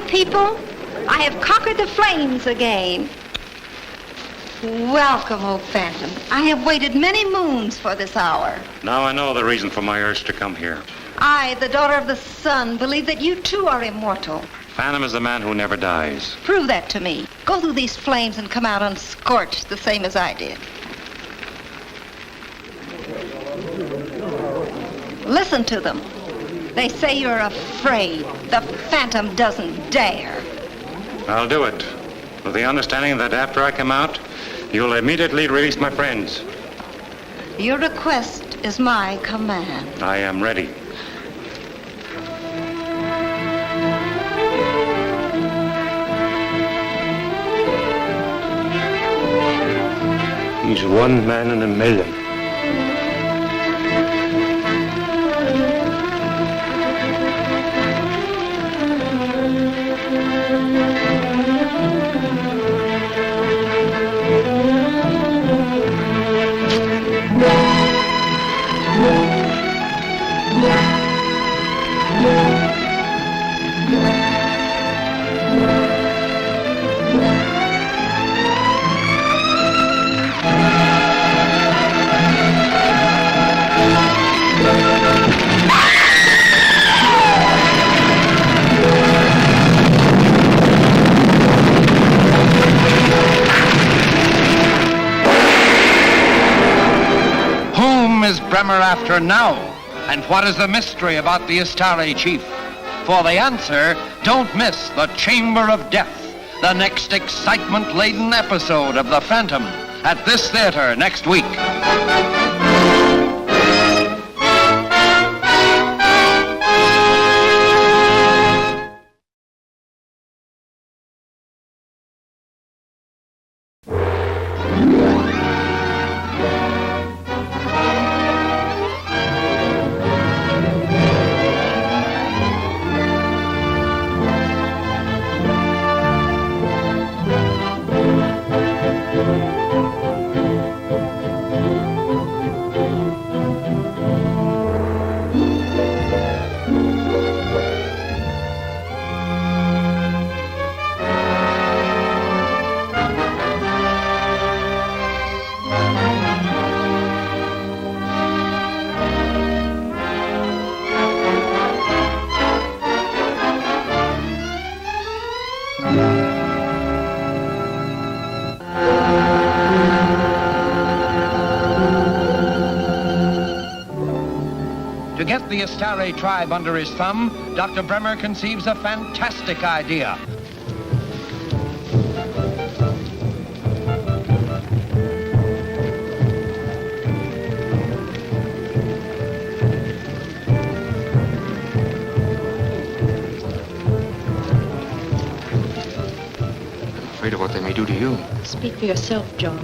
people, I have conquered the flames again. Welcome, O Phantom. I have waited many moons for this hour. Now I know the reason for my urge to come here. I, the daughter of the sun, believe that you too are immortal. Phantom is the man who never dies. Prove that to me. Go through these flames and come out unscorched, the same as I did. Listen to them. They say you're afraid. The Phantom doesn't dare. I'll do it, with the understanding that after I come out, you'll immediately release my friends. Your request is my command. I am ready. He's one man in a million. Is Bremer after now? And what is the mystery about the Estare chief? For the answer, don't miss The Chamber of Death, the next excitement-laden episode of The Phantom, at this theater next week. To get the Estare tribe under his thumb, Dr. Bremer conceives a fantastic idea. I'm afraid of what they may do to you. Speak for yourself, John.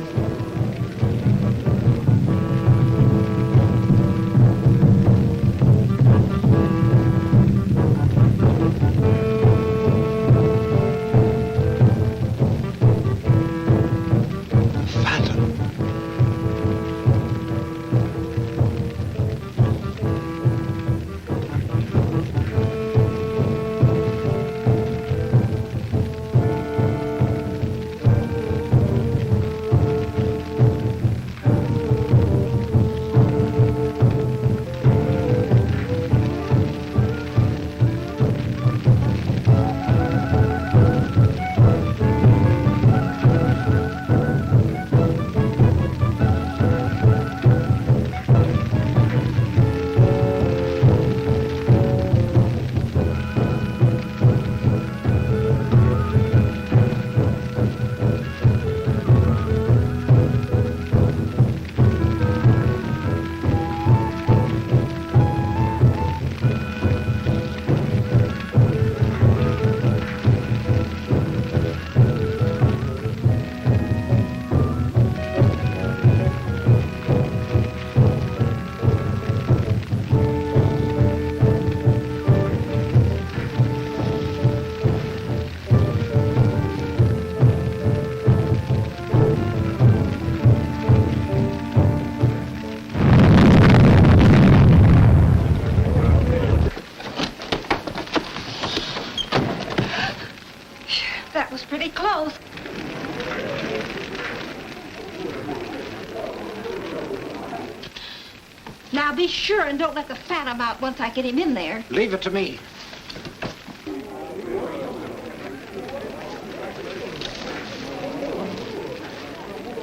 Now be sure and don't let the Phantom out once I get him in there. Leave it to me.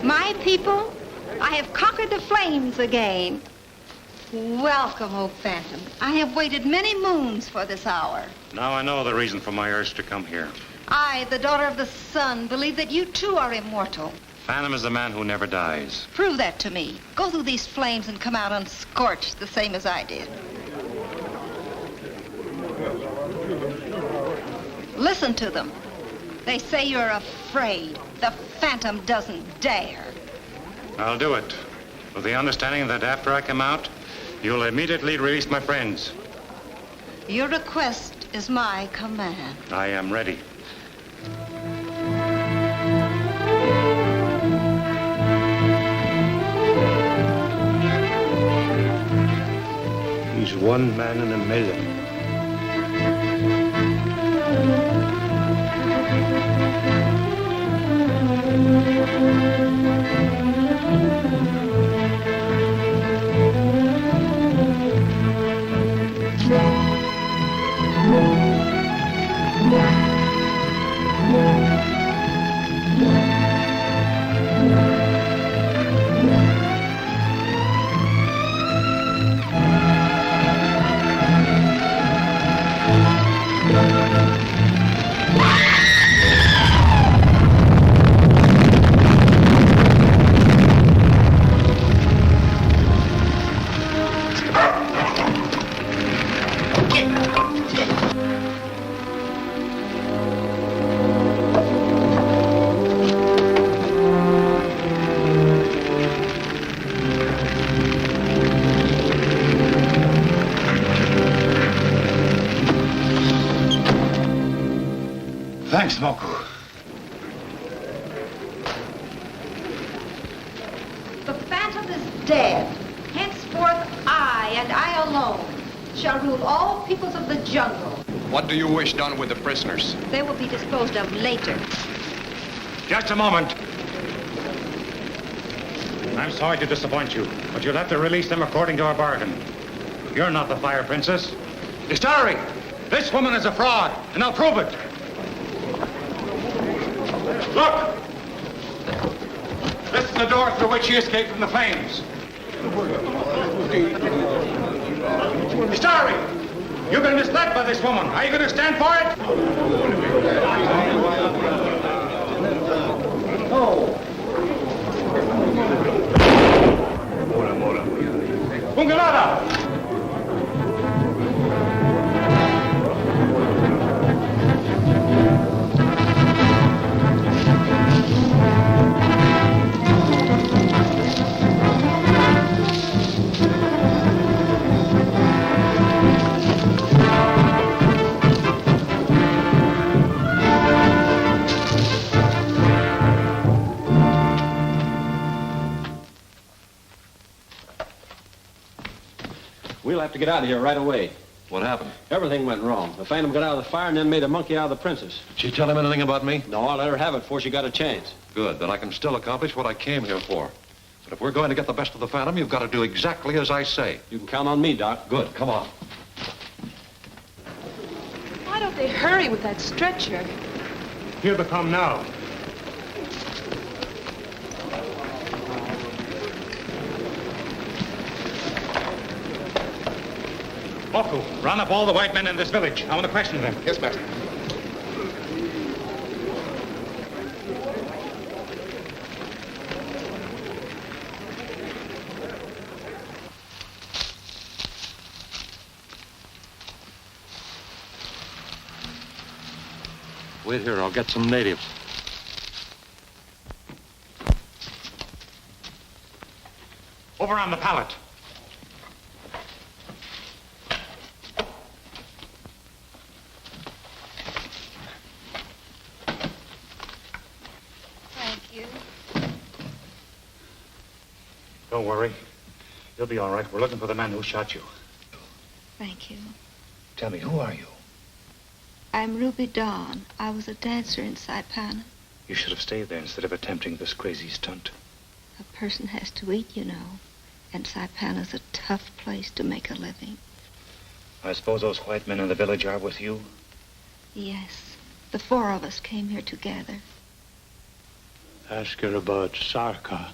My people, I have conquered the flames again. Welcome, O Phantom. I have waited many moons for this hour. Now I know the reason for my urge to come here. I, the daughter of the sun, believe that you too are immortal. Phantom is the man who never dies. Prove that to me. Go through these flames and come out unscorched, the same as I did. Listen to them. They say you're afraid. The Phantom doesn't dare. I'll do it, with the understanding that after I come out, you'll immediately release my friends. Your request is my command. I am ready. He's one man in a million. Thanks, Moko. The Phantom is dead. Henceforth, I, and I alone, shall rule all peoples of the jungle. What do you wish done with the prisoners? They will be disposed of later. Just a moment. I'm sorry to disappoint you, but you'll have to release them according to our bargain. You're not the Fire Princess. Istari, this woman is a fraud, and I'll prove it. Look! This is the door through which she escaped from the flames. Istari, you've been misled by this woman. Are you going to stand for it? Pungalada! We'll have to get out of here right away. What happened? Everything went wrong. The Phantom got out of the fire and then made a monkey out of the princess. Did she tell him anything about me? No, I'll let her have it before she got a chance. Good, then I can still accomplish what I came here for. But if we're going to get the best of the Phantom, you've got to do exactly as I say. You can count on me, Doc. Good, come on. Why don't they hurry with that stretcher? Here they come now. Moko, round up all the white men in this village. I want to question them. Yes, master. Wait here, I'll get some natives. Over on the pallet. Thank you. Don't worry. You'll be all right. We're looking for the man who shot you. Thank you. Tell me, who are you? I'm Ruby Dawn. I was a dancer in Saipan. You should have stayed there instead of attempting this crazy stunt. A person has to eat, you know. And Saipana's a tough place to make a living. I suppose those white men in the village are with you? Yes. The 4 of us came here together. Ask her about Sarka.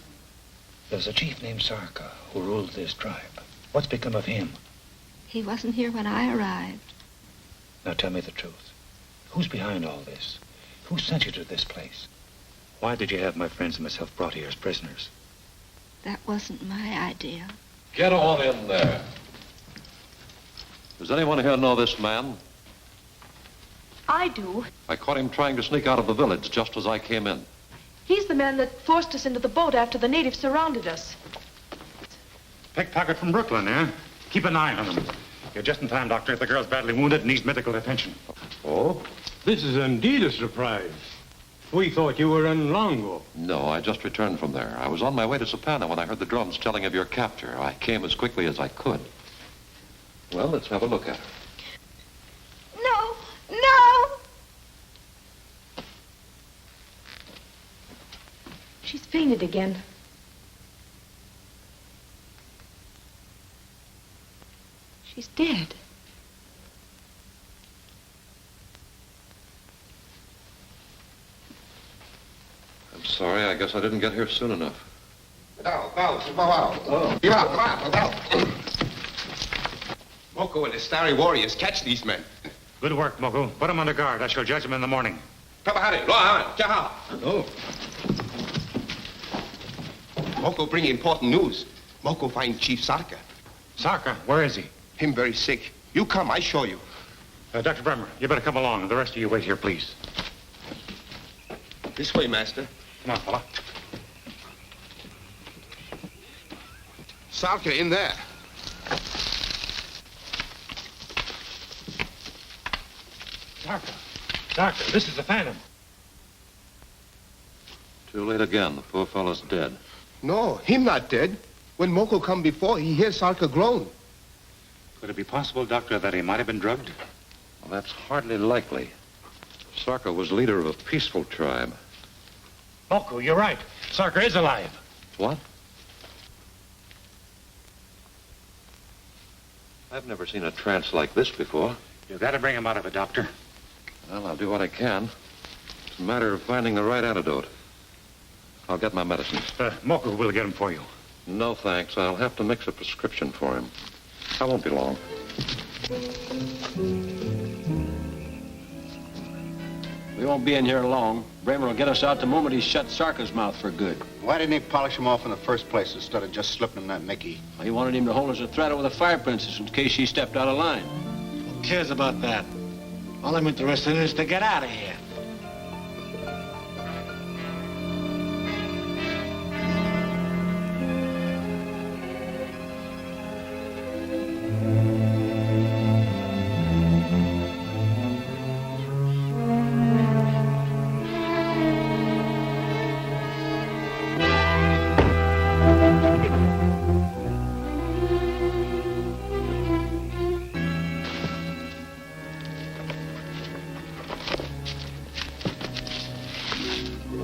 There's a chief named Sarka who ruled this tribe. What's become of him? He wasn't here when I arrived. Now tell me the truth. Who's behind all this? Who sent you to this place? Why did you have my friends and myself brought here as prisoners? That wasn't my idea. Get on in there. Does anyone here know this man? I do. I caught him trying to sneak out of the village just as I came in. He's the man that forced us into the boat after the natives surrounded us. Pickpocket from Brooklyn, eh? Keep an eye on him. You're just in time, Doctor. The girl's badly wounded and needs medical attention. Oh? This is indeed a surprise. We thought you were in Longo. No, I just returned from there. I was on my way to Sapana when I heard the drums telling of your capture. I came as quickly as I could. Well, let's have a look at her. No! No! She's fainted again. She's dead. I'm sorry. I guess I didn't get here soon enough. Moko and the starry warriors catch these men. Good work, Moko. Put him under guard. I shall judge him in the morning. Oh. Moko bring important news. Moko find Chief Sarka. Sarka, where is he? Him very sick. You come, I show you. Dr. Bremer, you better come along. The rest of you wait here, please. This way, Master. Come on, fella. Sarka in there. Doctor, this is the Phantom. Too late again. The poor fellow's dead. No, him not dead. When Moko come before, he hear Sarka groan. Could it be possible, Doctor, that he might have been drugged? Well, that's hardly likely. Sarka was leader of a peaceful tribe. Moko, you're right. Sarka is alive. What? I've never seen a trance like this before. You've got to bring him out of it, Doctor. Well, I'll do what I can. It's a matter of finding the right antidote. I'll get my medicines. Moko will get him for you. No, thanks. I'll have to mix a prescription for him. I won't be long. We won't be in here long. Bremer will get us out the moment he's shut Sarka's mouth for good. Why didn't he polish him off in the first place instead of just slipping him that Mickey? Well, he wanted him to hold as a threat with the fire princess in case she stepped out of line. Who cares about that? All I'm interested in is to get out of here.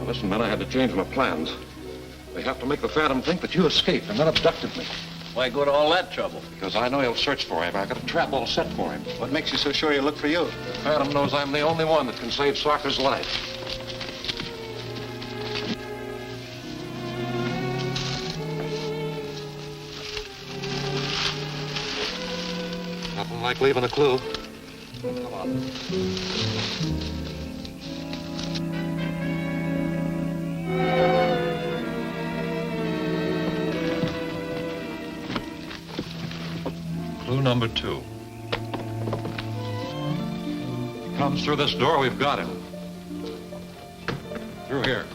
Listen, men, I had to change my plans. We have to make the Phantom think that you escaped and then abducted me. Why go to all that trouble? Because I know he'll search for him. I've got a trap all set for him. What makes you so sure he'll look for you? The Phantom knows I'm the only one that can save Sarka's life. Nothing like leaving a clue. Come on. Clue number 2. Comes through this door, we've got him. Through here.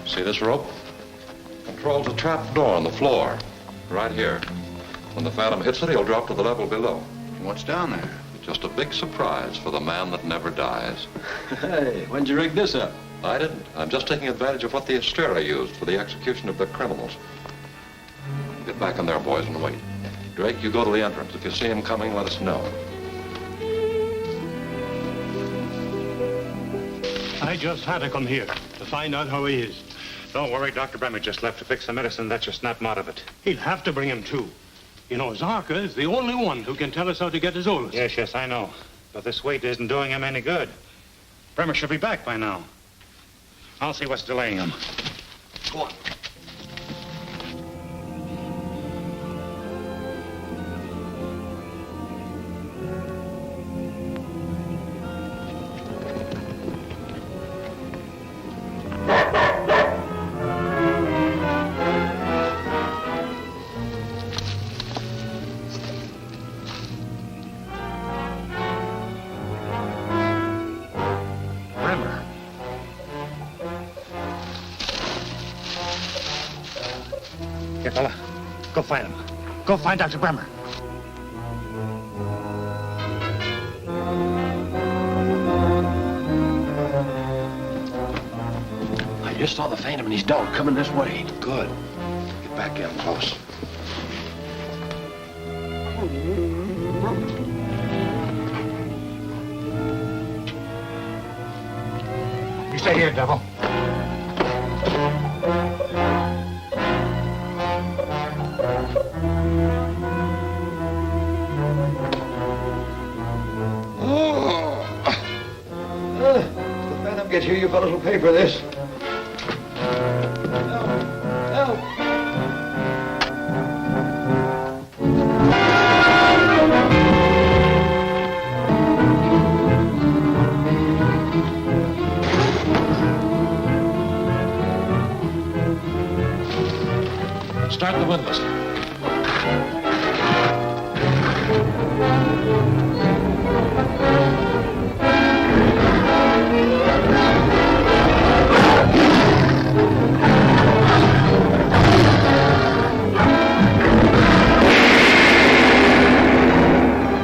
See this rope? Controls a trap door on the floor. Right here. When the Phantom hits it, he'll drop to the level below. What's down there? Just a big surprise for the man that never dies. Hey, when'd you rig this up? I didn't. I'm just taking advantage of what the Serie used for the execution of the criminals. Get back in there, boys, and wait. Drake, you go to the entrance. If you see him coming, let us know. I I just had to come here to find out how he is. Don't worry, Dr. Bremer just left to fix the medicine that just snapped him out of it. He'll have to bring him too. You know, Zarka is the only one who can tell us how to get his Olus. Yes, I know. But this wait isn't doing him any good. Bremer should be back by now. I'll see what's delaying him. Go on. Here, fella. Go find him. Go find Dr. Bremer. I just saw the phantom and his dog coming this way. Good. Get back in close. You stay here, devil. Get here, you fellas will pay for this. Help! Start the windlass.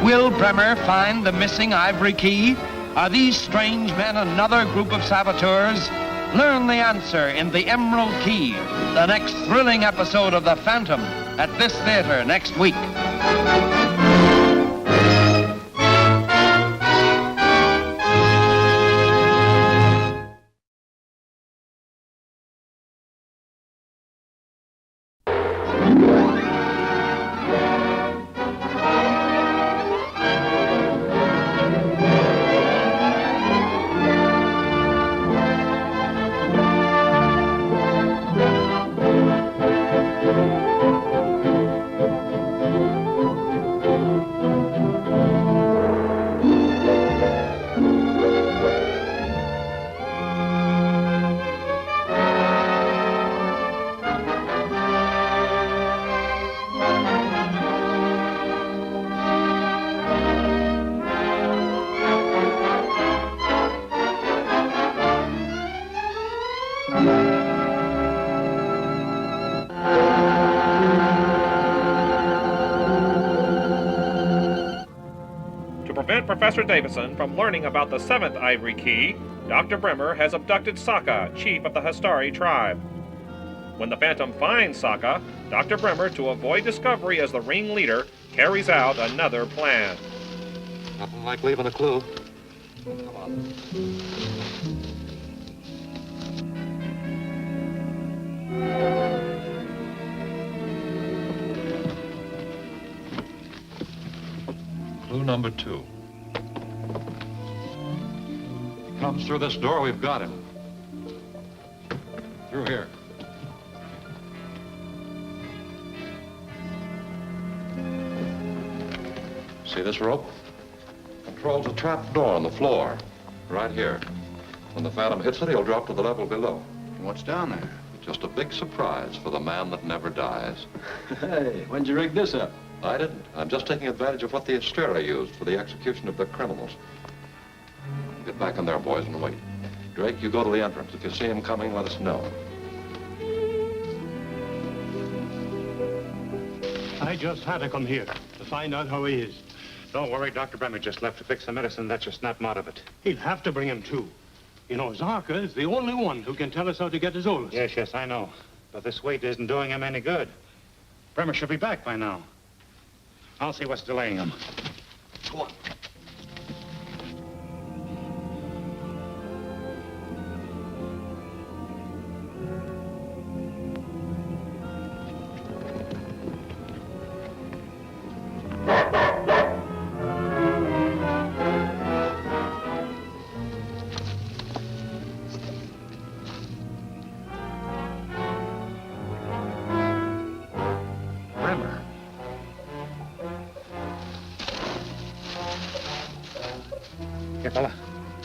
Will Bremer find the missing ivory key? Are these strange men another group of saboteurs? Learn the answer in The Emerald Key, the next thrilling episode of The Phantom, at this theater next week. To prevent Professor Davison from learning about the seventh ivory key, Dr. Bremer has abducted Sokka, chief of the Hastari tribe. When the Phantom finds Sokka, Dr. Bremer, to avoid discovery as the ringleader, carries out another plan. Nothing like leaving a clue. Come on. Clue number 2. He comes through this door, we've got him. Through here. See this rope? Controls a trap door on the floor, right here. When the Phantom hits it, he'll drop to the level below. What's down there? Just a big surprise for the man that never dies. Hey, when'd you rig this up? I didn't. I'm just taking advantage of what the Serie used for the execution of their criminals. Get back in there, boys, and wait. Drake, you go to the entrance. If you see him coming, let us know. I just had to come here to find out how he is. Don't worry, Dr. Bremer just left to fix the medicine that just snapped him out of it. He'll have to bring him too. You know, Zarka is the only one who can tell us how to get his Olus. Yes, I know. But this wait isn't doing him any good. Bremer should be back by now. I'll see what's delaying him. Go on.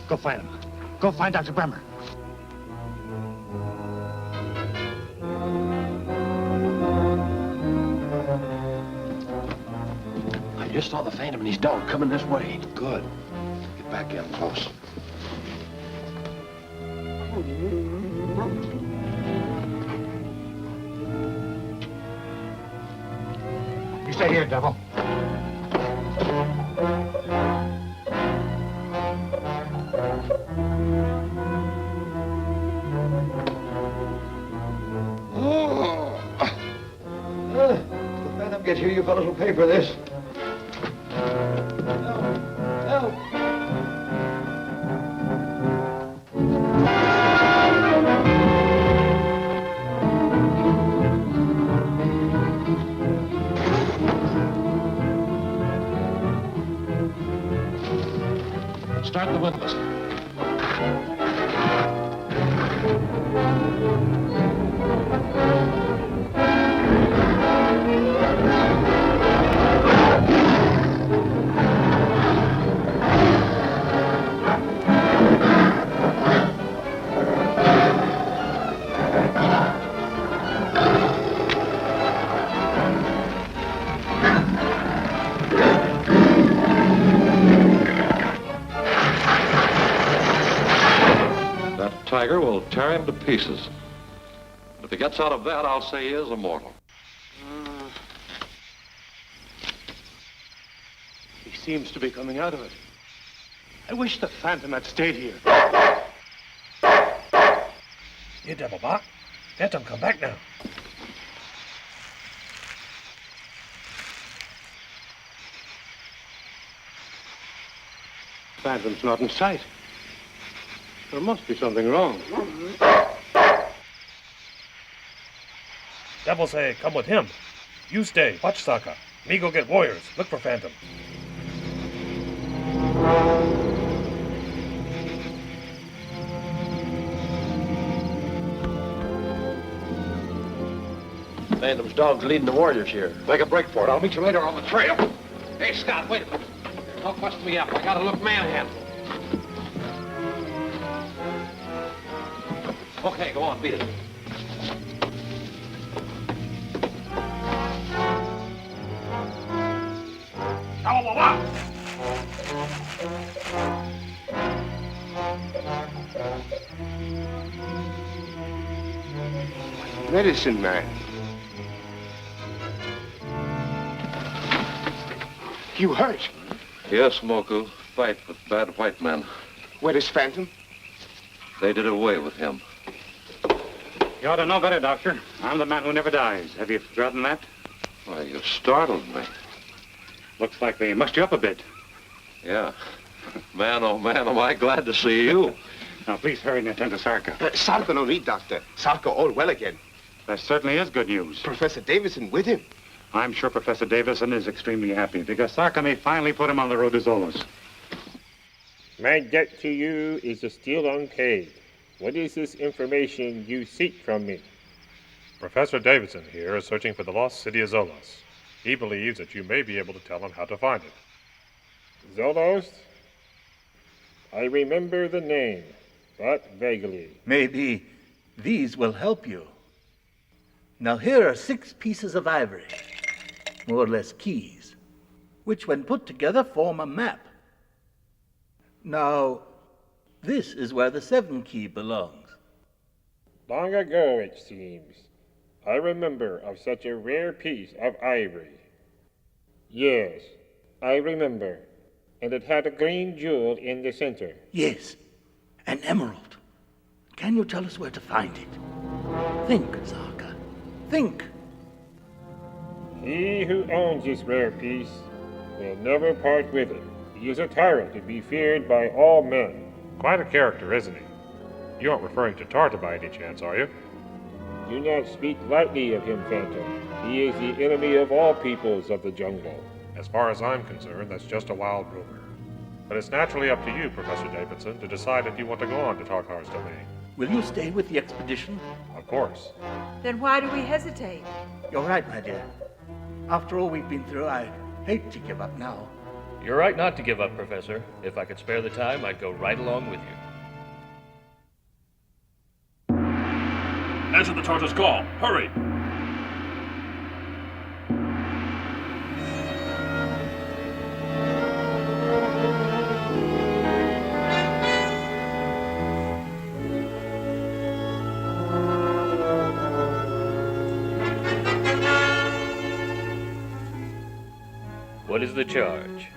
Go find him. Go find Dr. Bremer. I just saw the Phantom and his dog coming this way. Good. Get back in close. You stay here, devil. The Phantom gets here, you fellas will pay for this. Help! Start the windlass. Tiger will tear him to pieces. If he gets out of that, I'll say he is immortal. He seems to be coming out of it. I wish the Phantom had stayed here. You devil bot. Phantom, come back now. Phantom's not in sight. There must be something wrong. Devil say, come with him. You stay, watch Sokka. Me go get warriors. Look for Phantom. Phantom's dog's leading the warriors here. Make a break for it. I'll meet you later on the trail. Hey, Scott, wait a minute. Don't bust me up. I gotta look manhandled. Okay, go on, beat it. Medicine man. You hurt? Yes, Moku. Fight with bad white men. Where is Phantom? They did away with him. You ought to know better, Doctor. I'm the man who never dies. Have you forgotten that? Why, you startled me. Looks like they mussed you up a bit. Yeah. Man, oh man, am I glad to see you. Now, please hurry and attend to Sarka. Sarka no need, Doctor. Sarka all well again. That certainly is good news. Professor Davison with him. I'm sure Professor Davison is extremely happy because Sarka may finally put him on the road to Zolos. My debt to you is still unpaid. What is this information you seek from me? Professor Davidson here is searching for the lost city of Zolos. He believes that you may be able to tell him how to find it. Zolos? I remember the name, but vaguely. Maybe these will help you. Now here are 6 pieces of ivory, more or less keys, which when put together form a map. Now, this is where the 7th key belongs. Long ago, it seems, I remember of such a rare piece of ivory. Yes, I remember. And it had a green jewel in the center. Yes, an emerald. Can you tell us where to find it? Think, Sarka. Think. He who owns this rare piece will never part with it. He is a tyrant to be feared by all men. Quite a character, isn't he? You aren't referring to Tarta by any chance, are you? Do not speak lightly of him, Phantom. He is the enemy of all peoples of the jungle. As far as I'm concerned, that's just a wild rumor. But it's naturally up to you, Professor Davidson, to decide if you want to go on to Tartar's domain. Will you stay with the expedition? Of course. Then why do we hesitate? You're right, my dear. After all we've been through, I hate to give up now. You're right not to give up, Professor. If I could spare the time, I'd go right along with you. Answer the tortoise call. Hurry! What is the charge?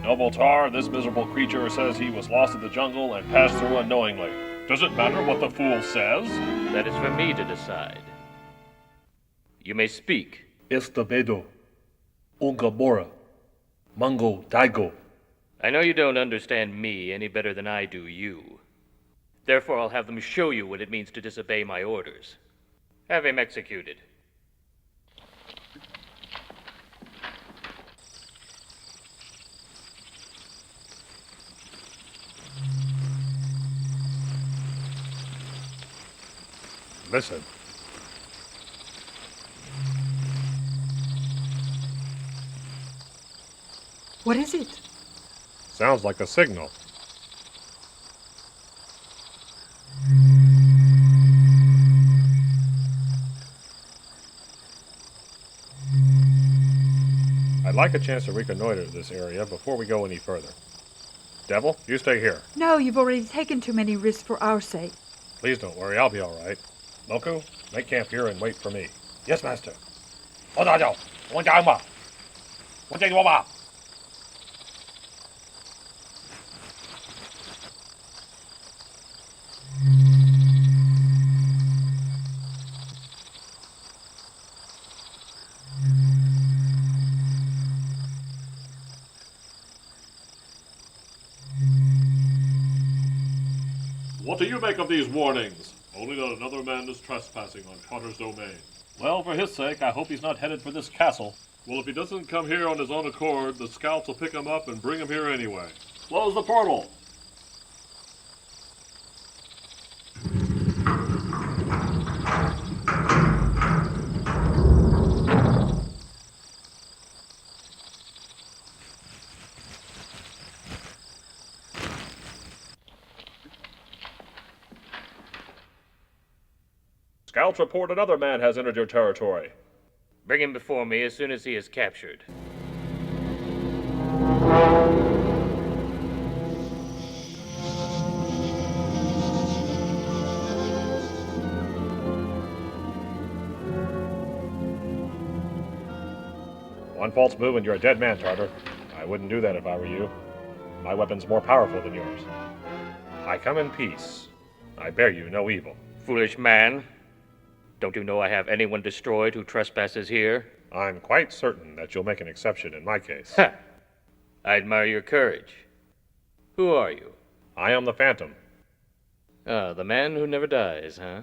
Noble Tar, this miserable creature says he was lost in the jungle and passed through unknowingly. Does it matter what the fool says? That is for me to decide. You may speak. Esta Unga Mora, Mango Daigo. I know you don't understand me any better than I do you. Therefore, I'll have them show you what it means to disobey my orders. Have him executed. Listen. What is it? Sounds like a signal. I'd like a chance to reconnoiter this area before we go any further. Devil, you stay here. No, you've already taken too many risks for our sake. Please don't worry, I'll be all right. Moku, make camp here and wait for me. Yes, master. What do you make of these warnings? Only that another man is trespassing on Potter's domain. Well, for his sake, I hope he's not headed for this castle. Well, if he doesn't come here on his own accord, the scouts will pick him up and bring him here anyway. Close the portal! Scouts report another man has entered your territory. Bring him before me as soon as he is captured. One false move and you're a dead man, Tartar. I wouldn't do that if I were you. My weapon's more powerful than yours. I come in peace. I bear you no evil. Foolish man. Don't you know I have anyone destroyed who trespasses here? I'm quite certain that you'll make an exception in my case. Ha! I admire your courage. Who are you? I am the Phantom. Ah, the man who never dies, huh?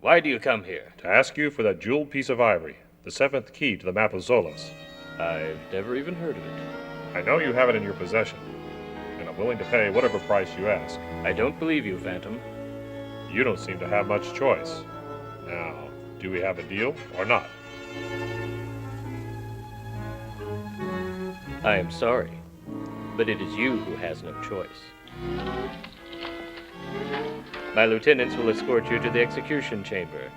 Why do you come here? To ask you for that jeweled piece of ivory, the 7th key to the map of Zolos. I've never even heard of it. I know you have it in your possession, and I'm willing to pay whatever price you ask. I don't believe you, Phantom. You don't seem to have much choice. Now, do we have a deal or not? I am sorry, but it is you who has no choice. My lieutenants will escort you to the execution chamber.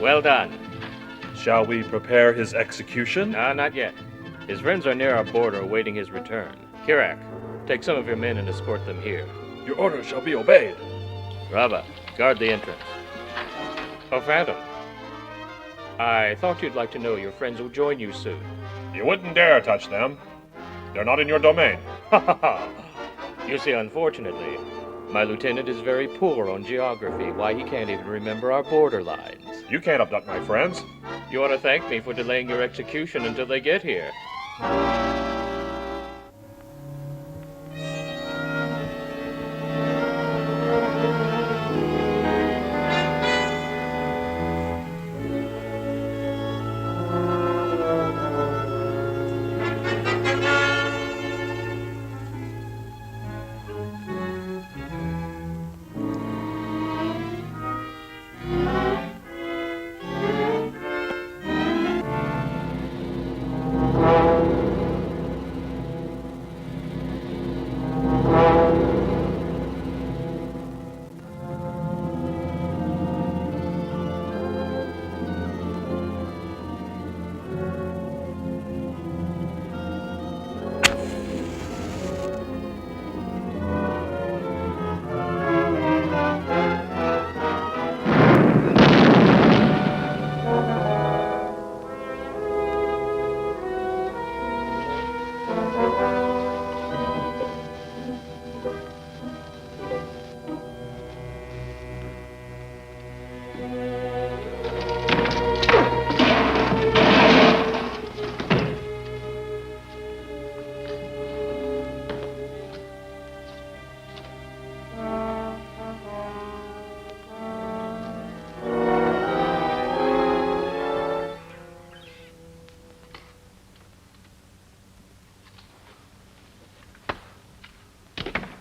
Well done. Shall we prepare his execution? Not yet. His friends are near our border awaiting his return. Kirak, take some of your men and escort them here. Your orders shall be obeyed. Rava, guard the entrance. Oh, Phantom. I thought you'd like to know your friends will join you soon. You wouldn't dare touch them. They're not in your domain. You see, unfortunately, My lieutenant is very poor on geography. Why, he can't even remember our border lines. You can't abduct my friends. You ought to thank me for delaying your execution until they get here.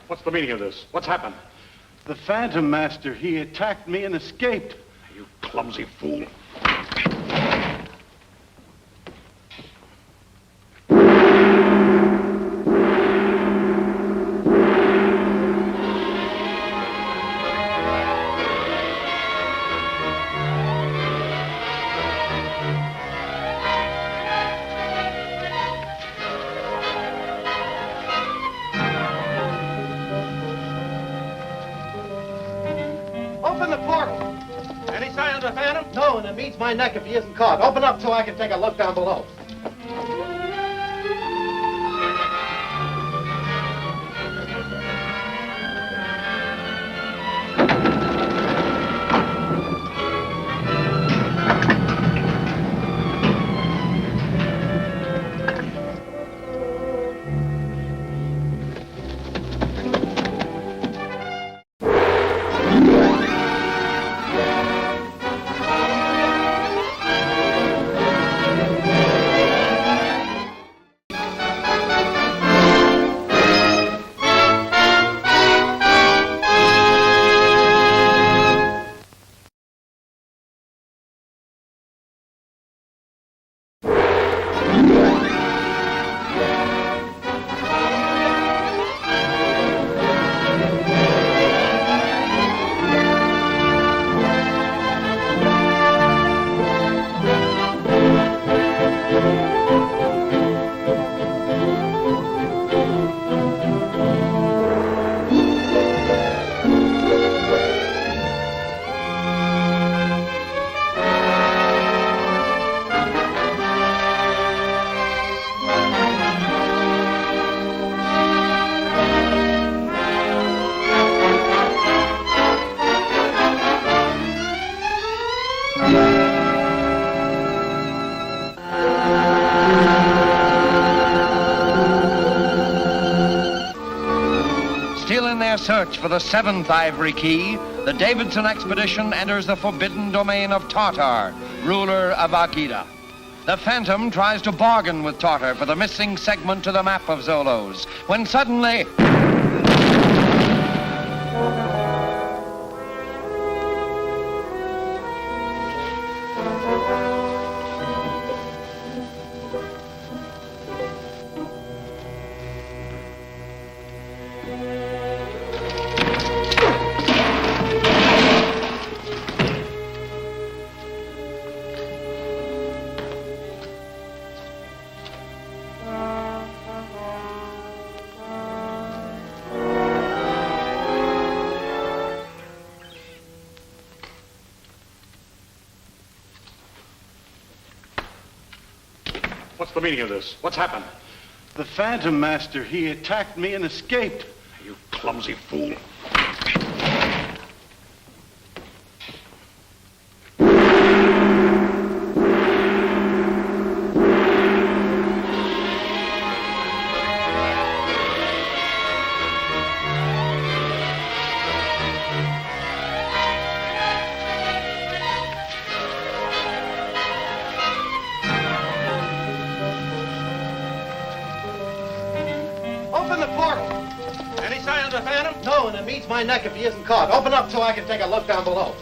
What's the meaning of this? What's happened? The Phantom Master, he attacked me and escaped. You clumsy fool. Open the portal. Any sign of the Phantom? No, and it beats my neck if he isn't caught. Open up so I can take a look down below. Still in their search for the seventh ivory key, the Davidson expedition enters the forbidden domain of Tartar, ruler of Aqui. The Phantom tries to bargain with Tartar for the missing segment to the map of Zolos, when suddenly... What's the meaning of this? What's happened? The Phantom Master, he attacked me and escaped. You clumsy fool. the portal. Any sign of the Phantom? No, and it means my neck if he isn't caught. Open up so I can take a look down below.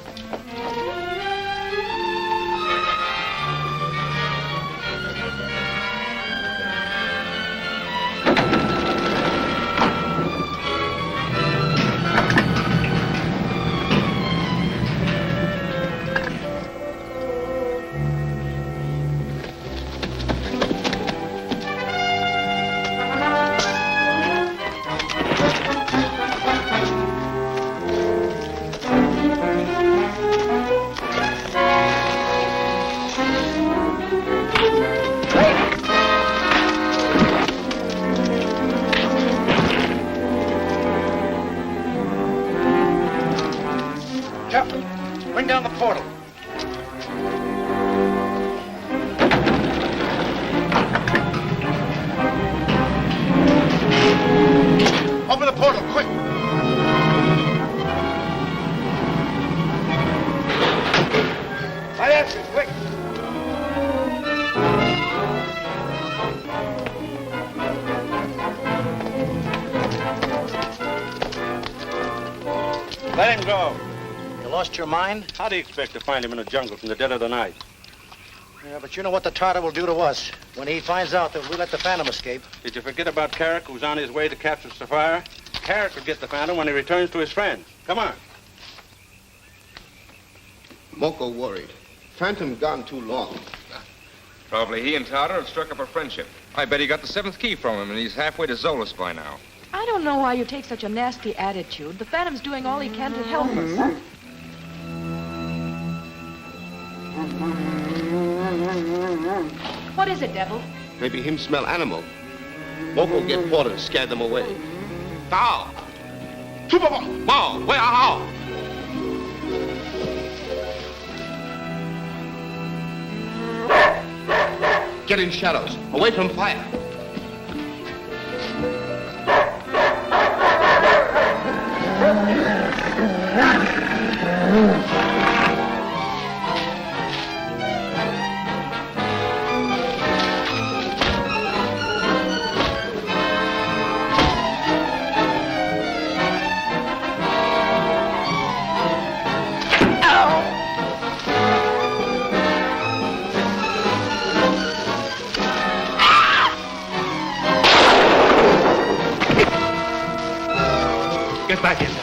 Bring down the portal. Open the portal, quick. Right after you, quick. Let him go. You lost your mind? How do you expect to find him in the jungle from the dead of the night? Yeah, but you know what the Tartar will do to us when he finds out that we let the Phantom escape. Did you forget about Carrick, who's on his way to capture Sapphire? Carrick will get the Phantom when he returns to his friends. Come on. Moko worried. Phantom gone too long. Probably he and Tartar have struck up a friendship. I bet he got the 7th key from him, and he's halfway to Zolas by now. I don't know why you take such a nasty attitude. The Phantom's doing all he can to help us. What is it, Devil? Maybe him smell animal. Moko get Porter, scare them away. Tao! Tupapa! Bao! Where are Get in shadows, away from fire. Get back in there.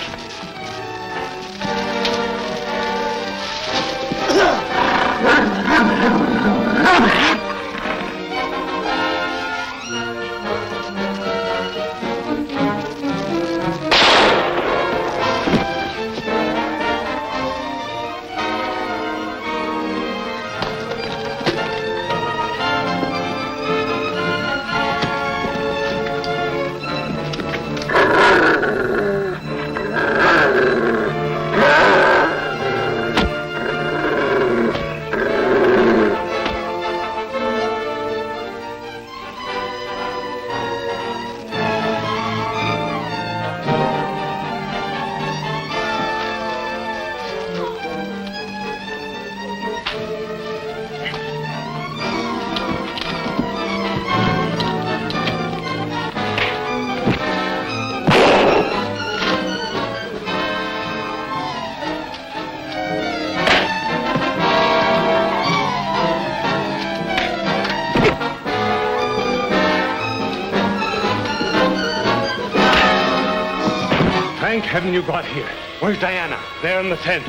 Thank heaven you got here. Where's Diana? There in the tent.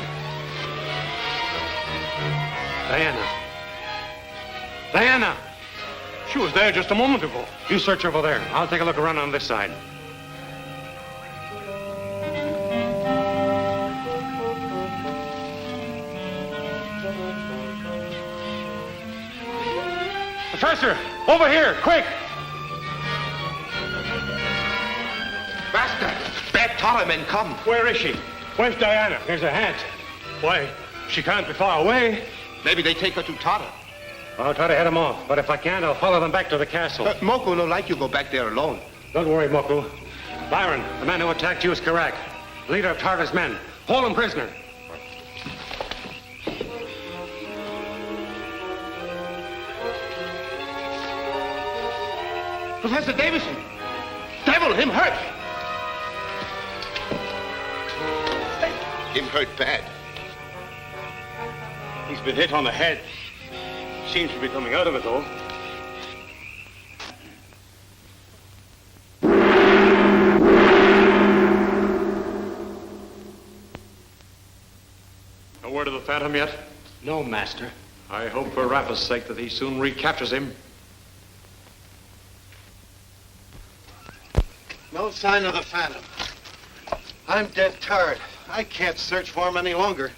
Diana. Diana! She was there just a moment ago. You search over there. I'll take a look around on this side. Professor, over here, quick! Master, bad Tartar men come. Where is she? Where's Diana? Here's her hat. Why, she can't be far away. Maybe they take her to Tartar. I'll try to head them off, but if I can't, I'll follow them back to the castle. Moko no like you go back there alone. Don't worry, Moku. Byron, the man who attacked you is correct. Leader of Tartar's men. Hold him prisoner. Professor Davison! Devil! Careful, him hurt. Him hurt bad. He's been hit on the head. Seems to be coming out of it, though. No word of the Phantom yet? No, Master. I hope for Rapa's sake that he soon recaptures him. No sign of the Phantom. I'm dead tired. I can't search for him any longer.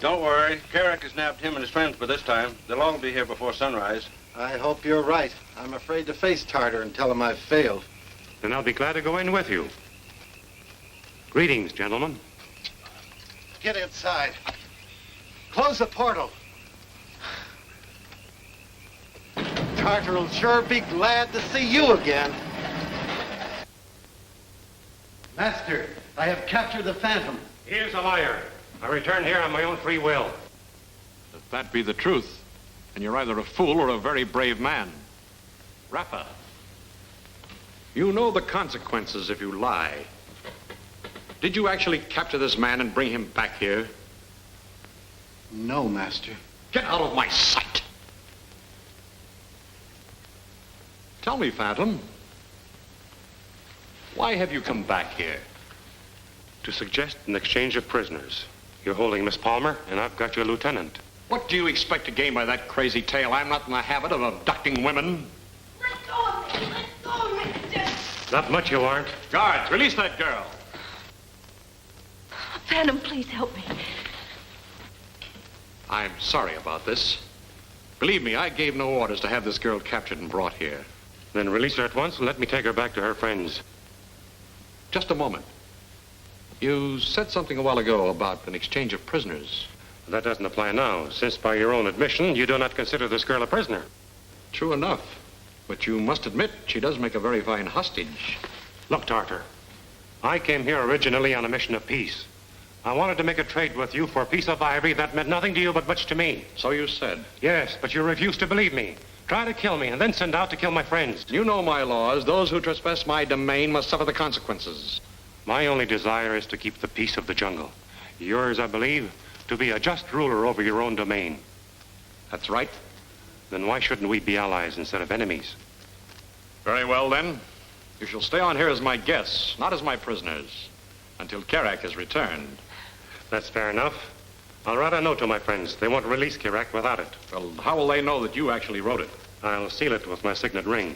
Don't worry. Carrick has nabbed him and his friends for this time. They'll all be here before sunrise. I hope you're right. I'm afraid to face Tartar and tell him I've failed. Then I'll be glad to go in with you. Greetings, gentlemen. Get inside. Close the portal. Tartar will sure be glad to see you again. Master, I have captured the Phantom. He is a liar. I returned here on my own free will. If that be the truth, then you're either a fool or a very brave man. Rapa, you know the consequences if you lie. Did you actually capture this man and bring him back here? No, Master. Get out of my sight! Tell me, Phantom, why have you come back here? To suggest an exchange of prisoners. You're holding Miss Palmer, and I've got your lieutenant. What do you expect to gain by that crazy tale? I'm not in the habit of abducting women. Let go of me! Let go of me! Not much you aren't. Guards, release that girl. Phantom, please help me. I'm sorry about this. Believe me, I gave no orders to have this girl captured and brought here. Then release her at once and let me take her back to her friends. Just a moment. You said something a while ago about an exchange of prisoners. That doesn't apply now, since by your own admission, you do not consider this girl a prisoner. True enough. But you must admit she does make a very fine hostage. Look, Tartar, I came here originally on a mission of peace. I wanted to make a trade with you for a piece of ivory that meant nothing to you but much to me. So you said. Yes, but you refused to believe me. Try to kill me and then send out to kill my friends. You know my laws. Those who trespass my domain must suffer the consequences. My only desire is to keep the peace of the jungle. Yours, I believe, to be a just ruler over your own domain. That's right. Then why shouldn't we be allies instead of enemies? Very well, then. You shall stay on here as my guests, not as my prisoners, until Carrack has returned. That's fair enough. I'll write a note to my friends. They won't release Carrack without it. Well, how will they know that you actually wrote it? I'll seal it with my signet ring.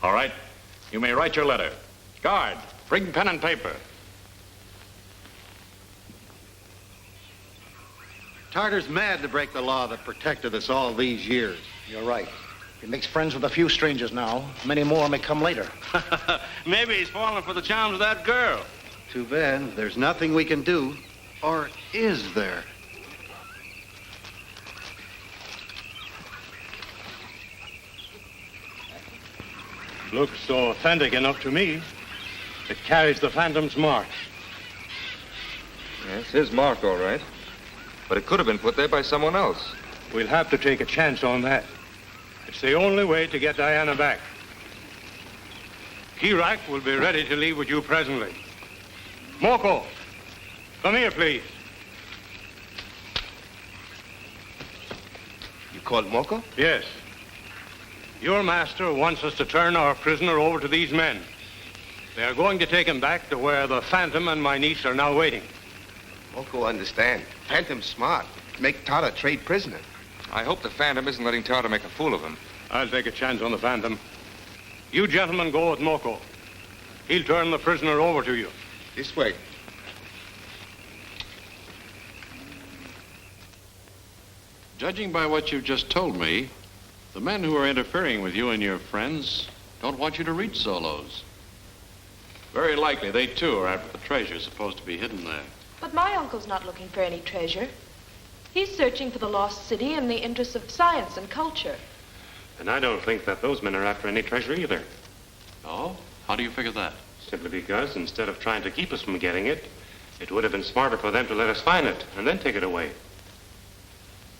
All right. You may write your letter. Guard, bring pen and paper. Tartar's mad to break the law that protected us all these years. You're right. He makes friends with a few strangers now. Many more may come later. Maybe he's falling for the charms of that girl. Too bad. There's nothing we can do. Or is there? Looks so authentic enough to me. It carries the Phantom's mark. Yes, his mark, all right. But it could have been put there by someone else. We'll have to take a chance on that. It's the only way to get Diana back. Carrack will be ready to leave with you presently. Moko, come here, please. You called Moko? Yes. Your master wants us to turn our prisoner over to these men. They are going to take him back to where the Phantom and my niece are now waiting. Moko understand. Phantom's smart. Make Tartar trade prisoner. I hope the Phantom isn't letting Tartar make a fool of him. I'll take a chance on the Phantom. You gentlemen go with Moko. He'll turn the prisoner over to you. This way. Judging by what you've just told me, the men who are interfering with you and your friends don't want you to reach Solos. Very likely they, too, are after the treasure supposed to be hidden there. But my uncle's not looking for any treasure. He's searching for the lost city in the interests of science and culture. And I don't think that those men are after any treasure either. Oh? How do you figure that? Simply because instead of trying to keep us from getting it, it would have been smarter for them to let us find it and then take it away.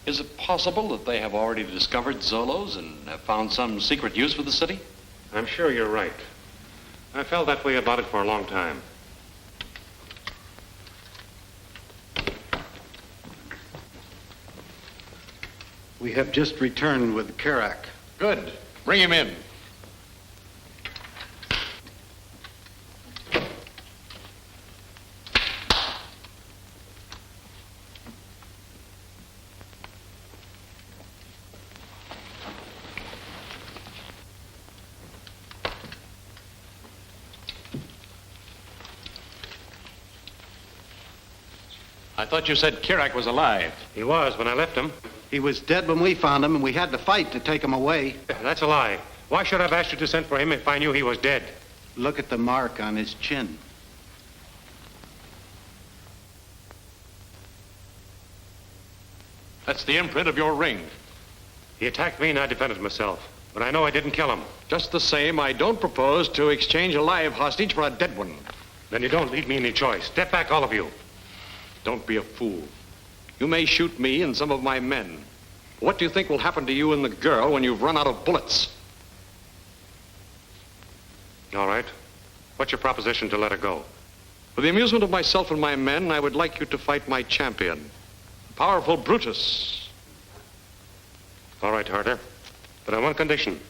Is it possible that they have already discovered Zolos and have found some secret use for the city? I'm sure you're right. I felt that way about it for a long time. We have just returned with Kerak. Good. Bring him in. I thought you said Kerak was alive. He was when I left him. He was dead when we found him, and we had to fight to take him away. That's a lie. Why should I have asked you to send for him if I knew he was dead? Look at the mark on his chin. That's the imprint of your ring. He attacked me and I defended myself. But I know I didn't kill him. Just the same, I don't propose to exchange a live hostage for a dead one. Then you don't leave me any choice. Step back, all of you. Don't be a fool. You may shoot me and some of my men. What do you think will happen to you and the girl when you've run out of bullets? All right. What's your proposition to let her go? For the amusement of myself and my men, I would like you to fight my champion, powerful Brutus. All right, Harder. But on one condition.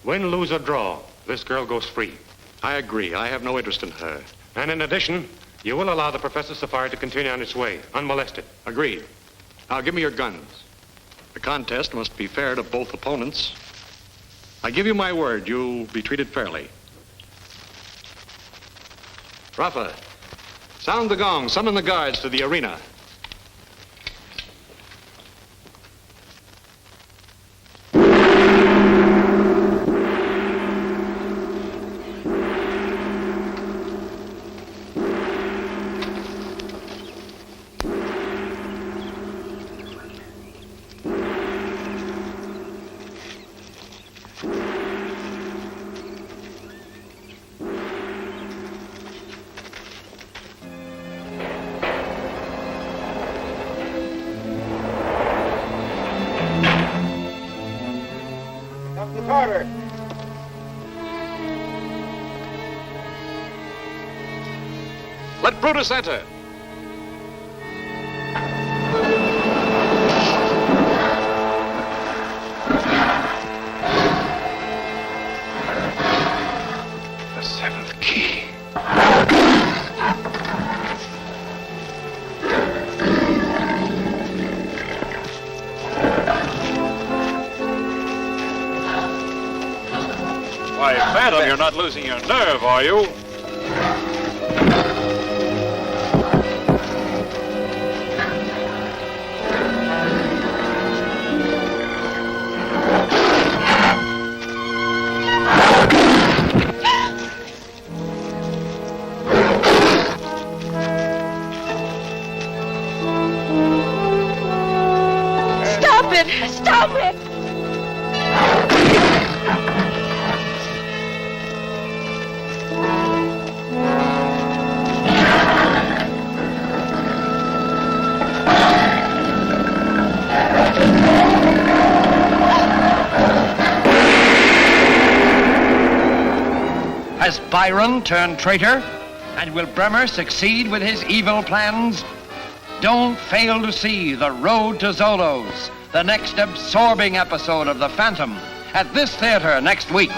Win, lose, or draw, this girl goes free. I agree. I have no interest in her. And in addition, you will allow the Professor's safari to continue on its way, unmolested. Agreed. Now give me your guns. The contest must be fair to both opponents. I give you my word, you'll be treated fairly. Rafa, sound the gong. Summon the guards to the arena. Carter. Let Brutus enter. The seventh key. Why, Phantom, you're not losing your nerve, are you? Stop it! Stop it! Has Byron turned traitor? And will Bremer succeed with his evil plans? Don't fail to see The Road to Zolo's, the next absorbing episode of The Phantom, at this theater next week.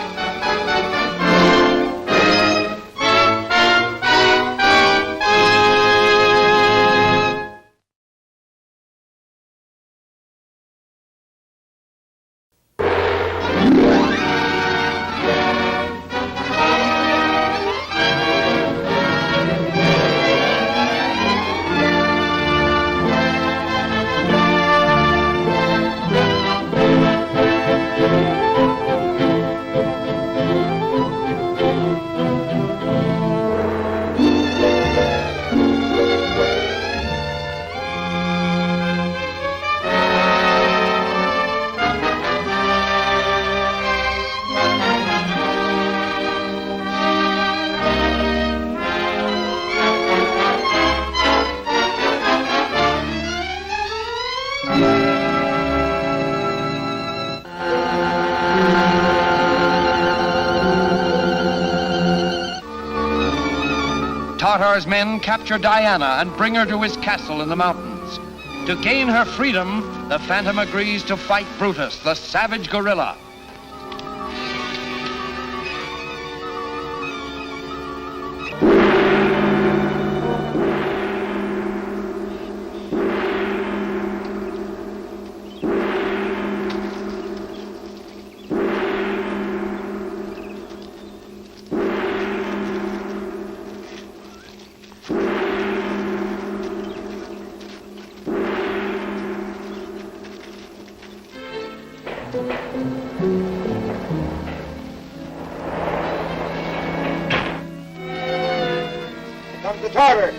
Ilúvatar's men capture Diana and bring her to his castle in the mountains. To gain her freedom, the Phantom agrees to fight Brutus, the savage gorilla. Comes the Tartar.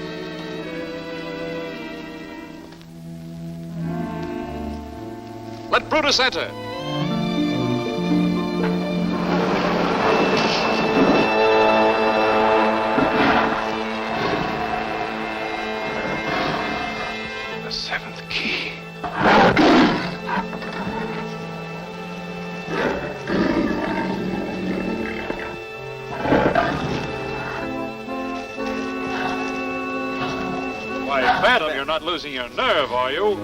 Let Brutus enter. The seventh key. Why, Phantom, you're not losing your nerve, are you?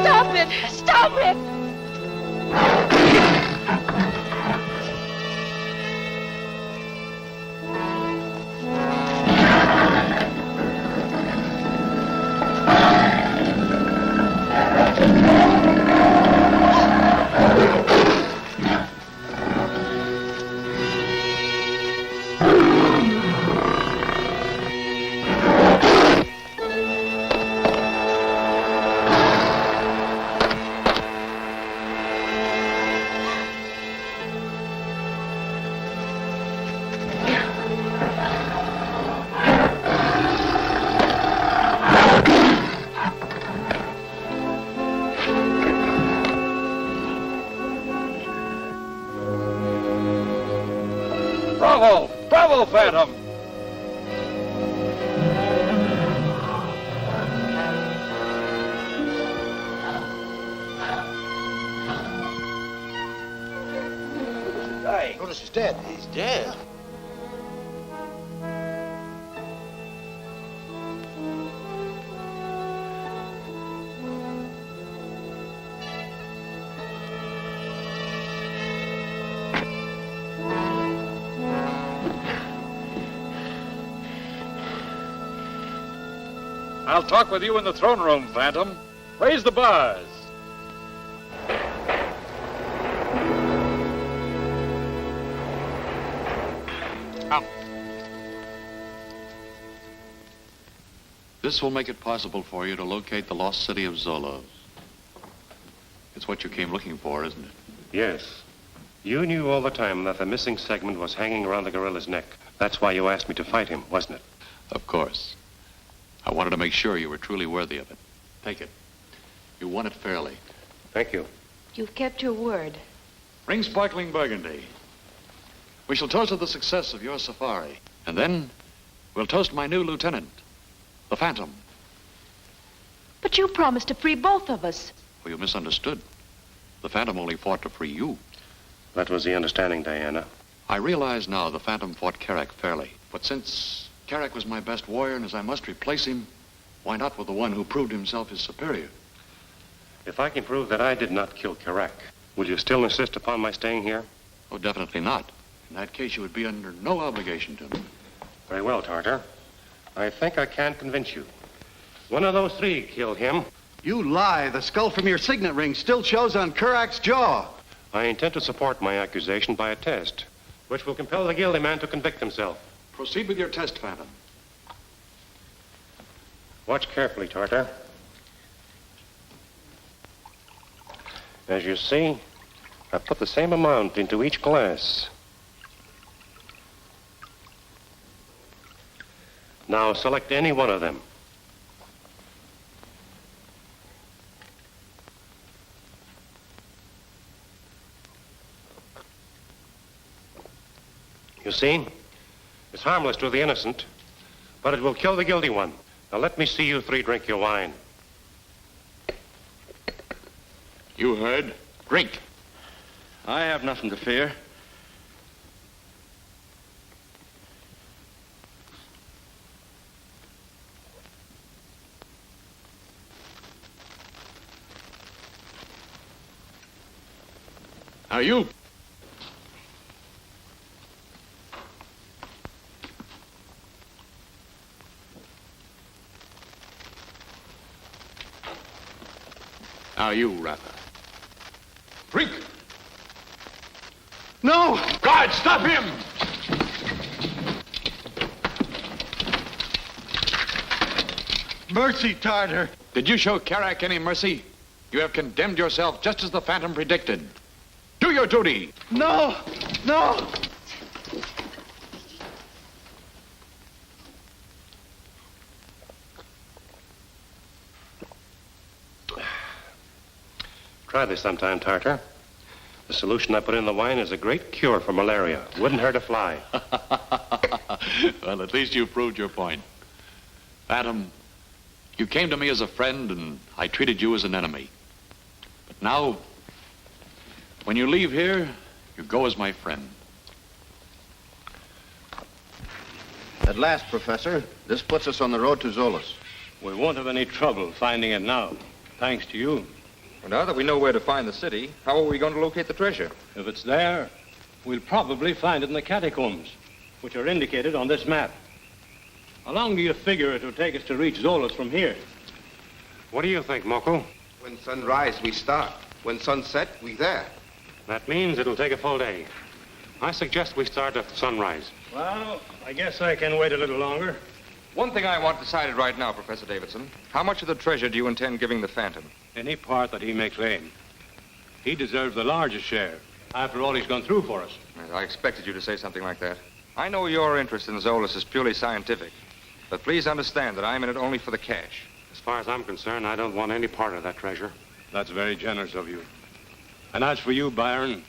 Stop it! Stop it! Bravo! Bravo, Phantom! Hey, Brutus is dead. He's dead? I'll talk with you in the throne room, Phantom. Raise the bars. Out. This will make it possible for you to locate the lost city of Zolos. It's what you came looking for, isn't it? Yes. You knew all the time that the missing segment was hanging around the gorilla's neck. That's why you asked me to fight him, wasn't it? Of course. I wanted to make sure you were truly worthy of it. Take it. You won it fairly. Thank you. You've kept your word. Bring sparkling burgundy. We shall toast to the success of your safari. And then we'll toast my new lieutenant, the Phantom. But you promised to free both of us. Well, you misunderstood. The Phantom only fought to free you. That was the understanding, Diana. I realize now the Phantom fought Carrack fairly. But since Carrack was my best warrior, and as I must replace him, why not with the one who proved himself his superior? If I can prove that I did not kill Carrack, will you still insist upon my staying here? Oh, definitely not. In that case, you would be under no obligation to me. Very well, Tartar. I think I can convince you. One of those three killed him. You lie. The skull from your signet ring still shows on Carrack's jaw. I intend to support my accusation by a test, which will compel the guilty man to convict himself. Proceed with your test, Phantom. Watch carefully, Tartar. As you see, I put the same amount into each glass. Now select any one of them. You see? It's harmless to the innocent, but it will kill the guilty one. Now let me see you three drink your wine. You heard. Drink. I have nothing to fear. Now you. Now you, Rafa. Drink! No! Guard, stop him! Mercy, Tartar. Did you show Karak any mercy? You have condemned yourself just as the Phantom predicted. Do your duty! No! No! Try this sometime, Tartar. The solution I put in the wine is a great cure for malaria. Wouldn't hurt a fly. Well, at least you proved your point. Phantom, you came to me as a friend, and I treated you as an enemy. But now, when you leave here, you go as my friend. At last, Professor, this puts us on the road to Zolas. We won't have any trouble finding it now, thanks to you. Well, now that we know where to find the city, how are we going to locate the treasure? If it's there, we'll probably find it in the catacombs, which are indicated on this map. How long do you figure it will take us to reach Zolas from here? What do you think, Moko? When sunrise, we start. When sunset, we there. That means it'll take a full day. I suggest we start at sunrise. Well, I guess I can wait a little longer. One thing I want decided right now, Professor Davidson. How much of the treasure do you intend giving the Phantom? Any part that he may claim. He deserves the largest share, after all he's gone through for us. I expected you to say something like that. I know your interest in Zolas is purely scientific, but please understand that I'm in it only for the cash. As far as I'm concerned, I don't want any part of that treasure. That's very generous of you. And as for you, Byron,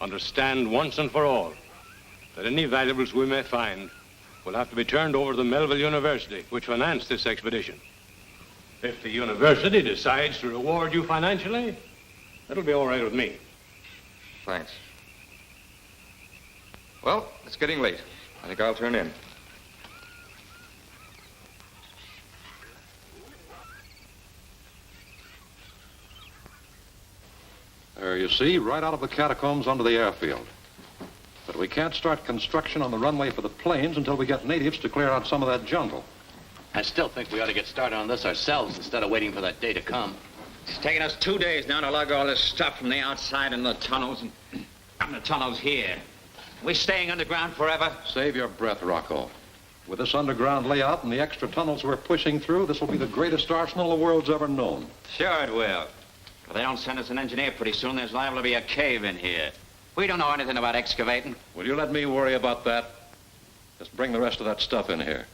understand once and for all that any valuables we may find will have to be turned over to the Melville University, which financed this expedition. If the university decides to reward you financially, it'll be all right with me. Thanks. Well, it's getting late. I think I'll turn in. There you see, right out of the catacombs onto the airfield. But we can't start construction on the runway for the planes until we get natives to clear out some of that jungle. I still think we ought to get started on this ourselves instead of waiting for that day to come. It's taken us 2 days now to lug all this stuff from the outside in the tunnels and from the tunnels here. We staying underground forever? Save your breath, Rocco. With this underground layout and the extra tunnels we're pushing through, this will be the greatest arsenal the world's ever known. Sure it will. If they don't send us an engineer pretty soon, there's liable to be a cave in here. We don't know anything about excavating. Will you let me worry about that? Just bring the rest of that stuff in here.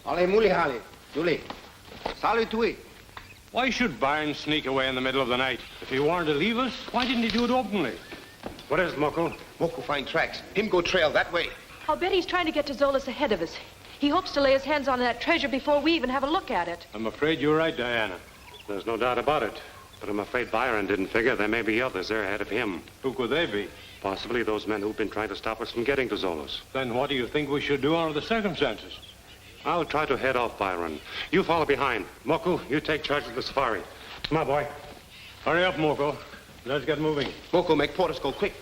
Allez, muli, hali. Julie. Salut, tui. Why should Byron sneak away in the middle of the night? If he wanted to leave us, why didn't he do it openly? What is it, Moko? Moko find tracks. Him go trail that way. I'll bet he's trying to get to Zolas ahead of us. He hopes to lay his hands on that treasure before we even have a look at it. I'm afraid you're right, Diana. There's no doubt about it. But I'm afraid Byron didn't figure there may be others there ahead of him. Who could they be? Possibly those men who've been trying to stop us from getting to Zolas. Then what do you think we should do under the circumstances? I'll try to head off Byron. You follow behind. Moko, you take charge of the safari. Come on, boy. Hurry up, Moko. Let's get moving. Moko, make Portis go quick.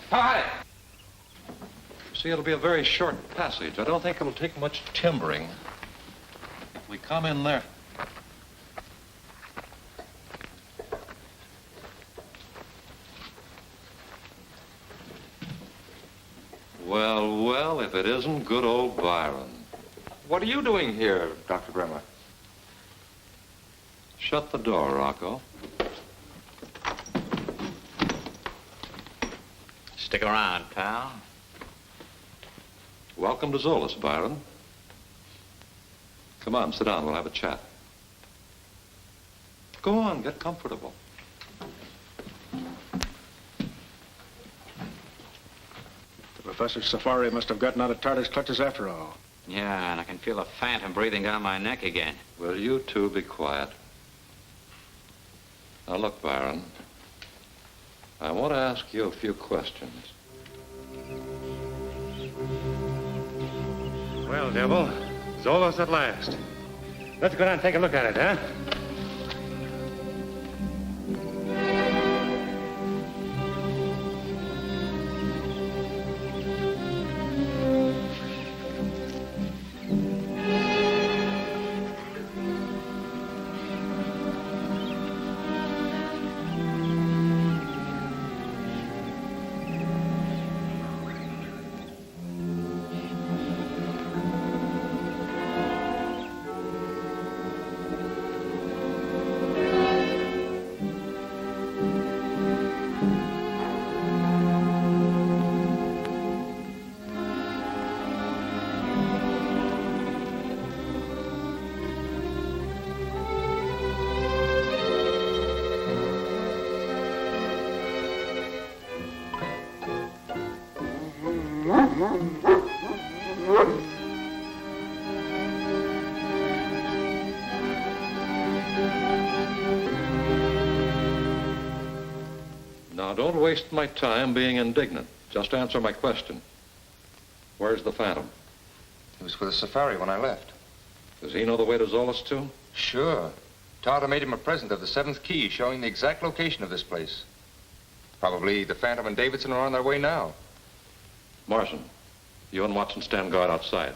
Hi. See, it'll be a very short passage. I don't think it'll take much timbering. If we come in there. Well, well, if it isn't good old Byron. What are you doing here, Dr. Bremer? Shut the door, Rocco. Stick around, pal. Welcome to Zolas, Byron. Come on, sit down. We'll have a chat. Go on, get comfortable. Professor Safari must have gotten out of Tartar's clutches after all. Yeah, and I can feel the phantom breathing down my neck again. Will you two be quiet? Now look, Baron. I want to ask you a few questions. Well, Devil, Zolos at last. Let's go down and take a look at it, huh? Now, don't waste my time being indignant. Just answer my question. Where's the Phantom? He was with the safari when I left. Does he know the way to Zolos, too? Sure. Tartar made him a present of the 7th key showing the exact location of this place. Probably the Phantom and Davidson are on their way now. Morrison, you and Watson stand guard outside.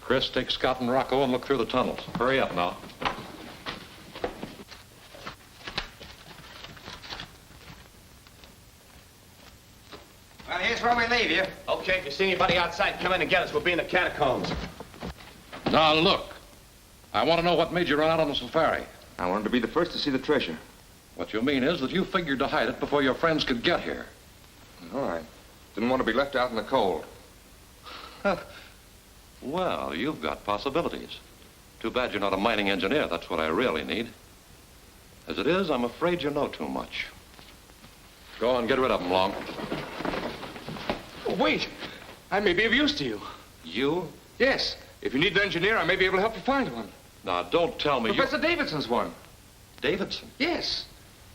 Chris, take Scott and Rocco and look through the tunnels. Hurry up now. Well, here's where we leave you. Okay, if you see anybody outside, come in and get us. We'll be in the catacombs. Now, look. I want to know what made you run out on the safari. I wanted to be the first to see the treasure. What you mean is that you figured to hide it before your friends could get here. All right. Didn't want to be left out in the cold. Well, you've got possibilities. Too bad you're not a mining engineer. That's what I really need. As it is, I'm afraid you know too much. Go on, get rid of them, Long. Oh, wait. I may be of use to you. You? Yes. If you need an engineer, I may be able to help you find one. Now, don't tell me Professor Davidson's one. Davidson? Yes.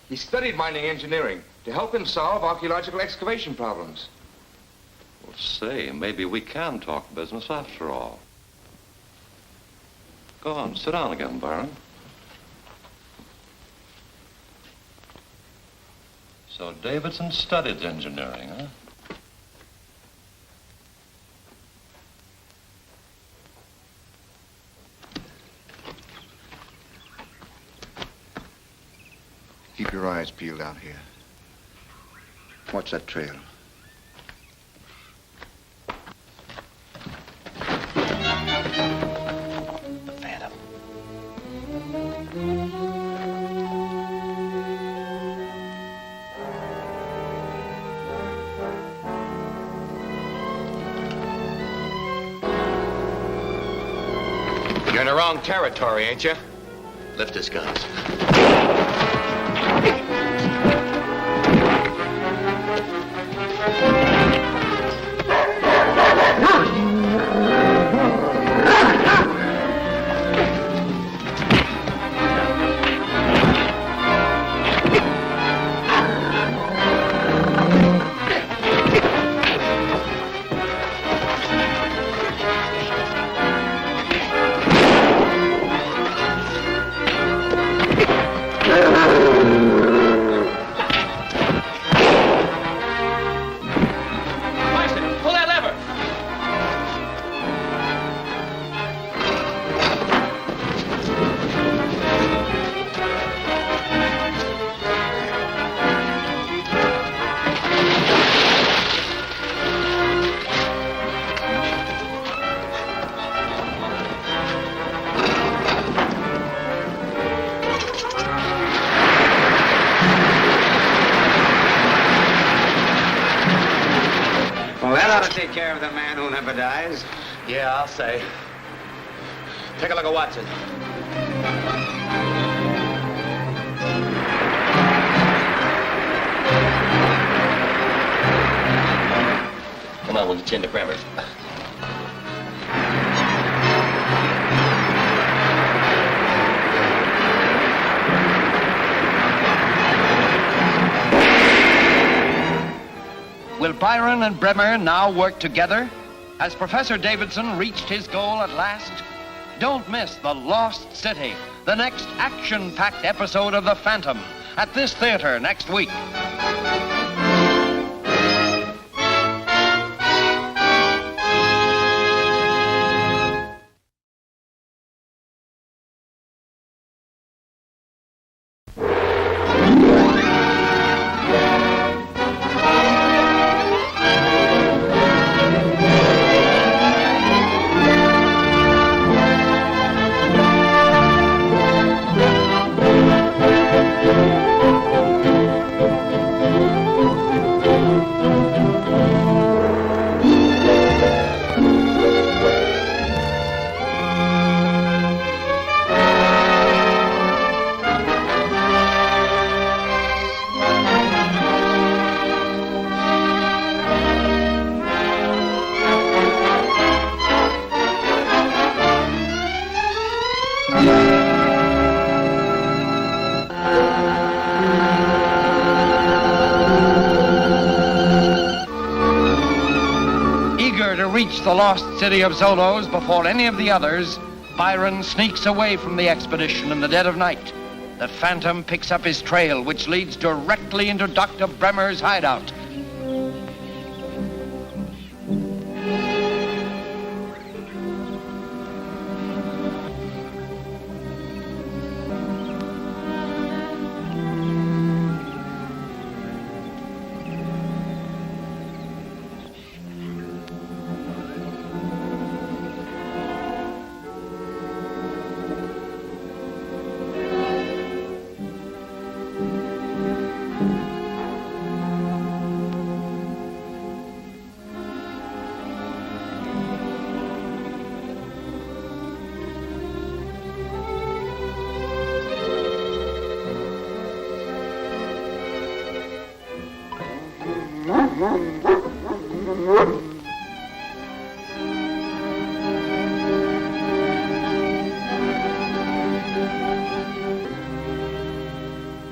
He studied mining engineering to help him solve archaeological excavation problems. Well, say, maybe we can talk business after all. Go on, sit down again, Baron. So Davidson studied engineering, huh? Keep your eyes peeled out here. Watch that trail. The Phantom. You're in the wrong territory, ain't you? Lift his guns. Take care of the man who never dies. Yeah, I'll say. Take a look at Watson. Come on, we'll get you into Bremer. Will Byron and Bremer now work together? Has Professor Davidson reached his goal at last? Don't miss The Lost City, the next action-packed episode of The Phantom, at this theater next week. The lost city of Zolos before any of the others, Byron sneaks away from the expedition in the dead of night. The Phantom picks up his trail, which leads directly into Dr. Bremer's hideout.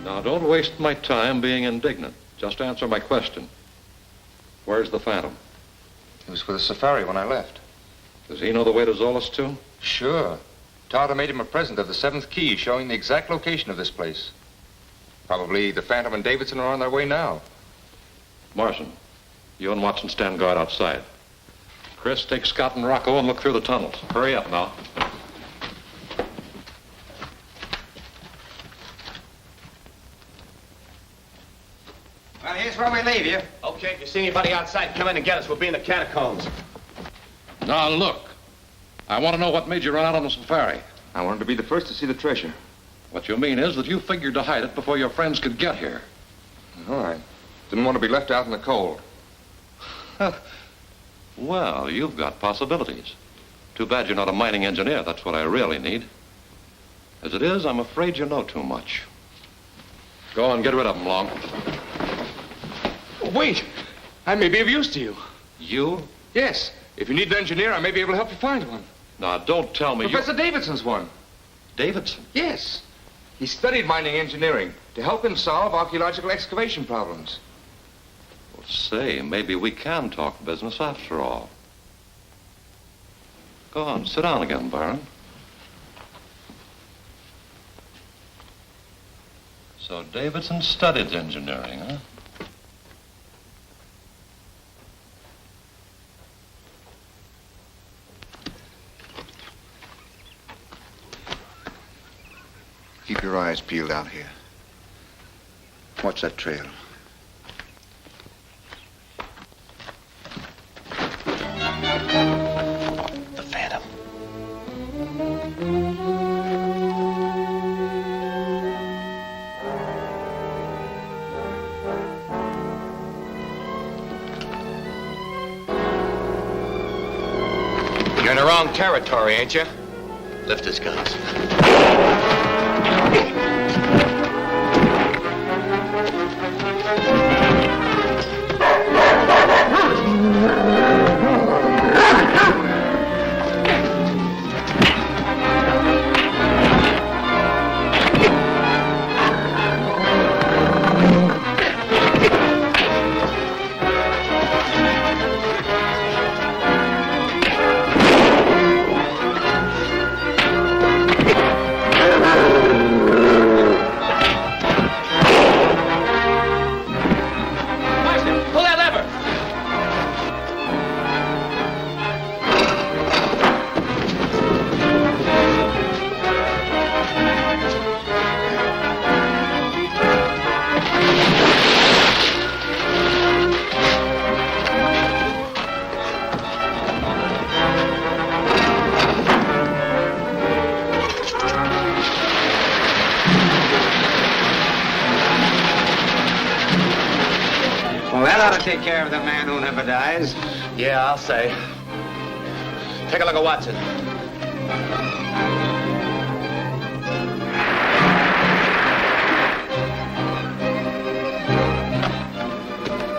Now, don't waste my time being indignant. Just answer my question. Where's the Phantom? He was with the safari when I left. Does he know the way to Zolos, too? Sure. Tartar made him a present of the 7th key showing the exact location of this place. Probably the Phantom and Davidson are on their way now. Marson, you and Watson stand guard outside. Chris, take Scott and Rocco and look through the tunnels. Hurry up now. Well, here's where we leave you. Okay, if you see anybody outside, come in and get us. We'll be in the catacombs. Now, look. I want to know what made you run out on the safari. I wanted to be the first to see the treasure. What you mean is that you figured to hide it before your friends could get here. All right. Didn't want to be left out in the cold. Well, you've got possibilities. Too bad you're not a mining engineer. That's what I really need. As it is, I'm afraid you know too much. Go on, get rid of them, Long. Wait. I may be of use to you. You? Yes. If you need an engineer, I may be able to help you find one. Now, don't tell me Professor Davidson's one. Davidson? Yes. He studied mining engineering to help him solve archaeological excavation problems. Well, say, maybe we can talk business after all. Go on, sit down again, Byron. So Davidson studied engineering, huh? Keep your eyes peeled out here. Watch that trail. The Phantom. You're in the wrong territory, ain't you? Lift his guns. ought to take care of the man who never dies. Yeah, I'll say. Take a look at Watson.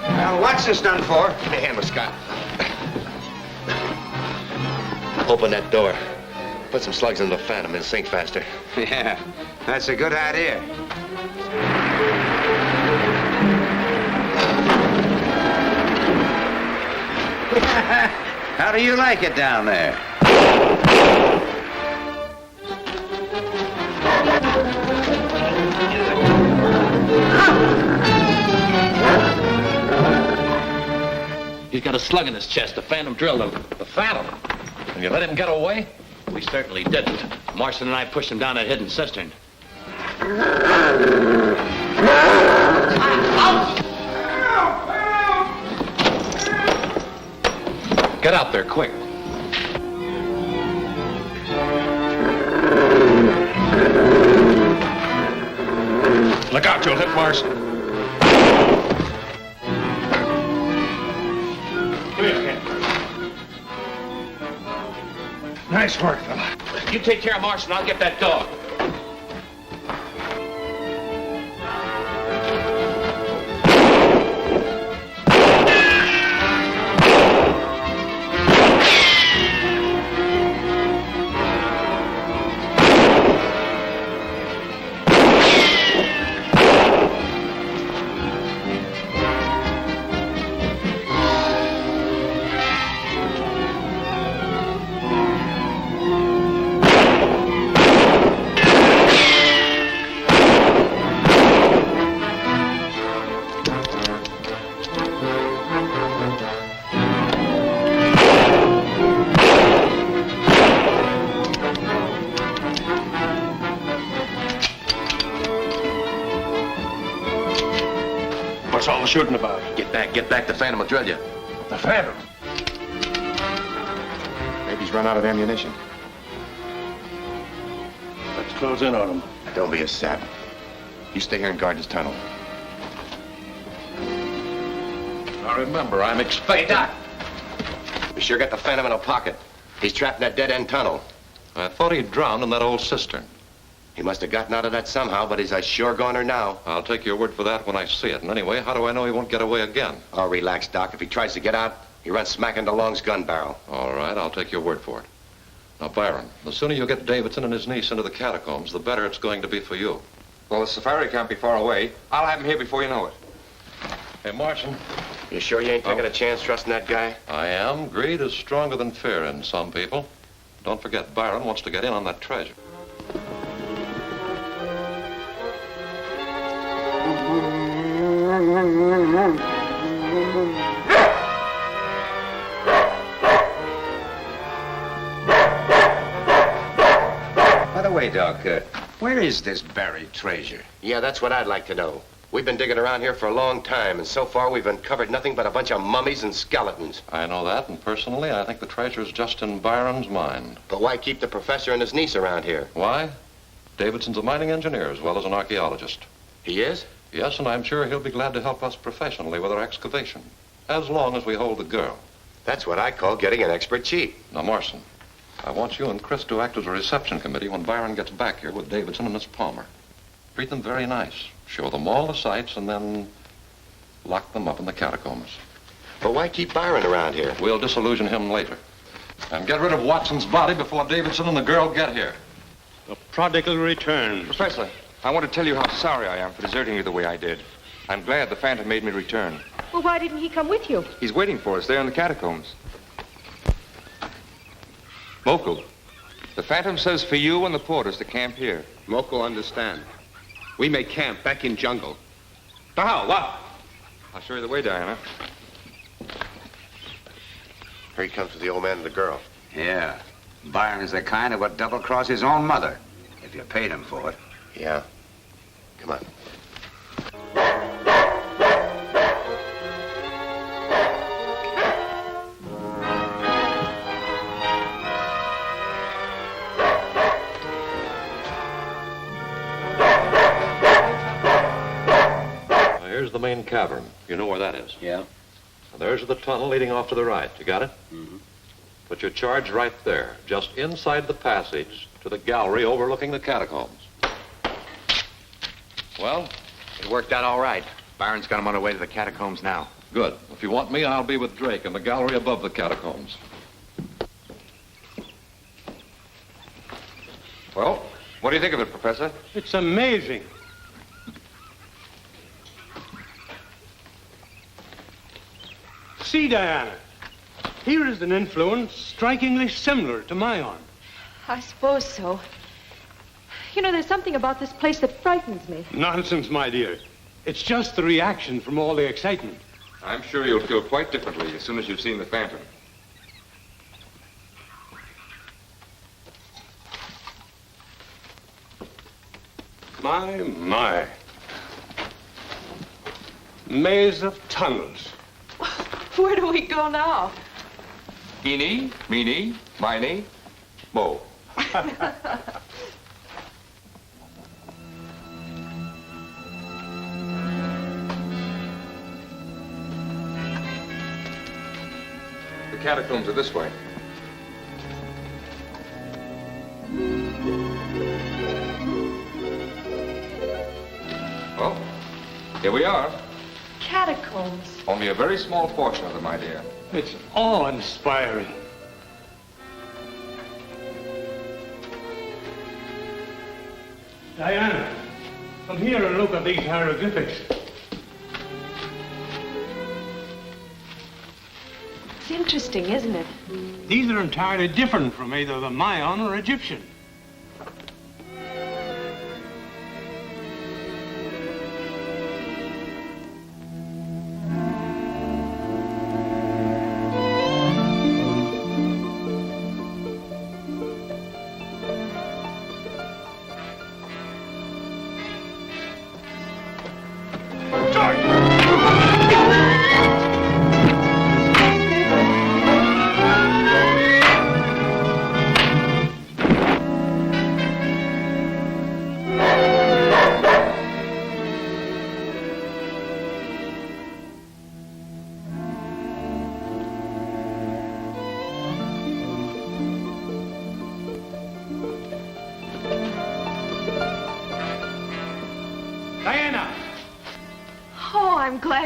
Well, Watson's done for. Hey, hand with Scott. Open that door. Put some slugs in the Phantom. It'll sink faster. Yeah, that's a good idea. How do you like it down there? He's got a slug in his chest. The Phantom drilled him. The Phantom? And you let him get away? We certainly didn't. Marston and I pushed him down that hidden cistern. Get out there, quick. Look out, you'll hit Marston. Come here, Ken. Nice work, fella. You take care of Marston, I'll get that dog. What's all the shooting about? Get back. The Phantom will drill you. The Phantom? Maybe he's run out of ammunition. Let's close in on him. Don't be a sap. You stay here and guard this tunnel. Now remember, I'm expecting... Hey, Doc! We sure got the Phantom in a pocket. He's trapped in that dead-end tunnel. I thought he drowned in that old cistern. He must have gotten out of that somehow, but he's a sure goner now. I'll take your word for that when I see it. And anyway, how do I know he won't get away again? Oh, relax, Doc. If he tries to get out, he runs smack into Long's gun barrel. All right, I'll take your word for it. Now, Byron, the sooner you get Davidson and his niece into the catacombs, the better it's going to be for you. Well, the safari can't be far away. I'll have him here before you know it. Hey, Marson. You sure you ain't taking a chance trusting that guy? I am. Greed is stronger than fear in some people. Don't forget, Byron wants to get in on that treasure. By the way, Doc, where is this buried treasure? Yeah, that's what I'd like to know. We've been digging around here for a long time, and so far we've uncovered nothing but a bunch of mummies and skeletons. I know that, and personally, I think the treasure's just in Byron's mind. But why keep the professor and his niece around here? Why? Davidson's a mining engineer as well as an archaeologist. He is? Yes, and I'm sure he'll be glad to help us professionally with our excavation, as long as we hold the girl. That's what I call getting an expert cheat. Now, Marson, I want you and Chris to act as a reception committee when Byron gets back here with Davidson and Miss Palmer. Treat them very nice. Show them all the sights and then lock them up in the catacombs. But why keep Byron around here? We'll disillusion him later. And get rid of Watson's body before Davidson and the girl get here. The prodigal returns. Professor, I want to tell you how sorry I am for deserting you the way I did. I'm glad the Phantom made me return. Well, why didn't he come with you? He's waiting for us there in the catacombs. Moko, the Phantom says for you and the porters to camp here. Moko understand. We may camp back in jungle. How? What? I'll show you the way, Diana. Here he comes with the old man and the girl. Yeah. Byron is the kind that would double-cross his own mother, if you paid him for it. Yeah. Come on. the main cavern. You know where that is? Yeah. And there's the tunnel leading off to the right. You got it? Mm-hmm. Put your charge right there, just inside the passage to the gallery overlooking the catacombs. Well, it worked out all right. Byron's got him on the way to the catacombs now. Good. If you want me, I'll be with Drake in the gallery above the catacombs. Well, what do you think of it, Professor? It's amazing. See, Diana, here is an influence strikingly similar to my own. I suppose so. You know, there's something about this place that frightens me. Nonsense, my dear. It's just the reaction from all the excitement. I'm sure you'll feel quite differently as soon as you've seen the Phantom. My. Maze of tunnels. Where do we go now? Eeny, meeny, miny, mo. The catacombs are this way. Well, here we are. Catacombs. Only a very small portion of them, my dear. It's awe-inspiring. Diana, come here and look at these hieroglyphics. It's interesting, isn't it? These are entirely different from either the Mayan or Egyptian.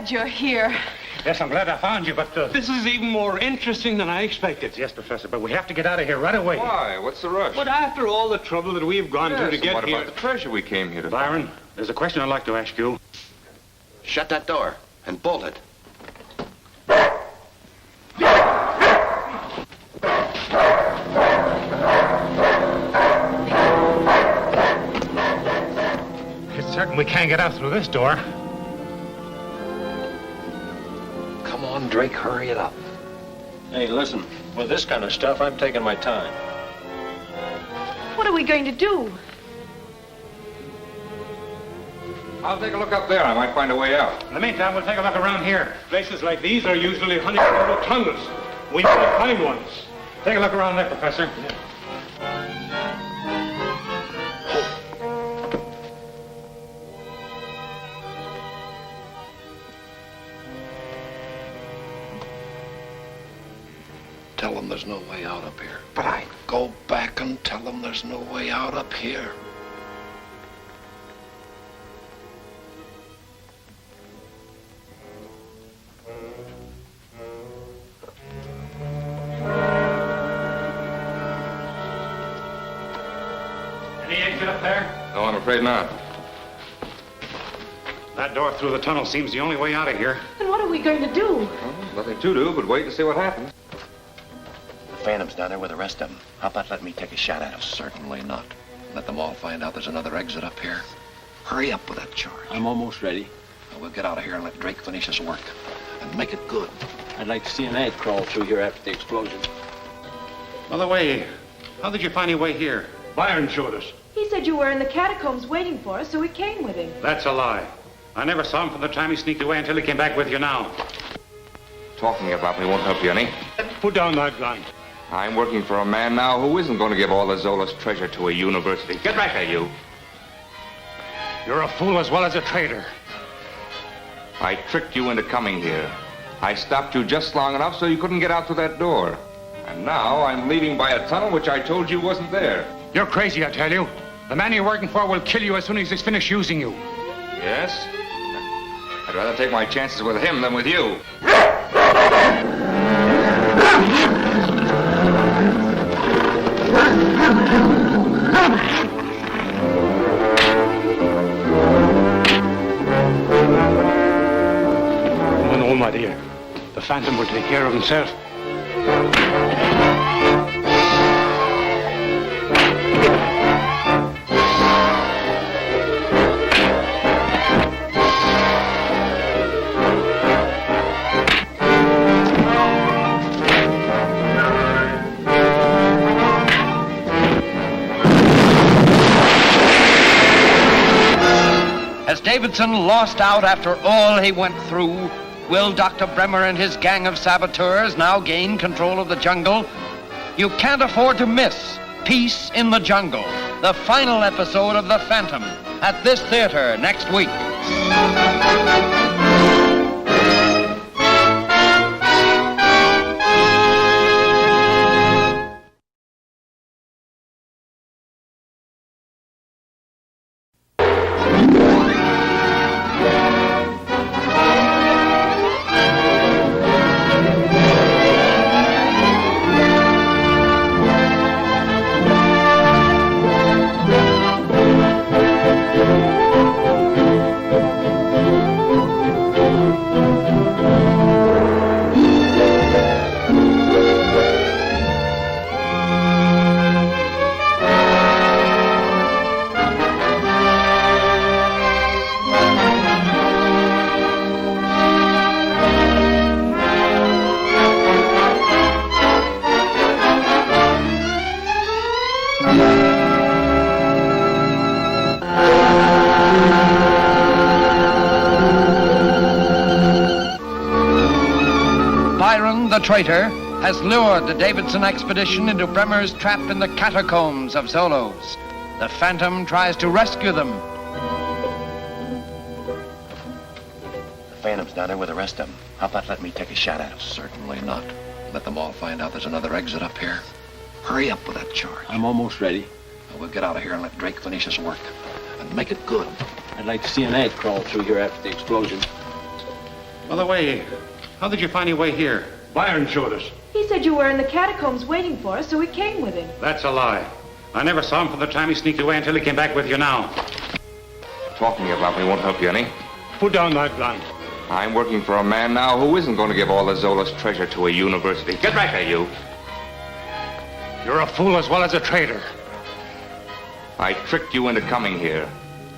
You're here. Yes, I'm glad I found you, but this is even more interesting than I expected. Yes, Professor, but we have to get out of here right away. Why? What's the rush? But after all the trouble that we've gone through to get what here... about the treasure we came here to Byron, there's a question I'd like to ask you. Shut that door and bolt it. It's certain we can't get out through this door. Come on, Drake, hurry it up. Hey, listen, with this kind of stuff, I'm taking my time. What are we going to do? I'll take a look up there. I might find a way out. In the meantime, we'll take a look around here. Places like these are usually honeycombed with tunnels. We might find ones. Take a look around there, Professor. Tell them there's no way out up here. But I go back and tell them there's no way out up here. Any exit up there? No, I'm afraid not. That door through the tunnel seems the only way out of here. Then what are we going to do? Well, nothing to do but wait and see what happens. The Phantom's down there with the rest of them. How about letting me take a shot at him? Certainly not. Let them all find out there's another exit up here. Hurry up with that charge. I'm almost ready. Now, we'll get out of here and let Drake finish his work. And make it good. I'd like to see an ant crawl through here after the explosion. By the way, how did you find your way here? Byron showed us. He said you were in the catacombs waiting for us, so we came with him. That's a lie. I never saw him from the time he sneaked away until he came back with you now. Talking about me won't help you any. Put down that gun. I'm working for a man now who isn't going to give all the Zola's treasure to a university. Get back here, you. You're a fool as well as a traitor. I tricked you into coming here. I stopped you just long enough so you couldn't get out through that door. And now I'm leaving by a tunnel which I told you wasn't there. You're crazy, I tell you. The man you're working for will kill you as soon as he's finished using you. Yes? I'd rather take my chances with him than with you. Oh, no, my dear. The Phantom will take care of himself. Has Davidson lost out after all he went through? Will Dr. Bremer and his gang of saboteurs now gain control of the jungle? You can't afford to miss Peace in the Jungle, the final episode of The Phantom, at this theater next week. The traitor has lured the Davidson expedition into Bremer's trap in the catacombs of Zolos. The Phantom tries to rescue them. The Phantom's down there with the rest of them. How about letting me take a shot at him? Certainly not. Let them all find out there's another exit up here. Hurry up with that charge. I'm almost ready. Well, we'll get out of here and let Drake finish his work. And make it good. I'd like to see an ant crawl through here after the explosion. By the way, how did you find your way here? Byron showed us. He said you were in the catacombs waiting for us, so we came with him. That's a lie. I never saw him from the time he sneaked away until he came back with you now. Talking about me won't help you any. Put down that gun. I'm working for a man now who isn't going to give all the Zolas treasure to a university. Get back there, you. You're a fool as well as a traitor. I tricked you into coming here.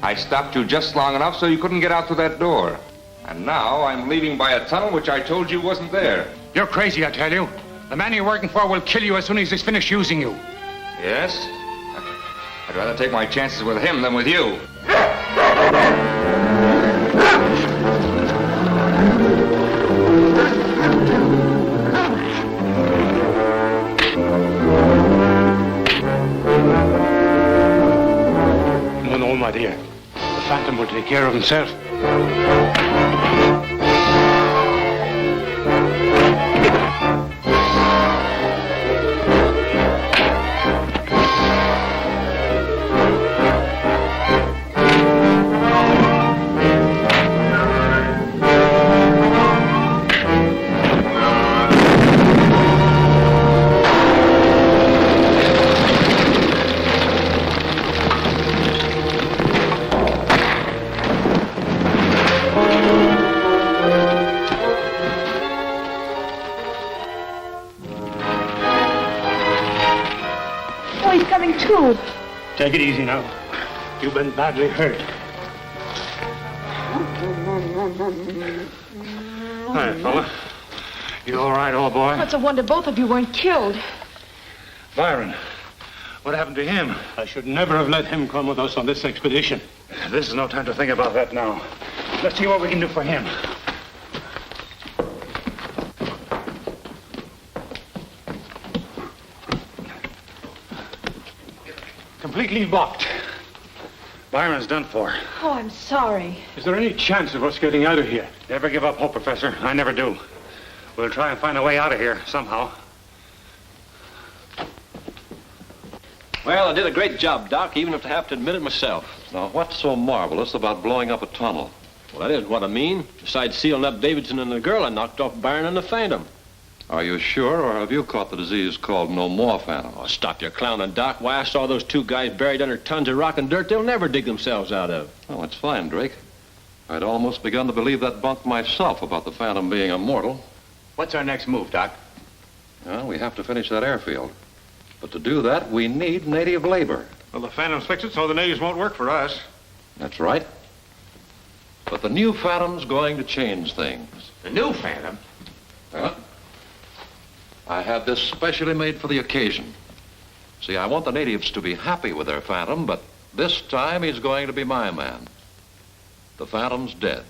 I stopped you just long enough so you couldn't get out through that door. And now I'm leaving by a tunnel which I told you wasn't there. You're crazy, I tell you. The man you're working for will kill you as soon as he's finished using you. Yes? I'd rather take my chances with him than with you. No, my dear. The Phantom will take care of himself. Take it easy now. You've been badly hurt. Hi, fella. You all right, old boy? Oh, it's a wonder both of you weren't killed. Byron, what happened to him? I should never have let him come with us on this expedition. This is no time to think about that now. Let's see what we can do for him. Completely blocked. Byron's done for. Oh, I'm sorry. Is there any chance of us getting out of here? Never give up hope, Professor. I never do. We'll try and find a way out of here somehow. Well, I did a great job, Doc, even if I have to admit it myself. Now, what's so marvelous about blowing up a tunnel? Well, that isn't what I mean. Besides sealing up Davidson and the girl, I knocked off Byron and the Phantom. Are you sure, or have you caught the disease called no more phantoms? Oh, stop your clowning, Doc. Why, I saw those two guys buried under tons of rock and dirt they'll never dig themselves out of. Oh, that's fine, Drake. I'd almost begun to believe that bunk myself about the Phantom being immortal. What's our next move, Doc? Well, we have to finish that airfield. But to do that, we need native labor. Well, the Phantoms fix it so the natives won't work for us. That's right. But the new Phantom's going to change things. The new Phantom? Huh? I had this specially made for the occasion. See, I want the natives to be happy with their Phantom, but this time he's going to be my man. The Phantom's dead.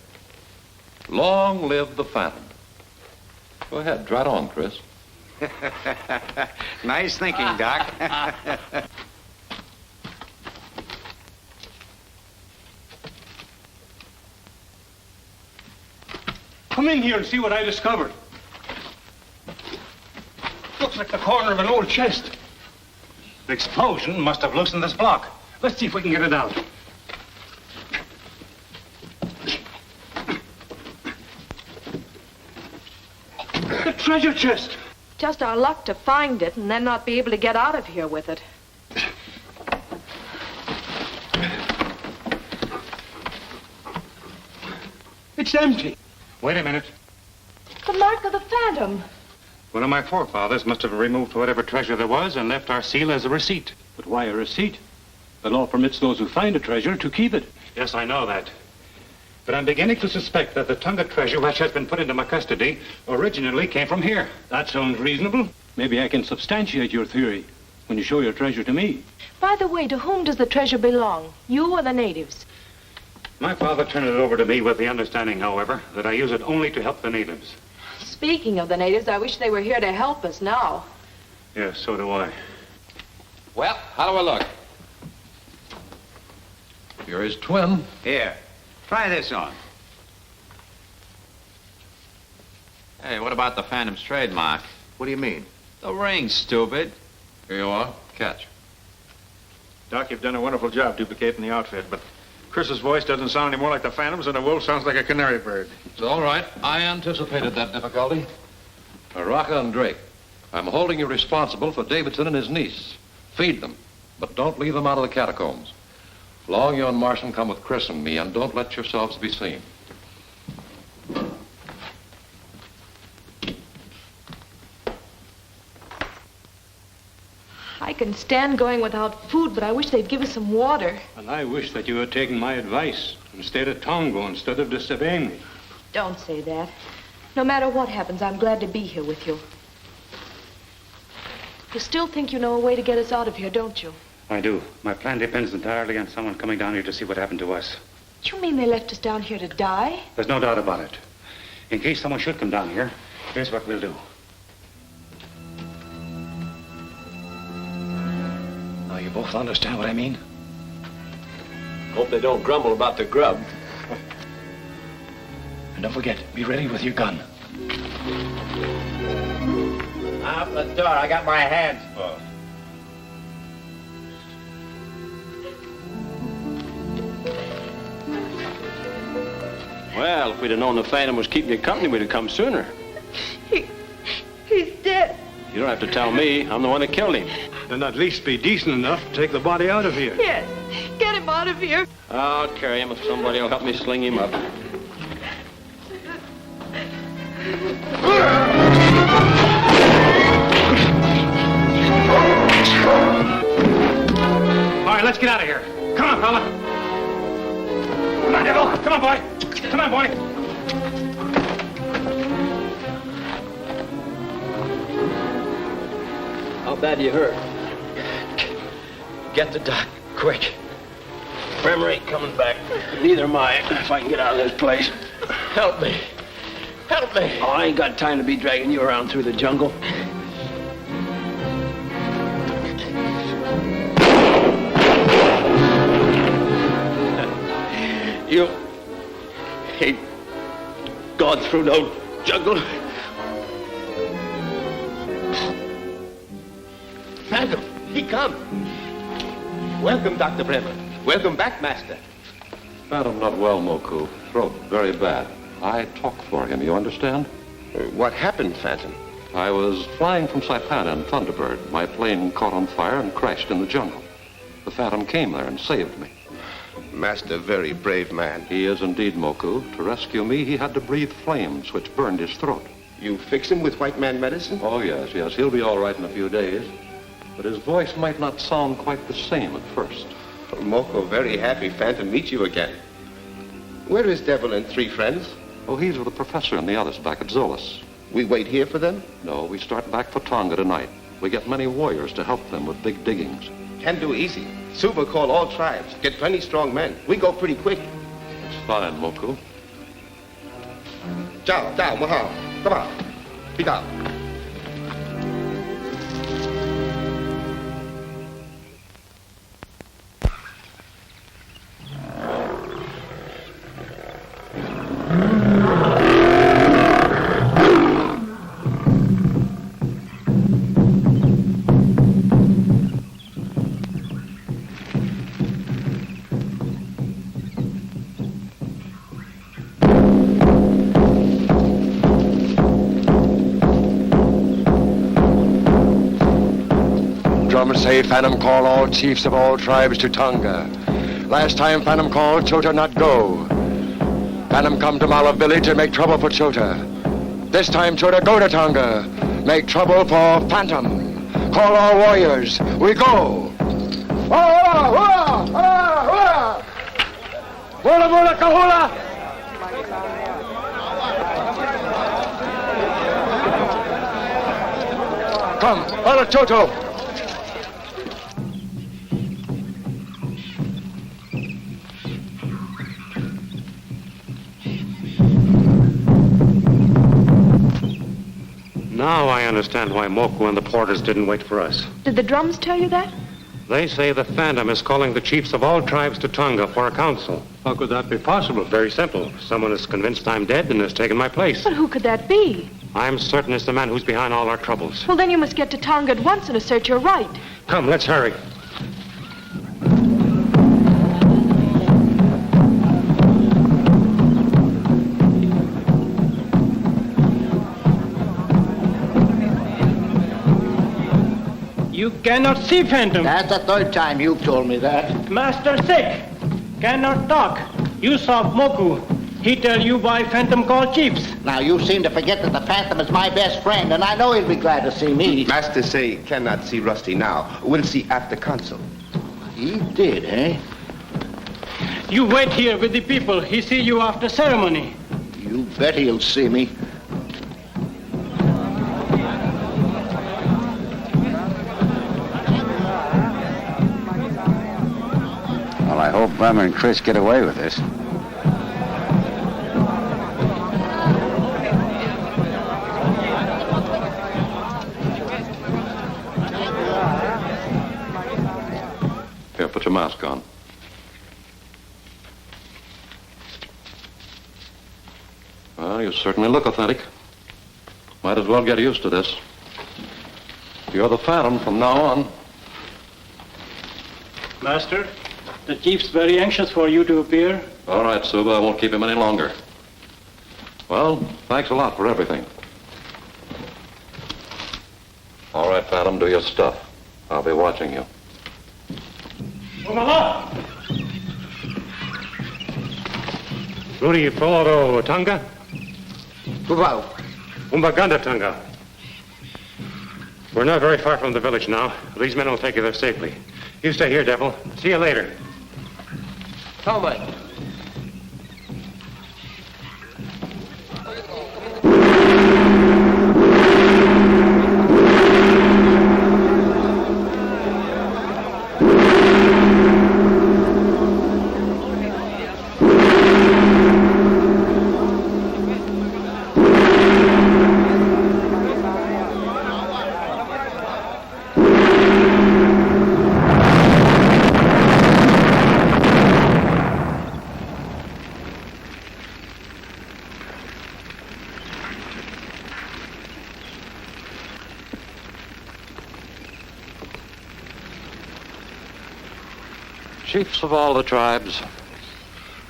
Long live the Phantom. Go ahead, try it on, Chris. Nice thinking, Doc. Come in here and see what I discovered. Looks like the corner of an old chest. The explosion must have loosened this block. Let's see if we can get it out. The treasure chest. Just our luck to find it and then not be able to get out of here with it. It's empty. Wait a minute. The mark of the Phantom. One of my forefathers must have removed whatever treasure there was and left our seal as a receipt. But why a receipt? The law permits those who find a treasure to keep it. Yes, I know that. But I'm beginning to suspect that the Tonga treasure which has been put into my custody originally came from here. That sounds reasonable. Maybe I can substantiate your theory when you show your treasure to me. By the way, to whom does the treasure belong? You or the natives? My father turned it over to me with the understanding, however, that I use it only to help the natives. Speaking of the natives, I wish they were here to help us now. Yes, so do I. Well, how do I look? You're his twin. Here, try this on. Hey, what about the Phantom's trademark? What do you mean? The ring, stupid. Here you are. Catch. Doc, you've done a wonderful job duplicating the outfit, but Chris's voice doesn't sound any more like the Phantom's, and the wolf sounds like a canary bird. It's all right. I anticipated that difficulty. Rocca and Drake, I'm holding you responsible for Davidson and his niece. Feed them, but don't leave them out of the catacombs. Long, you and Martian come with Chris and me, and don't let yourselves be seen. I can stand going without food, but I wish they'd give us some water. And I wish that you had taken my advice and stayed at Tongo instead of disobeying me. Don't say that. No matter what happens, I'm glad to be here with you. You still think you know a way to get us out of here, don't you? I do. My plan depends entirely on someone coming down here to see what happened to us. Do you mean they left us down here to die? There's no doubt about it. In case someone should come down here, here's what we'll do. Now you both understand what I mean? Hope they don't grumble about the grub. And don't forget, be ready with your gun. Out the door. I got my hands full. Well, if we'd have known the Phantom was keeping you company, we'd have come sooner. He's dead. You don't have to tell me. I'm the one that killed him. Then at least be decent enough to take the body out of here. Yes. Get him out of here. I'll carry him if somebody will help me sling him up. All right, let's get out of here. Come on, fella. Come on, devil. Come on, boy. Come on, boy. How bad you hurt? Get the doc, quick. Bremer ain't coming back. Neither am I, if I can get out of this place. Help me. Help me. Oh, I ain't got time to be dragging you around through the jungle. You ain't gone through no jungle. Phantom, he come. Welcome, Dr. Bremer. Welcome back, Master. Phantom not well, Moku. Throat very bad. I talk for him, you understand? What happened, Phantom? I was flying from Saipan in Thunderbird. My plane caught on fire and crashed in the jungle. The Phantom came there and saved me. Master, very brave man. He is indeed, Moku. To rescue me, he had to breathe flames, which burned his throat. You fix him with white man medicine? Oh, yes. He'll be all right in a few days. But his voice might not sound quite the same at first. Moko, very happy Phantom to meet you again. Where is Devil and three friends? Oh, he's with the professor and the others back at Zolas. We wait here for them? No, we start back for Tonga tonight. We get many warriors to help them with big diggings. Can do easy. Suba call all tribes. Get plenty strong men. We go pretty quick. It's fine, Moku. Ciao, Mahal. Come on. Be down. Say Phantom call all chiefs of all tribes to Tonga. Last time Phantom called, Chota not go. Phantom come to Mala village and make trouble for Chota. This time Chota go to Tonga, make trouble for Phantom. Call all warriors. We go. Hula hula kahula. Come, Hola Choto. Now I understand why Moku and the porters didn't wait for us. Did the drums tell you that? They say the Phantom is calling the chiefs of all tribes to Tonga for a council. How could that be possible? Very simple. Someone is convinced I'm dead and has taken my place. But who could that be? I'm certain it's the man who's behind all our troubles. Well, then you must get to Tonga at once and assert your right. Come, let's hurry. You cannot see Phantom. That's the third time you've told me that. Master sick. Cannot talk. You saw Moku. He tell you why Phantom call chiefs. Now, you seem to forget that the Phantom is my best friend, and I know he'll be glad to see me. Master say cannot see Rusty now. We'll see after council. He did, eh? You wait here with the people. He see you after ceremony. You bet he'll see me. Well, I hope Bremer and Chris get away with this. Here, put your mask on. Well, you certainly look authentic. Might as well get used to this. You're the Phantom from now on. Master, the chief's very anxious for you to appear. All right, Suba, I won't keep him any longer. Well, thanks a lot for everything. All right, Phantom, do your stuff. I'll be watching you. Rudy Foro Tonga? Wow. Umbaganda Tonga. We're not very far from the village now. These men will take you there safely. You stay here, Devil. See you later. Tommy. Chiefs of all the tribes,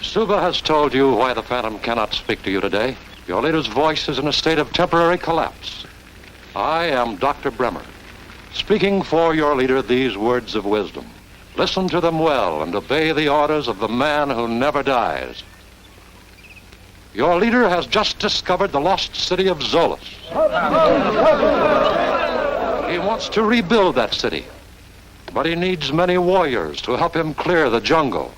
Suba has told you why the Phantom cannot speak to you today. Your leader's voice is in a state of temporary collapse. I am Dr. Bremer, speaking for your leader these words of wisdom. Listen to them well and obey the orders of the man who never dies. Your leader has just discovered the lost city of Zolos. He wants to rebuild that city, but he needs many warriors to help him clear the jungle.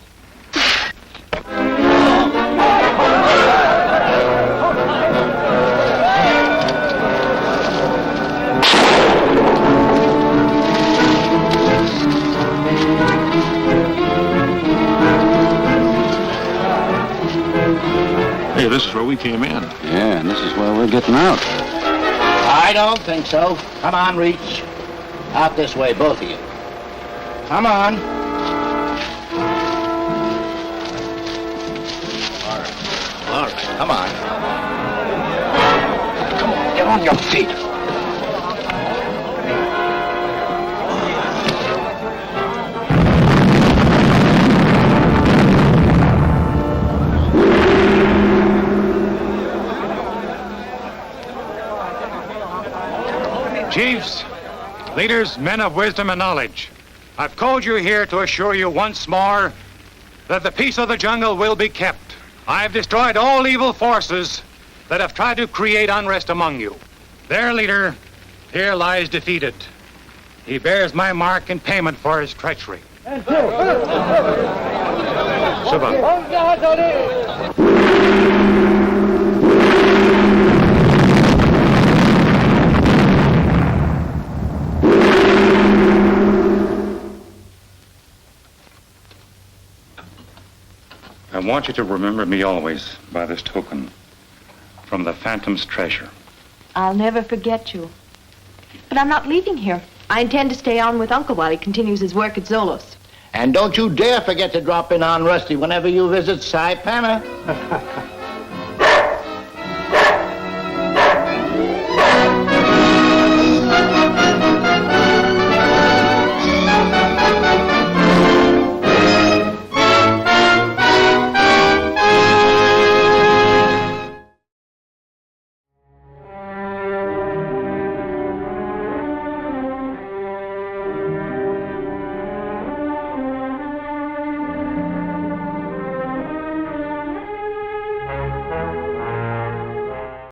Hey, this is where we came in. Yeah, and this is where we're getting out. I don't think so. Come on, reach. Out this way, both of you. Come on. All right, come on. Come on, get on your feet. Chiefs, leaders, men of wisdom and knowledge, I've called you here to assure you once more that the peace of the jungle will be kept. I've destroyed all evil forces that have tried to create unrest among you. Their leader here lies defeated. He bears my mark in payment for his treachery. Suba. I want you to remember me always by this token from the Phantom's treasure. I'll never forget you. But I'm not leaving here. I intend to stay on with Uncle while he continues his work at Zolos. And don't you dare forget to drop in on Rusty whenever you visit Saipana.